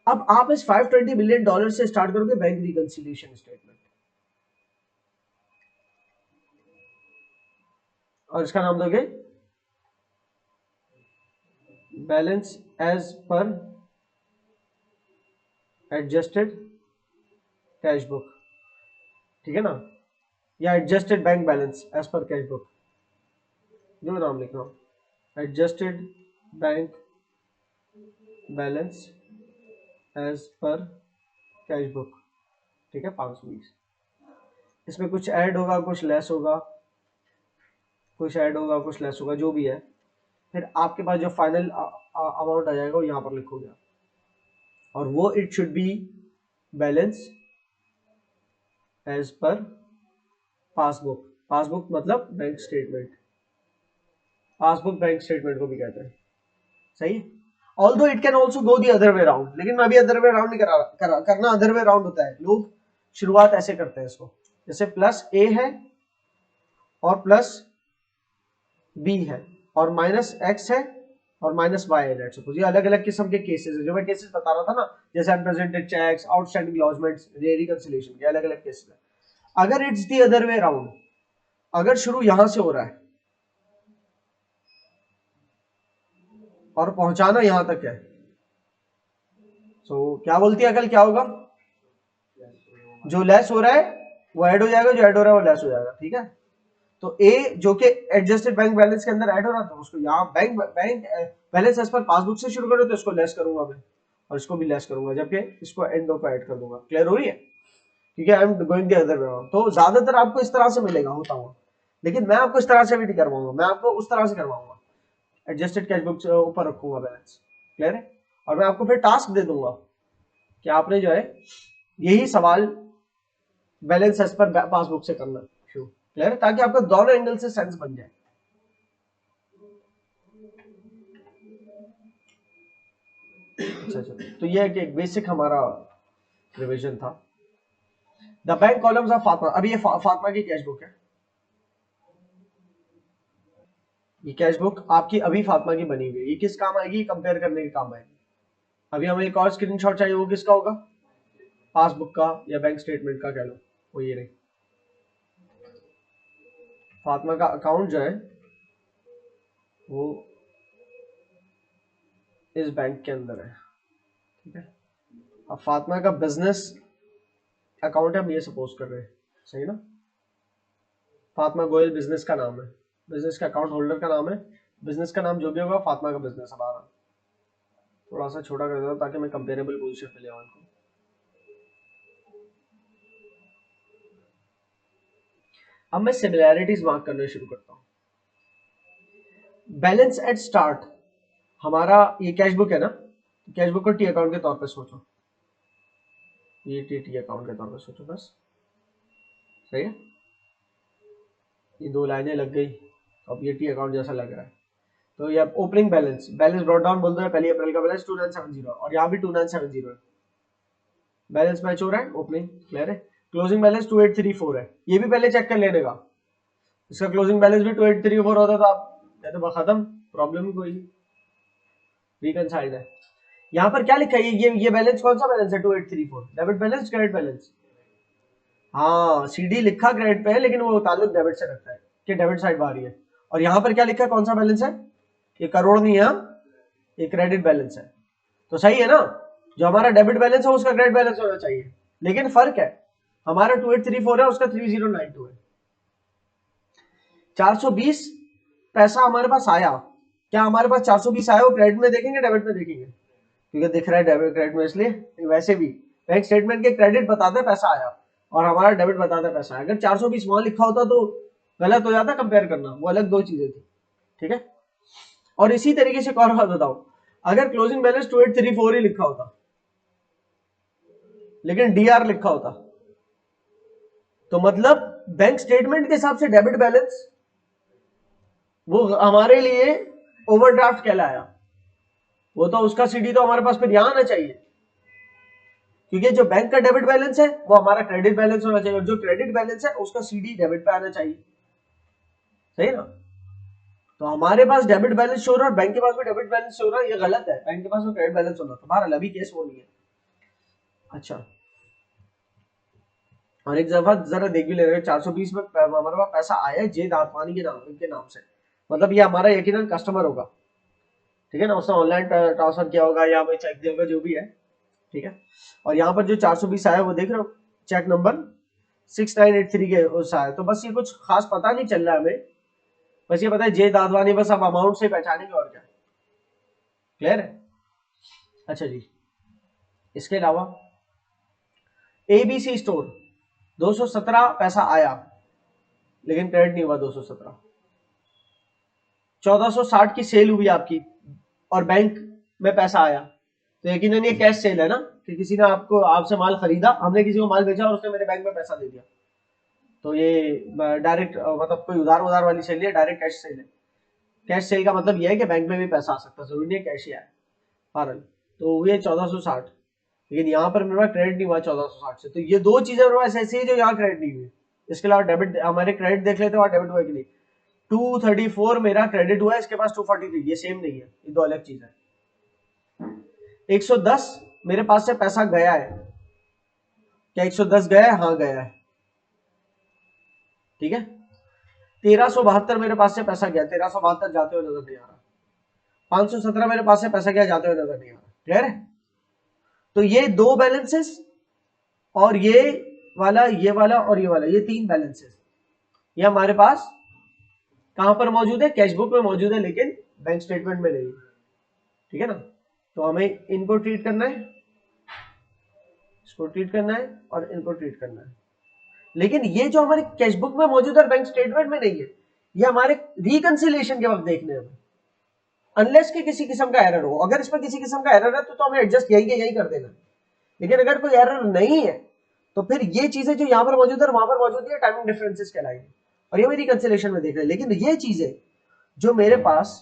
अब आप इस $520 मिलियन से स्टार्ट करोगे बैंक रिकंसिलिएशन स्टेटमेंट, और इसका नाम दोगे balance as per adjusted cash book, ठीक है ना। या adjusted bank balance as per cash book, जो नाम लिख रहा हूँ, adjusted bank balance as per cash book, ठीक है 520। इसमें कुछ ऐड होगा, कुछ लेस होगा, कुछ ऐड होगा, कुछ लेस होगा, जो भी है। फिर आपके पास जो फाइनल अमाउंट आ जाएगा वो यहाँ पर लिखोगे आप, और वो it should be balance as per passbook. Passbook मतलब bank statement, passbook bank statement को भी कहते हैं, सही है। Although it can also go the other way round, लेकिन मैं अभी अदर वे राउंड नहीं करना अदर वे राउंड होता है। लोग शुरुआत ऐसे करते हैं इसको, जैसे प्लस ए है और प्लस बी है और माइनस एक्स है और माइनस वाई है, लेट्स सपोज। ये अलग अलग किस्म के केसेस है, जो मैं केसेस बता रहा था ना, जैसे अनप्रेजेंटेड चेक्स, आउटस्टैंडिंग लॉजमेंट्स, रिकंसिलिएशन के अलग अलग केसेस है। अगर it's the other way round, अगर शुरू यहां से हो रहा है और पहुंचाना यहां तक है, तो क्या बोलती है अकल, क्या होगा? जो लेस हो रहा है वो ऐड हो जाएगा, जो ऐड हो रहा है वो लेस हो जाएगा, ठीक है। तो ए जो कि एडजस्टेड बैंक बैलेंस के अंदर ऐड हो रहा था, उसको यहाँ bank balance as per passbook से शुरू करो तो इसको लेस करूंगा मैं, और इसको भी लेस करूंगा, जबकि इसको एंड को ऐड कर दूंगा। क्लियर हो रही है? ठीक है, I am going the other way around. तो ज्यादातर आपको इस तरह से मिलेगा होता हुआ, लेकिन मैं आपको इस तरह से भी नहीं करवाऊंगा, मैं आपको उस तरह से करवाऊंगा, एडजस्टेड कैश बुक से ऊपर रखूंगा बैलेंस। क्लियर है? और मैं आपको फिर टास्क दे दूंगा कि आपने जो है यही सवाल बैलेंस एज पर पासबुक से करना शुरू। क्लियर है? ताकि आपका दोनों एंगल से सेंस बन जाए। अच्छा, तो ये एक बेसिक हमारा रिवीजन था। The bank columns of Fatima. अभी ये फातिमा की कैश बुक है, ये कैश बुक आपकी अभी फातिमा की बनी हुई है। ये किस काम आएगी? कंपेयर करने के काम आएगी। अभी हमें एक और स्क्रीनशॉट चाहिए, वो किसका होगा? पासबुक का या बैंक स्टेटमेंट का कह लो, वो ये रही। फातिमा का अकाउंट जो है वो इस बैंक के अंदर है, ठीक है। अब फातिमा का बिजनेस अकाउंट है, हम ये सपोज कर रहे हैं, सही ना। फातिमा गोयल बिजनेस का नाम है, बिजनेस का अकाउंट होल्डर का नाम है, बिजनेस का नाम जो भी होगा फातिमा का बिजनेस। हमारा थोड़ा सा छोटा कर देता हूं ताकि मैं कंपेरेबल पोजीशन पे ले आऊं इनको। अब मैं सिमिलैरिटीज मार्क करना शुरू करता हूं। बैलेंस एट स्टार्ट, हमारा ये कैश बुक है ना, कैश बुक को टी अकाउंट के तौर पे सोचो, ये टी अकाउंट के तौर पे सोचो बस, सही है। ये दो लाइनें लग गई, अब ये टी अकाउंट जैसा लग रहा है। तो ये opening balance, balance brought down बोल दो, पहली अप्रैल का बैलेंस 2970 और यहाँ भी 2970 है, बैलेंस मैच हो रहा है, ओपनिंग क्लियर है। क्लोजिंग बैलेंस 2834 है, ये भी पहले चेक कर लेने का। इसका क्लोजिंग बैलेंस भी 2834 होता तो आप कहते तो खत्म, प्रॉब्लम ही कोई नहीं, रिकनसाइल्ड है। यहाँ पर क्या लिखा है? ये बैलेंस कौन सा बैलेंस है? 2834 डेबिट बैलेंस, क्रेडिट बैलेंस। हाँ, सीडी लिखा क्रेडिट पे है, लेकिन वो ताल्लुक डेबिट से रखता है कि डेबिट साइड बाहरी है। और यहाँ पर क्या लिखा है? कौन सा बैलेंस है? ये करोड़ नहीं है, ये क्रेडिट बैलेंस है। तो सही है ना, जो हमारा डेबिट बैलेंस है उसका क्रेडिट बैलेंस होना चाहिए, लेकिन फर्क है, हमारा 2834 है, उसका 3092 है। 420 पैसा हमारे पास आया, क्या हमारे पास 420 आया वो क्रेडिट में देखेंगे डेबिट में देखेंगे? क्योंकि दिख रहा है डेबिट क्रेडिट में, इसलिए वैसे भी बैंक स्टेटमेंट के क्रेडिट बताते पैसा आया और हमारा डेबिट बताता पैसा आया। अगर 420 वहां लिखा होता तो गलत हो जाता, कंपेयर करना, वो अलग दो चीजें थी, ठीक है। और इसी तरीके से एक और बात बताओ, अगर क्लोजिंग बैलेंस 2834 ही लिखा होता लेकिन डीआर लिखा होता, तो मतलब बैंक स्टेटमेंट के हिसाब से डेबिट बैलेंस वो हमारे लिए ओवरड्राफ्ट कहलाया, वो तो उसका सीडी तो हमारे पास फिर यहां आना चाहिए, क्योंकि जो बैंक का डेबिट बैलेंस है वो हमारा क्रेडिट बैलेंस होना चाहिए, और जो क्रेडिट बैलेंस है उसका सीडी डेबिट पे आना चाहिए, सही ना। तो हमारे पास डेबिट बैलेंस शो रहा है और बैंक के पास भी डेबिट बैलेंस शो रहा है, ये गलत है, बैंक के पास भी क्रेडिट बैलेंस होना था। बहरहाल अभी केस वो नहीं है। अच्छा, और एक दफा जरा देख भी ले रहे हैं, 420 में हमारे पास पैसा आया है जेद आत्मानी के नाम से, मतलब ये हमारा यकीनन कस्टमर होगा, ठीक है ना, उसने ऑनलाइन ट्रांसफर किया होगा या हमें चेक दिया होगा, जो भी है, ठीक है। और यहाँ पर जो 420 आया वो देख रहे हो, चेक नंबर 6983 के उस आया। तो बस ये कुछ खास पता नहीं चल रहा है हमें, बस ये पता है जे दादवानी, बस आप अमाउंट से पहचानेंगे और क्या। क्लियर है? अच्छा जी, इसके अलावा एबीसी स्टोर 217 पैसा आया लेकिन क्रेडिट नहीं हुआ 217। 1460 की सेल हुई आपकी और बैंक में पैसा आया, तो यकीनन ये कैश सेल है ना, कि किसी ने आपसे माल खरीदा, हमने किसी को माल बेचा और उसने मेरे बैंक में पैसा दे दिया। तो ये डायरेक्ट मतलब कोई उधार वाली सेल है, डायरेक्ट कैश सेल है। कैश सेल का मतलब ये है कि बैंक में भी पैसा आ सकता है, जरूरी नहीं कैश ही आए फॉरन। तो हुई 1460, लेकिन यहाँ पर मेरे पास क्रेडिट नहीं हुआ 1460 से। तो ये दो चीजें मेरे पास ऐसी है जो यहाँ क्रेडिट नहीं हुई। इसके अलावा डेबिट, हमारे क्रेडिट देख लेते हैं और डेबिट हुआ कि नहीं। 234 मेरा क्रेडिट हुआ है, इसके पास 243, ये सेम नहीं है, ये दो अलग चीज है। 110 मेरे पास से पैसा गया है, क्या 110 गया है? हाँ गया है, ठीक है। 1372 मेरे पास से पैसा गया, 1372 जाते हुए नजर नहीं आ रहा। 517 मेरे पास से पैसा गया, जाते हुए नजर नहीं आ रहा। क्लियर है? तो ये दो बैलेंसेस और ये वाला और ये वाला, ये तीन बैलेंसेस ये हमारे पास कहां पर मौजूद है? कैश बुक में मौजूद है, लेकिन बैंक स्टेटमेंट में नहीं। ठीक है ना? तो हमें इनको ट्रीट करना है, इसको ट्रीट करना है और इनको ट्रीट करना है। लेकिन ये जो हमारे कैश बुक में मौजूद है और बैंक स्टेटमेंट में नहीं है, ये हमारे रिकंसिलिएशन के वक्त देखने हैं, अनलेस कि किसी किस्म का एरर हो। अगर इसमें किसी किस्म का एरर है तो हमें एडजस्ट यही के यही कर देना। लेकिन अगर कोई एरर नहीं है तो फिर ये चीजें जो यहाँ पर मौजूद है और वहां पर मौजूद है, टाइमिंग डिफरेंसेस कहलाएंगे और ये भी रिकंसिलिएशन में देख रहे हैं। लेकिन ये चीजें जो मेरे पास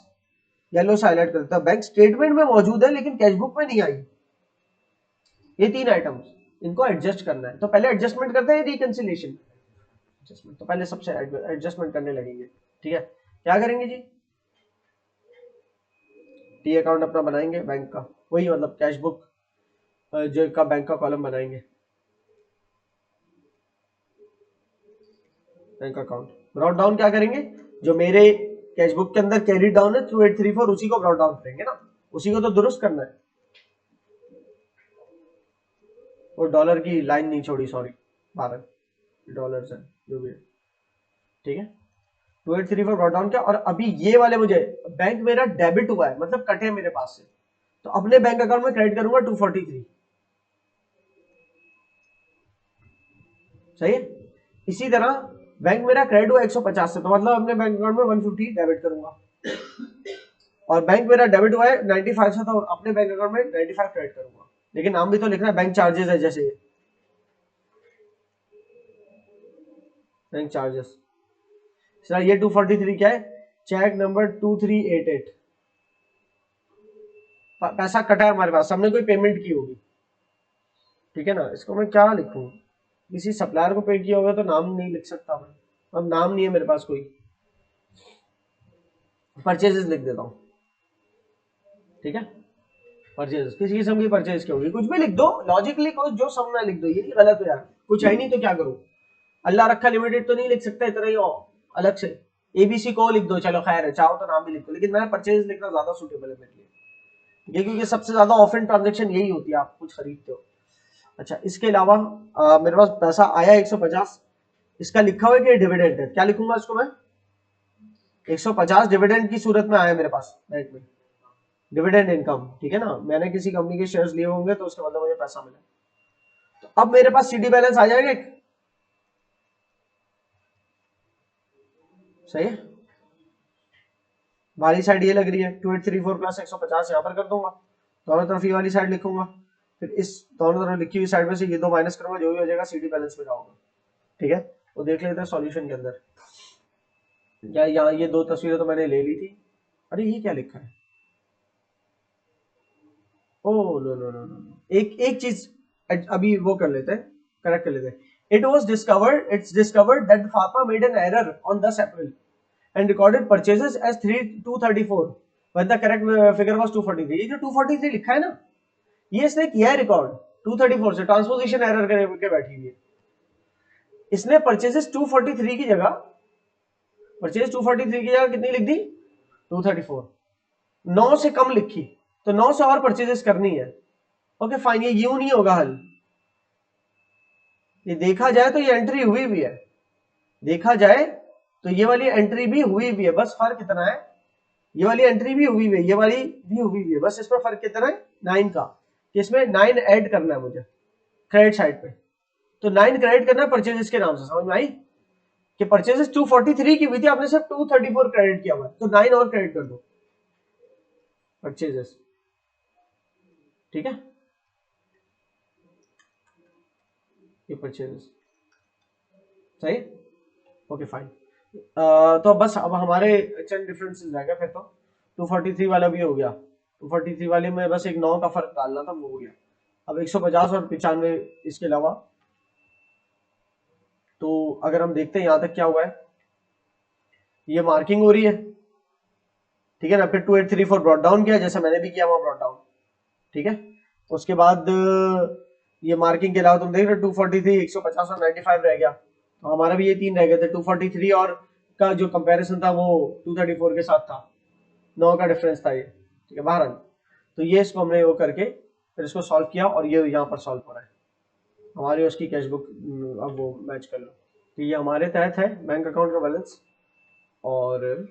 येलो से हाईलाइट करता है, बैंक स्टेटमेंट में मौजूद है लेकिन कैश बुक में नहीं आई, ये तीन आइटम्स, इनको एडजस्ट करना है। तो पहले एडजस्टमेंट करते हैं, रिकंसिलिएशन एडजस्टमेंट। तो पहले सबसे एडजस्टमेंट करने लगेंगे। ठीक है, क्या करेंगे जी? टी अकाउंट अपना बनाएंगे बैंक का, वही मतलब कैश बुक जो का बैंक का कॉलम बनाएंगे, बैंक अकाउंट। ब्रॉट डाउन क्या करेंगे? जो मेरे कैश बुक के अंदर कैरी डाउन है थ्रू 834, उसी को ब्रॉट डाउन करेंगे ना, उसी को तो दुरुस्त करना है। वो डॉलर की लाइन नहीं छोड़ी, सॉरी, $12 है जो भी है। ठीक है, 2834 ब्रॉट डाउन किया। और अभी ये वाले मुझे बैंक मेरा डेबिट हुआ है, मतलब कटे मेरे पास से, तो अपने बैंक अकाउंट में क्रेडिट करूंगा 243। सही है? इसी तरह बैंक मेरा क्रेडिट हुआ 150 से, तो मतलब अपने बैंक अकाउंट में 150 डेबिट करूंगा। और बैंक मेरा डेबिट हुआ है 95 से, तो अपने बैंक अकाउंट में 95 क्रेडिट करूंगा। लेकिन नाम भी तो लिखना है, बैंक चार्जेस है, जैसे बैंक चार्जेस। सर ये 243 क्या है? चेक नंबर 2388, पैसा कटा है हमारे पास, हमने कोई पेमेंट की होगी। ठीक है ना? इसको मैं क्या लिखूं? किसी सप्लायर को पे किया होगा तो नाम नहीं लिख सकता मैं, अब नाम नहीं है मेरे पास कोई, परचेजेस लिख देता हूं। ठीक है, परचेज, किसी किस्म की परचेज की होगी, कुछ भी लिख दो लॉजिकली, कोई जो समझना लिख दो, ये नहीं गलत हो यार, कुछ है नहीं तो क्या करूं? अल्लाह रखा लिमिटेड तो नहीं लिख सकता इतना ही अलग से, एबीसी को लिख दो, चलो खैर है, चाहो तो नाम भी लिख दो, लेकिन मैं परचेज लिखना ज्यादा सूटेबल है मेरे लिए, क्योंकि सबसे ज्यादा ऑफन ट्रांजेक्शन यही होती है, आप कुछ खरीदते हो। अच्छा, इसके अलावा मेरे पास पैसा आया 150, इसका लिखा हुआ है कि डिविडेंड है, क्या लिखूंगा इसको मैं? 150 डिविडेंड की सूरत में आया मेरे पास बैंक में, डिविडेंड इनकम। ठीक है ना? मैंने किसी कंपनी के शेयर्स लिए होंगे तो उसके मतलब मुझे पैसा मिला। तो अब मेरे पास सीडी बैलेंस आ जाएगा एक, सही है? बाहरी साइड ये लग रही है 2834 प्लस 150, यहाँ पर कर दूंगा, दोनों तरफ ये वाली साइड लिखूंगा, फिर इस दोनों तरफ लिखी हुई साइड में से ये दो माइनस करूंगा, जो भी हो जाएगा सीडी बैलेंस में जाऊंगा। ठीक है, वो देख लेते हैं सॉल्यूशन के अंदर। या यहाँ ये दो तस्वीरें तो मैंने ले ली थी। अरे ये क्या लिखा है? Oh no no no no, एक चीज अभी वो कर लेते हैं, करेक्ट कर लेते हैं। It's discovered that Fatma made an error on 10 April and recorded purchases as 234 when the correct figure was 243। ये जो 243 लिखा है ना, ये इसने किया है रिकॉर्ड 234 से, ट्रांसपोजिशन एरर करके बैठी हुई है। इसने परचेजेस 243 की जगह, परचेज 243 की जगह कितनी लिख दी? 234, 9 से कम लिखी, तो 9 से और परचेजेस करनी है। ओके फाइन, ये यूं नहीं होगा हल, ये देखा जाए तो ये एंट्री हुई भी है, देखा जाए तो ये वाली एंट्री भी हुई भी है, बस फर्क कितना है, ये वाली एंट्री भी हुई हुई है, ये वाली भी हुई हुई है, बस इसमें फर्क कितना है 9 का, कि इसमें 9 ऐड करना है मुझे क्रेडिट साइड पे, तो 9 क्रेडिट करना है परचेजेस के नाम से। समझ में आई कि परचेजेस 243 की हुई थी, आपने सिर्फ 234 क्रेडिट किया हुआ है, तो 9 और क्रेडिट कर दो परचेजेस, ठीक है, ये परचेजेस सही, ओके फाइन। तो बस अब हमारे चंद डिफरेंसेस रह गए फिर तो 243 वाला भी हो गया, 243 वाले में बस एक 9 का फर्क डालना था, वो हो गया। अब 150 और 95 इसके अलावा, तो अगर हम देखते हैं यहां तक क्या हुआ है, ये मार्किंग हो रही है, ठीक है ना, फिर 2834 ब्रॉट डाउन किया जैसे मैंने भी किया वहां ब्रॉट डाउन, ठीक है। उसके बाद ये मार्किंग के अलावा तुम देख रहे 243, 150 और 95 रह गया, तो हमारा भी ये 3 रह गए थे। 243 और का जो कंपैरिजन था वो 234 के साथ था, 9 का डिफरेंस था ये, ठीक है बहरहाल। तो ये इसको हमने वो करके फिर इसको सॉल्व किया और ये यहाँ पर सॉल्व हो रहा है हमारी उसकी कैश बुक। अब वो मैच कर लो, तो ये हमारे तहत है बैंक अकाउंट का बैलेंस, और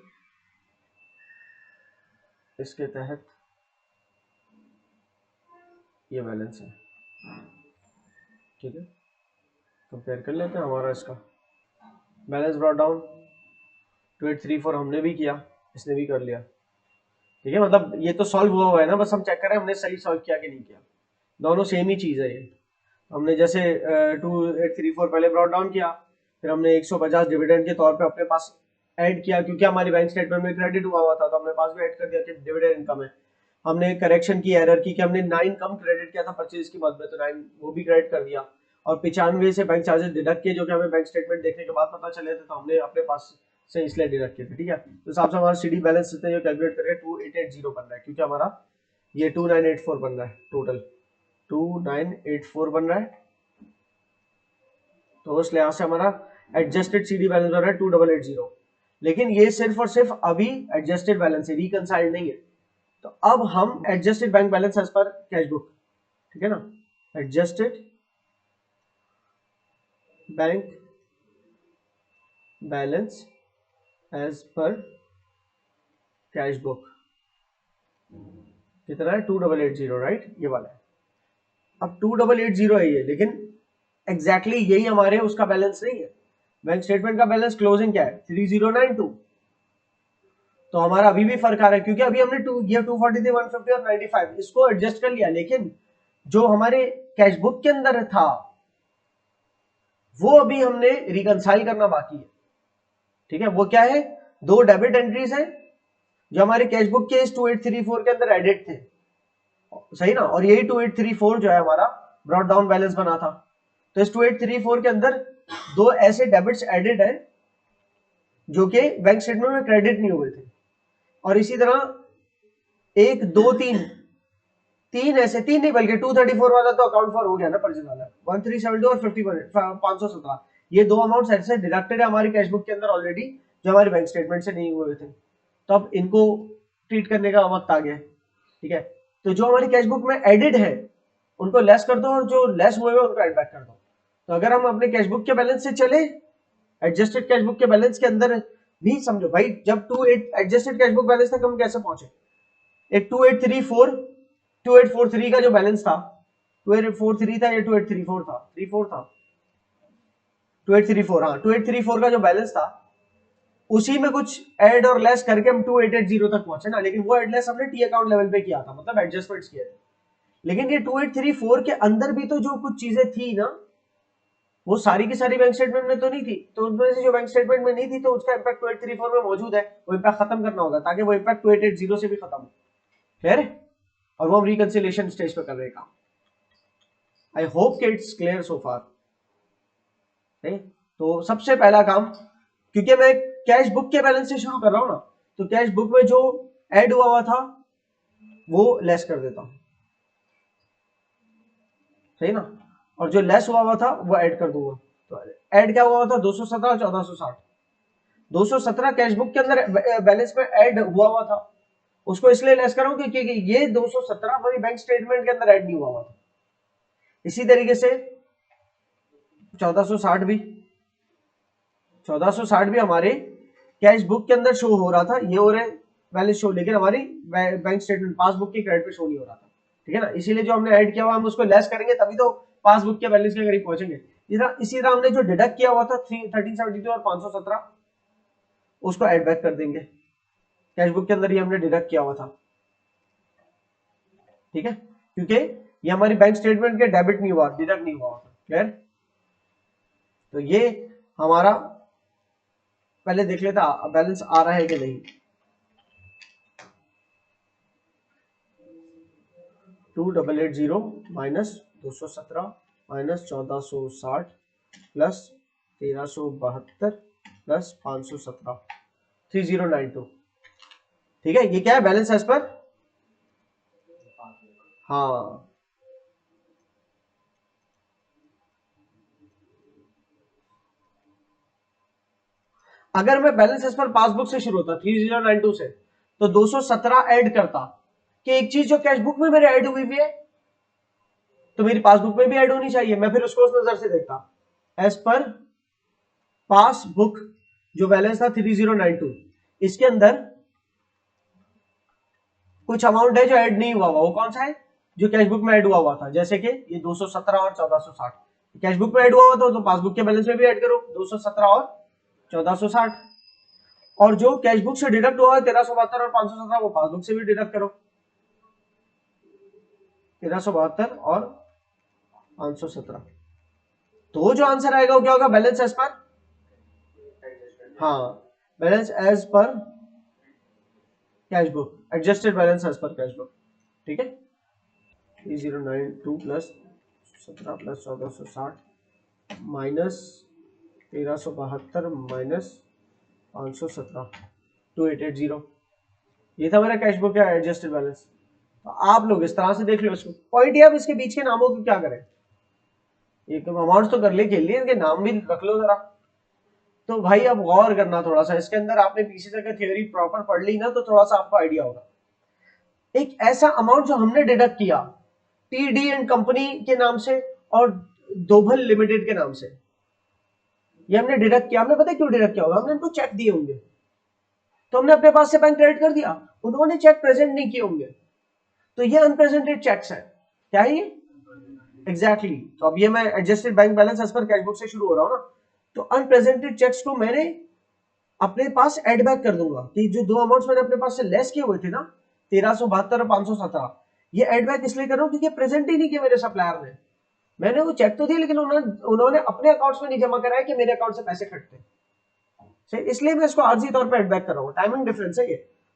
इसके तहत ये बैलेंस है, ठीक है। कंपेयर कर लेते हैं हमारा इसका बैलेंस ब्रॉट डाउन 2834 हमने भी किया, इसने भी कर लिया, ठीक है। मतलब ये तो सॉल्व हुआ है ना, बस हम चेक करें हमने सही सॉल्व किया कि नहीं किया, दोनों सेम ही चीज है ये। हमने जैसे 2834 पहले ब्रॉट डाउन किया, फिर हमने 150 डिविडेंड के तौर पे अपने पास ऐड किया, क्योंकि हमारी बैंक स्टेटमेंट में क्रेडिट हुआ था तो हमने पास भी ऐड कर दिया कि डिविडेंड इनकम है। हमने करेक्शन की एरर की कि हमने 9 कम क्रेडिट किया था परचेज की मद में, तो 9 वो भी क्रेडिट कर दिया, और 95 से बैंक चार्जेस डिडक्ट किए जो कि हमें बैंक स्टेटमेंट देखने के बाद पता चले थे, तो हमने अपने पास से इसलिए डिडक्ट किए थे, ठीक है। तो हिसाब से हमारा सीडी बैलेंस जितने जो कैलकुलेट करके 2880 बन रहा है, क्योंकि हमारा ये 2984 बन रहा है, टोटल 2984 बन रहा है, तो उस लिहाज से हमारा एडजस्टेड सीडी बैलेंस बन रहा है 2880। लेकिन ये सिर्फ और सिर्फ अभी एडजस्टेड बैलेंस है, रिकंसाइल्ड नहीं है। तो अब हम adjusted bank balance as per cash book, ठीक है ना, adjusted bank balance as per cash book कितना है 2880, राइट, ये वाला है। अब 2880 है ये, लेकिन एग्जैक्टली यही हमारे उसका बैलेंस नहीं है। बैंक स्टेटमेंट का बैलेंस क्लोजिंग क्या है 3092, तो हमारा अभी भी फर्क आ रहा है, क्योंकि अभी हमने ये 243, 150 और 95 इसको एडजस्ट कर लिया, लेकिन जो हमारे कैश बुक के अंदर था वो अभी हमने रिकंसाइल करना बाकी है, ठीक है। वो क्या है, दो डेबिट एंट्रीज है जो हमारे कैश बुक के इस 2834 के अंदर एडिट थे, सही ना, और यही 2834 जो है हमारा ब्रॉट डाउन बैलेंस बना था। तो इस 2834 के अंदर दो ऐसे डेबिट्स एडिड है जो कि बैंक स्टेटमेंट में क्रेडिट नहीं हुए थे, और इसी तरह एक दो तीन तीन ऐसे, तीन नहीं बल्कि 234 वाला तो अकाउंट फॉर हो गया ना परचेज वाला, 1372 और 517, ये दो अमाउंट ऐसे डिडक्टेड है हमारी कैश बुक के अंदर ऑलरेडी, जो हमारे बैंक स्टेटमेंट से नहीं हुए थे, तो अब इनको ट्रीट करने का वक्त आ गया, ठीक है। तो जो हमारी कैश बुक में एडिड है उनको लेस कर दो, और जो लेस हुए उनको एड बैक कर दो। तो अगर हम अपने कैश बुक के बैलेंस से चले, एडजस्टेड कैश बुक के बैलेंस के अंदर भी समझो भाई, जब 28 एडजस्टेड कैश बुक बैलेंस तक हम कैसे पहुंचे, एक 2843 का जो बैलेंस था, 2843 था या 2834 था, 34 था, 2834, हाँ 2834 का जो बैलेंस था उसी में कुछ ऐड और लेस करके हम 2880 तक पहुंचे ना, लेकिन वो ऐड लेस हमने टी अकाउंट लेवल पे किया था, मतलब एडजस्टमेंट्स किए थे। लेकिन ये 2834 के अंदर भी तो जो कुछ चीजें थी ना, वो सारी की सारी बैंक स्टेटमेंट में तो नहीं थी, तो उनमें से जो बैंक स्टेटमेंट में नहीं थी तो उसका इंपैक्ट 2834 में मौजूद है, वो इंपैक्ट खत्म करना होगा ताकि वो इंपैक्ट 2880 से भी खत्म हो, क्लियर है। और वो हम रिकंसिलिएशन स्टेज पे कर रहे हैं काम। आई होप कि इट्स क्लियर सो फार। तो सबसे पहला काम, क्योंकि मैं कैश बुक के बैलेंस से शुरू कर रहा हूं ना, तो कैश बुक में जो ऐड हुआ था वो लेस कर देता हूं, सही ना, और जो लेस हुआ था वो ऐड कर दूंगा। तो ऐड क्या हुआ था 217 1460, 217 कैश बुक के अंदर बैलेंस में ऐड हुआ था, उसको इसलिए लेस कर रहा हूं क्योंकि ये 217 हमारी बैंक स्टेटमेंट के अंदर ऐड नहीं हुआ था। इसी तरीके से 1460 भी 1460 भी हमारे कैश बुक के अंदर शो हो रहा था, ये हो रहा है बैलेंस शो, लेकिन हमारी बैंक स्टेटमेंट पासबुक की क्रेडिट पे शो नहीं हो रहा था। ठीक है ना, इसीलिए जो हमने ऐड किया हुआ हम उसको लेस करेंगे तभी तो पासबुक के बैलेंस के करीब पहुंचेंगे। इसी तरह हमने जो डिडक्ट किया हुआ था 1372 और 517 उसको ऐड बैक कर देंगे, कैश बुक के अंदर ही हमने डिडक्ट किया हुआ था। ठीक है, क्योंकि ये हमारी बैंक स्टेटमेंट के डेबिट नहीं हुआ, डिडक्ट नहीं हुआ था। क्लियर? तो ये हमारा पहले देख लेता बैलेंस आ रहा है कि नहीं। 2880 माइनस 217 माइनस 1460 प्लस 1372 प्लस 517 3092। ठीक है, ये क्या है बैलेंस एज पर, हाँ अगर मैं बैलेंस एज पर पासबुक से शुरू होता 3092 से, तो 217 ऐड करता कि एक चीज जो कैश बुक में मेरे ऐड हुई हुई है तो मेरी पासबुक में भी ऐड होनी चाहिए, मैं फिर उसको उस नजर से देखता। एज पर पासबुक जो बैलेंस था 3092, इसके अंदर कुछ अमाउंट है जो ऐड नहीं हुआ, वो कौन सा है, जो कैश बुक में ऐड हुआ था, जैसे कि ये 217 और 1460 कैश बुक में ऐड हुआ तो पासबुक के बैलेंस में भी ऐड करो 217 और 1460, और जो कैश बुक से डिडक्ट हुआ है 1372 और 517 वो पासबुक से भी डिडक्ट करो 1372 और 517। तो जो आंसर आएगा वो क्या होगा, बैलेंस एज पर, हाँ balance as per cash book, adjusted balance as per cash book. ठीक है, 3092 प्लस 17 प्लस 1460 माइनस 1372 माइनस 517 2880, ये था मेरा कैश बुक का एडजस्टेड बैलेंस। तो आप लोग इस तरह से देख लो इसको, पॉइंट ये अब इसके बीच के नामों को क्या करें, एक अमाउंट तो कर ले खेल लिए, इनके नाम भी रख लो जरा। तो भाई अब गौर करना थोड़ा सा, इसके अंदर आपने पीछे से थ्योरी प्रॉपर पढ़ ली ना तो थोड़ा सा आपको आइडिया होगा। एक ऐसा अमाउंट जो हमने डिडक्ट किया टीडी एंड कंपनी के नाम से और दोभल लिमिटेड के नाम से, ये हमने डिडक्ट किया, हमने पता है क्यों डिडक्ट किया होगा, हमने इनको चेक दिए होंगे तो हमने अपने पास से बैंक क्रेडिट कर दिया, उन्होंने चेक प्रेजेंट नहीं किए होंगे तो ये अनप्रेजेंटेड चेक्स है। क्या है ये? एग्जैक्टली तो अब ये मैं adjusted bank balance as per cash book से शुरू हो रहा हूं ना, तो अनप्रेजेंटेड चेक्स को मैंने अपने पास एड बैक कर दूंगा कि जो दो अमाउंट्स मैंने अपने पास से लेस किए हुए थे ना 1372 और 517, ये एड बैक इसलिए कर रहा हूं क्योंकि प्रेजेंट ही नहीं किया मेरे सप्लायर ने, मैंने वो चेक तो दिया लेकिन उन्होंने अपने अकाउंट्स में नहीं जमा कराया कि मेरे अकाउंट से पैसे कटते, इसलिए मैं इसको आर्जी तौर पे एड बैक कर रहा हूं। टाइमिंग डिफरेंस है ये,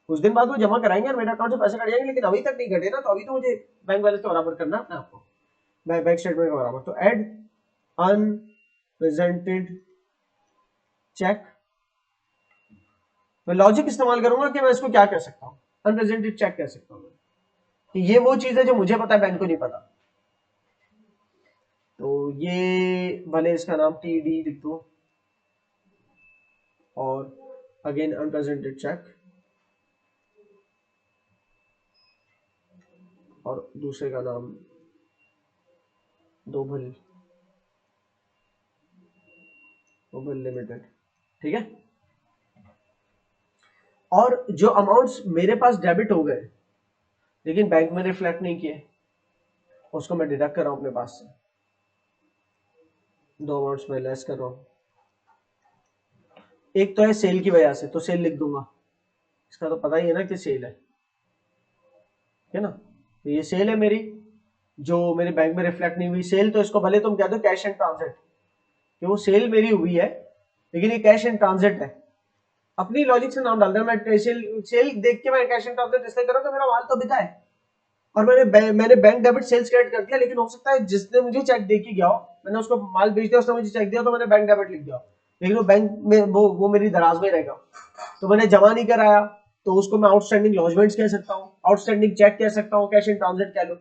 कुछ दिन बाद वो जमा कराएंगे और मेरे अकाउंट से पैसे कट जाएंगे, लेकिन अभी तक नहीं कटे ना, तो अभी तो मुझे बैंक बैलेंस के बराबर करना है अपने आपको, बैंक स्टेटमेंट के बराबर। तो एड अनप्रेजेंटेड चेक, मैं लॉजिक इस्तेमाल करूंगा कि मैं इसको क्या कह सकता हूं, अनप्रेजेंटेड चेक कह सकता हूं कि ये वो चीज है जो मुझे पता है बैंक को नहीं पता। तो ये भले इसका नाम टीडी लिख दो और अगेन अनप्रेजेंटेड चेक, और दूसरे का नाम दोभल लिमिटेड। ठीक है, और जो अमाउंट्स मेरे पास डेबिट हो गए लेकिन बैंक में रिफ्लेक्ट नहीं किए उसको मैं डिडक्ट कर रहा हूं अपने पास से, दो अमाउंट्स में लेस कर रहा हूं। एक तो है सेल की वजह से, तो सेल लिख दूंगा, इसका तो पता ही है ना कि सेल है ना, तो ये सेल है मेरी जो मेरे बैंक में रिफ्लेक्ट नहीं हुई सेल, तो इसको भले तुम कह दो कैश एंड ट्रांजिट कि वो सेल मेरी हुई है लेकिन ये कैश एंड ट्रांजिट है, अपनी लॉजिक से नाम डाल दो। मैं सेल देख के मैं कैश एंड ट्रांजिट इसलिए कर रहा हूं कि मेरा माल तो बिका है और मैंने बैंक डेबिट सेल्स क्रेडिट कर दिया, लेकिन हो सकता है जिसने मुझे चेक दे के गया हो, मैंने उसको माल बेच दिया, उसने मुझे चेक दिया तो मैंने बैंक डेबिट लिख दिया, लेकिन वो बैंक में वो मेरी दराज में रहेगा, तो मैंने जमा नहीं कराया तो उसको मैं आउटस्टैंडिंग लॉजमेंट्स कह सकता हूँ, आउटस्टैंडिंग चेक कह सकता हूँ, कैश इन ट्रांजिट कह लो,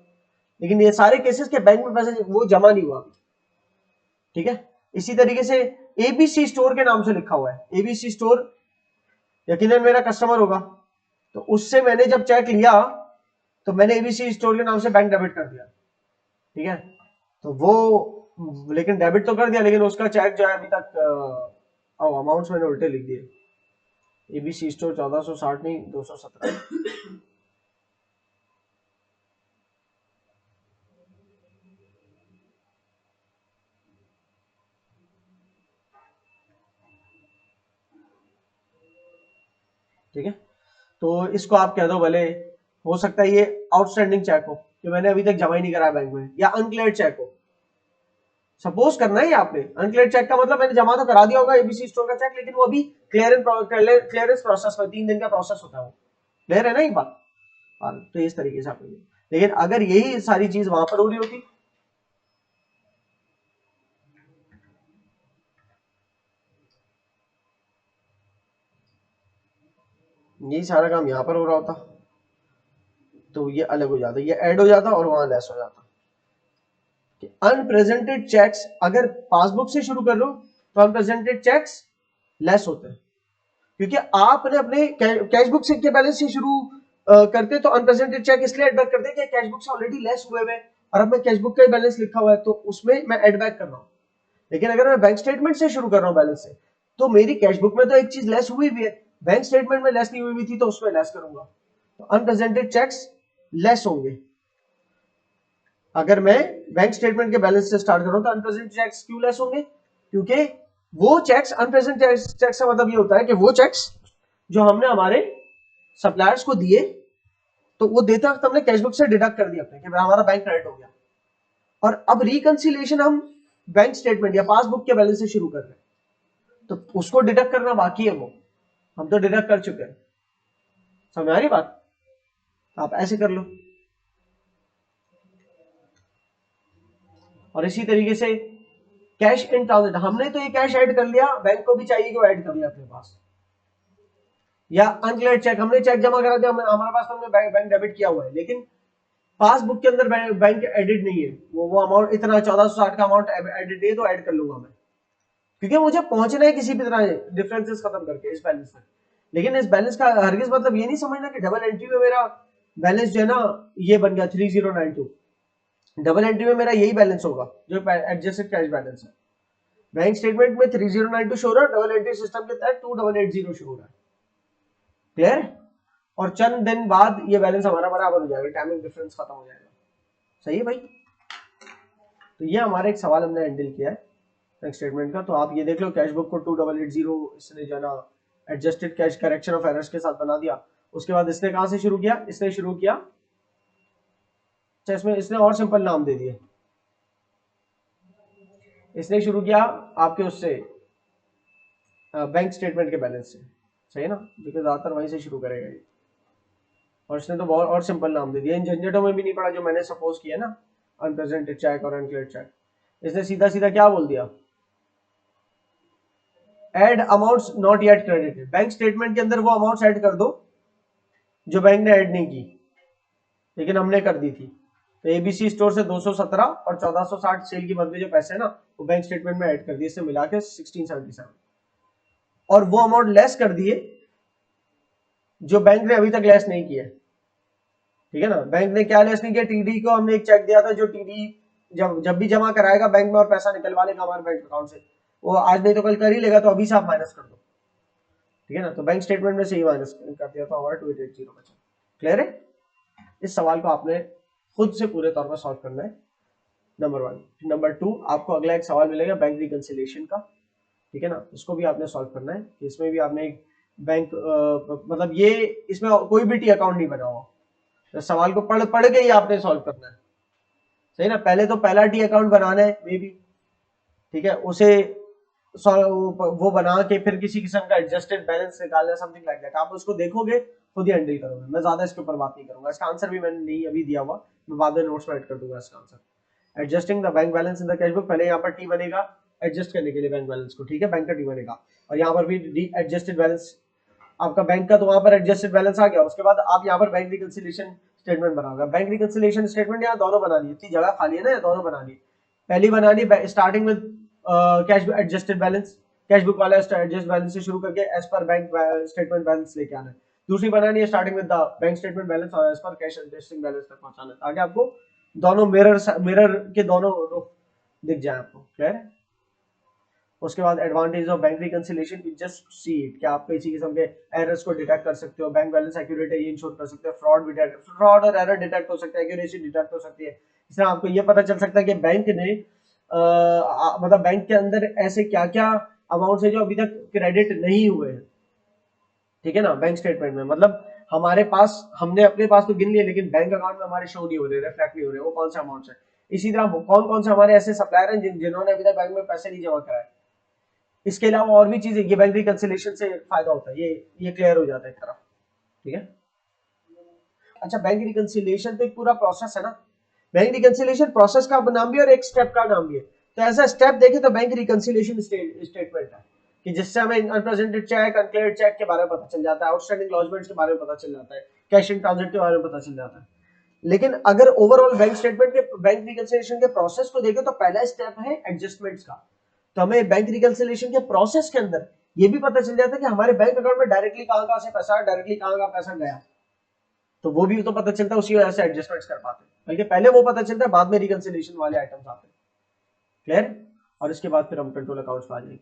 लेकिन ये सारे केसेस के बैंक में पैसे वो जमा नहीं हुआ। ठीक है, इसी तरीके से एबीसी स्टोर के नाम से लिखा हुआ है, एबीसी स्टोर यकीनन मेरा कस्टमर होगा, तो उससे मैंने जब चेक लिया तो मैंने एबीसी स्टोर के नाम से बैंक डेबिट कर दिया। ठीक है, तो वो लेकिन डेबिट तो कर दिया, लेकिन उसका चेक जो है अभी तक अमाउंट्स मैंने उल्टे लिख दिए। एबीसी स्टोर 1460 नहीं 217। ठीक है, तो इसको आप कह दो भले, हो सकता है ये आउटस्टैंडिंग चेक हो कि मैंने अभी तक जमा ही नहीं करा बैंक में, या अनक्लियर्ड चेक हो। सपोज करना है आपने अनक्लियर्ड चेक का मतलब मैंने जमा तो करा दिया होगा एबीसी स्टोर का चेक, लेकिन वो अभी क्लियरेंस प्रोसेस में 3 दिन का प्रोसेस होता है वो। क्लियर है ना एक बात? तो इस तरीके से आप, लेकिन अगर यही सारी चीज वहां पर हो रही होती, यही सारा काम यहाँ पर हो रहा होता, तो ये अलग हो जाता, ये ऐड हो जाता और वहां लेस हो जाता। अनप्रेजेंटेड चेक्स अगर पासबुक से शुरू कर लो तो अनप्रेजेंटेड चेक्स लेस होते हैं, क्योंकि आपने अपने कैश बुक से के बैलेंस से शुरू करते तो अनप्रेजेंटेड चेक इसलिए एड बैक करते हैं कि कैश बुक से ऑलरेडी लेस हुए हुए, और अब मैं कैश बुक का बैलेंस लिखा हुआ है तो उसमें मैं एड बैक कर रहा हूं। लेकिन अगर मैं बैंक स्टेटमेंट से शुरू कर रहा हूं बैलेंस से, तो मेरी कैश बुक में तो एक चीज लेस हुई भी है, बैंक स्टेटमेंट में लेस नहीं हुई थी, तो उसमें लेस करूंगा, तो अनप्रेजेंटेड चेक्स लेस होंगे। अगर मैं बैंक स्टेटमेंट के बैलेंस से स्टार्ट करूं तो अनप्रेजेंट चेक्स क्यों लेस होंगे? क्योंकि वो चेक्स, अनप्रेजेंट चेक्स का मतलब ये होता है कि वो चेक्स जो हमने हमारे सप्लायर्स को दिए, तो वो देते वक्त हमने कैश बुक से डिडक्ट कर दिया अपने कि हमारा बैंक क्रेडिट हो गया, और अब रिकंसिलिएशन हम बैंक स्टेटमेंट या पासबुक के बैलेंस से शुरू कर रहे हैं, तो उसको डिडक्ट करना बाकी है, वो हम तो डिडक्ट कर चुके हैं। समझ आ रही बात? आप ऐसे कर लो। और इसी तरीके से कैश इन ट्रांजिट, हमने तो ये कैश ऐड कर लिया, बैंक को भी चाहिए कि वो ऐड कर लिया अपने पास। या अनक्लियर्ड चेक, हमने चेक जमा करा दिया, हमारे पास तो हमने बैंक डेबिट किया हुआ है, लेकिन पासबुक के अंदर बैंक एडिट नहीं है, वो अमाउंट इतना 1460 का अमाउंट एडिट है, तो ऐड कर लूंगा मैं, क्योंकि मुझे पहुंचना है किसी भी तरह डिफरेंसेस खत्म करके इस बैलेंस तक। लेकिन इस बैलेंस का हरगिज मतलब ये नहीं समझना कि डबल एंट्री में मेरा बैलेंस जो है ना ये बन गया 3092। डबल एंट्री में मेरा यही बैलेंस होगा जो एडजस्टेड कैश बैलेंस है। बैंक स्टेटमेंट में 3092 शो रहा है, डबल एंट्री सिस्टम के तहत 2880 शो हो रहा है। क्लियर? और चंद दिन बाद ये बैलेंस हमारा बराबर हो जाएगा, टाइमिंग डिफरेंस खत्म हो जाएगा। सही है भाई? तो ये हमारा एक सवाल हमने हैंडल किया है बैंक स्टेटमेंट का। तो आप ये देख लो, कैश बुक को 2880 इसने जो ना adjusted cash correction of errors के साथ बना दिया। उसके बाद इसने कहां से शुरू किया? इसने शुरू किया, इसमें इसने और सिंपल नाम दे दिए, इसने शुरू किया आपके उससे बैंक स्टेटमेंट के बैलेंस से। सही है ना? बिकॉज ज्यादातर वहीं से शुरू करेगा ये, और इसने तो बहुत और सिंपल नाम दे दिया, इन झंझटों में भी नहीं पड़ा जो मैंने सपोज किया ना, अनप्रेजेंटेड चेक और अनक्लियर्ड चेक। इसने सीधा सीधा क्या बोल दिया? Add amounts not yet credited. Bank statement के अंदर वो अमाउंट्स ऐड कर दो जो बैंक ने ऐड नहीं की, लेकिन हमने कर दी थी। तो एबीसी स्टोर से 217 और 1460 सेल की बदले जो पैसे है ना, वो बैंक स्टेटमेंट में ऐड कर दिए, इससे मिला के 1677, और वो अमाउंट लेस कर दिए जो बैंक ने अभी तक लेस नहीं किया। ठीक है ना? बैंक ने क्या लेस नहीं किया? टीडी को हमने एक चेक दिया था, जो टीडी जब भी जमा कराएगा बैंक में और पैसा निकलवा लेगा हमारे बैंक अकाउंट से, वो आज नहीं तो कल कर ही लेगा, तो अभी से आप माइनस कर दो। ठीक है ना? तो बैंक स्टेटमेंट में से ही माइनस कर दिया तो हमारा 2880 बचा। क्लियर है? इस सवाल को आपने खुद से पूरे तौर पर सॉल्व करना है, नंबर 1। नंबर 2, आपको अगला एक सवाल मिलेगा बैंक रिकंसिलिएशन का। ठीक है ना? इसको भी आपने सॉल्व करना है। इसमें भी आपने एक बैंक मतलब ये इसमें कोई भी टी अकाउंट नहीं बना हुआ, तो सवाल को पढ़ पढ़ के ही आपने सॉल्व करना है। सही ना? पहले तो पहला टी अकाउंट बनाना है मे बी, ठीक है, उसे वो बना के फिर किसी किस्म का एडजस्टेड बैलेंस निकालना, समथिंग लाइक दैट। आप उसको देखोगे, खुद ही हैंडल करोगे, मैं ज्यादा इसके ऊपर बात नहीं करूंगा। इसका आंसर भी मैंने नहीं अभी दिया हुआ, मैं बाद में नोट्स में ऐड कर दूंगा इसका answer. Adjusting the bank balance in the cash book, पहले यहाँ पर टी बनेगा एडजस्ट करने के लिए बैंक बैलेंस को, ठीक है, बैंक का टी बनेगा, और यहाँ पर भी एडजस्टेड बैलेंस आपका बैंक का, तो वहां पर एडजस्टेड बैलेंस आ गया। उसके बाद आप यहाँ पर बैंक रिकंसिलिएशन स्टेटमेंट बनाओगे। बैंक रिकंसिलिएशन स्टेटमेंट यहाँ दोनों बना लिए, इतनी जगह खाली है ना, दोनों बना लिए। पहली बना ली starting with cash adjusted balance, cash book वाला एडजस्ट बैलेंस से शुरू करके as per bank statement balance लेके आना है। दूसरी बनानी है starting with the bank statement balance और as per cash adjusting balance तक पहुंचाना है, ताकि आपको दोनों मिरर के दोनों दिख जाए आपको। क्लियर है? उसके बाद advantage of bank reconciliation, you just see it, कि आप किसी किस्म के एरर्स को डिटेक्ट कर सकते हो, बैंक बैलेंस एक्यूरेट है ये इंश्योर कर सकते हो, फ्रॉड और एरर डिटेक्ट हो सकता है, एक्यूरेसी डिटेक्ट हो सकती है। इस तरह आपको ये पता चल सकता है कि बैंक ने मतलब बैंक के अंदर ऐसे क्या क्या अमाउंट है जो अभी तक क्रेडिट नहीं हुए हैं, ठीक है ना, बैंक स्टेटमेंट में। मतलब हमारे पास, हमने अपने पास तो गिन लिए, लेकिन बैंक अकाउंट में हमारे शो नहीं हो रहे, रिफ्लेक्ट नहीं हो रहे, वो कौन से अमाउंट है। इसी तरह कौन कौन से हमारे ऐसे सप्लायर हैं जिन्होंने अभी तक बैंक में पैसे नहीं जमा कराए। इसके अलावा और भी चीजें, ये बैंक रिकंसिलिएशन से फायदा होता है, ये क्लियर हो जाता है एक तरफ, ठीक है। अच्छा, बैंक रिकंसिलिएशन तो एक पूरा प्रोसेस है ना, बैंक रिकंसिलिएशन प्रोसेस का नाम भी और एक स्टेप का नाम भी है। तो ऐसा स्टेप देखे तो बैंक रिकंसिलिएशन स्टेटमेंट है, कि जिससे हमें अनप्रेजेंटेड चेक, अनक्लियर्ड चेक के बारे में पता चल जाता है, आउटस्टैंडिंग लॉजमेंट्स के बारे में पता चल जाता है, कैश इन ट्रांजिट के बारे में पता चल जाता है। लेकिन अगर ओवरऑल बैंक स्टेटमेंट के, बैंक रिकंसिलिएशन के प्रोसेस को देखें तो पहला स्टेप है एडजस्टमेंट्स का। तो हमें बैंक रिकंसिलिएशन के प्रोसेस के अंदर ये भी पता चल जाता है कि हमारे बैंक अकाउंट में डायरेक्टली कहां से पैसा, डायरेक्टली कहां पैसा गया, तो वो भी तो पता चलता है, उसी वजह से एडजस्टमेंट्स कर पाते हैं। बल्कि पहले वो पता चलता है, बाद में रिकंसिलिएशन वाले आइटम्स आते हैं। क्लियर? और इसके बाद फिर हम कंट्रोल अकाउंट्स पे आ जाएंगे।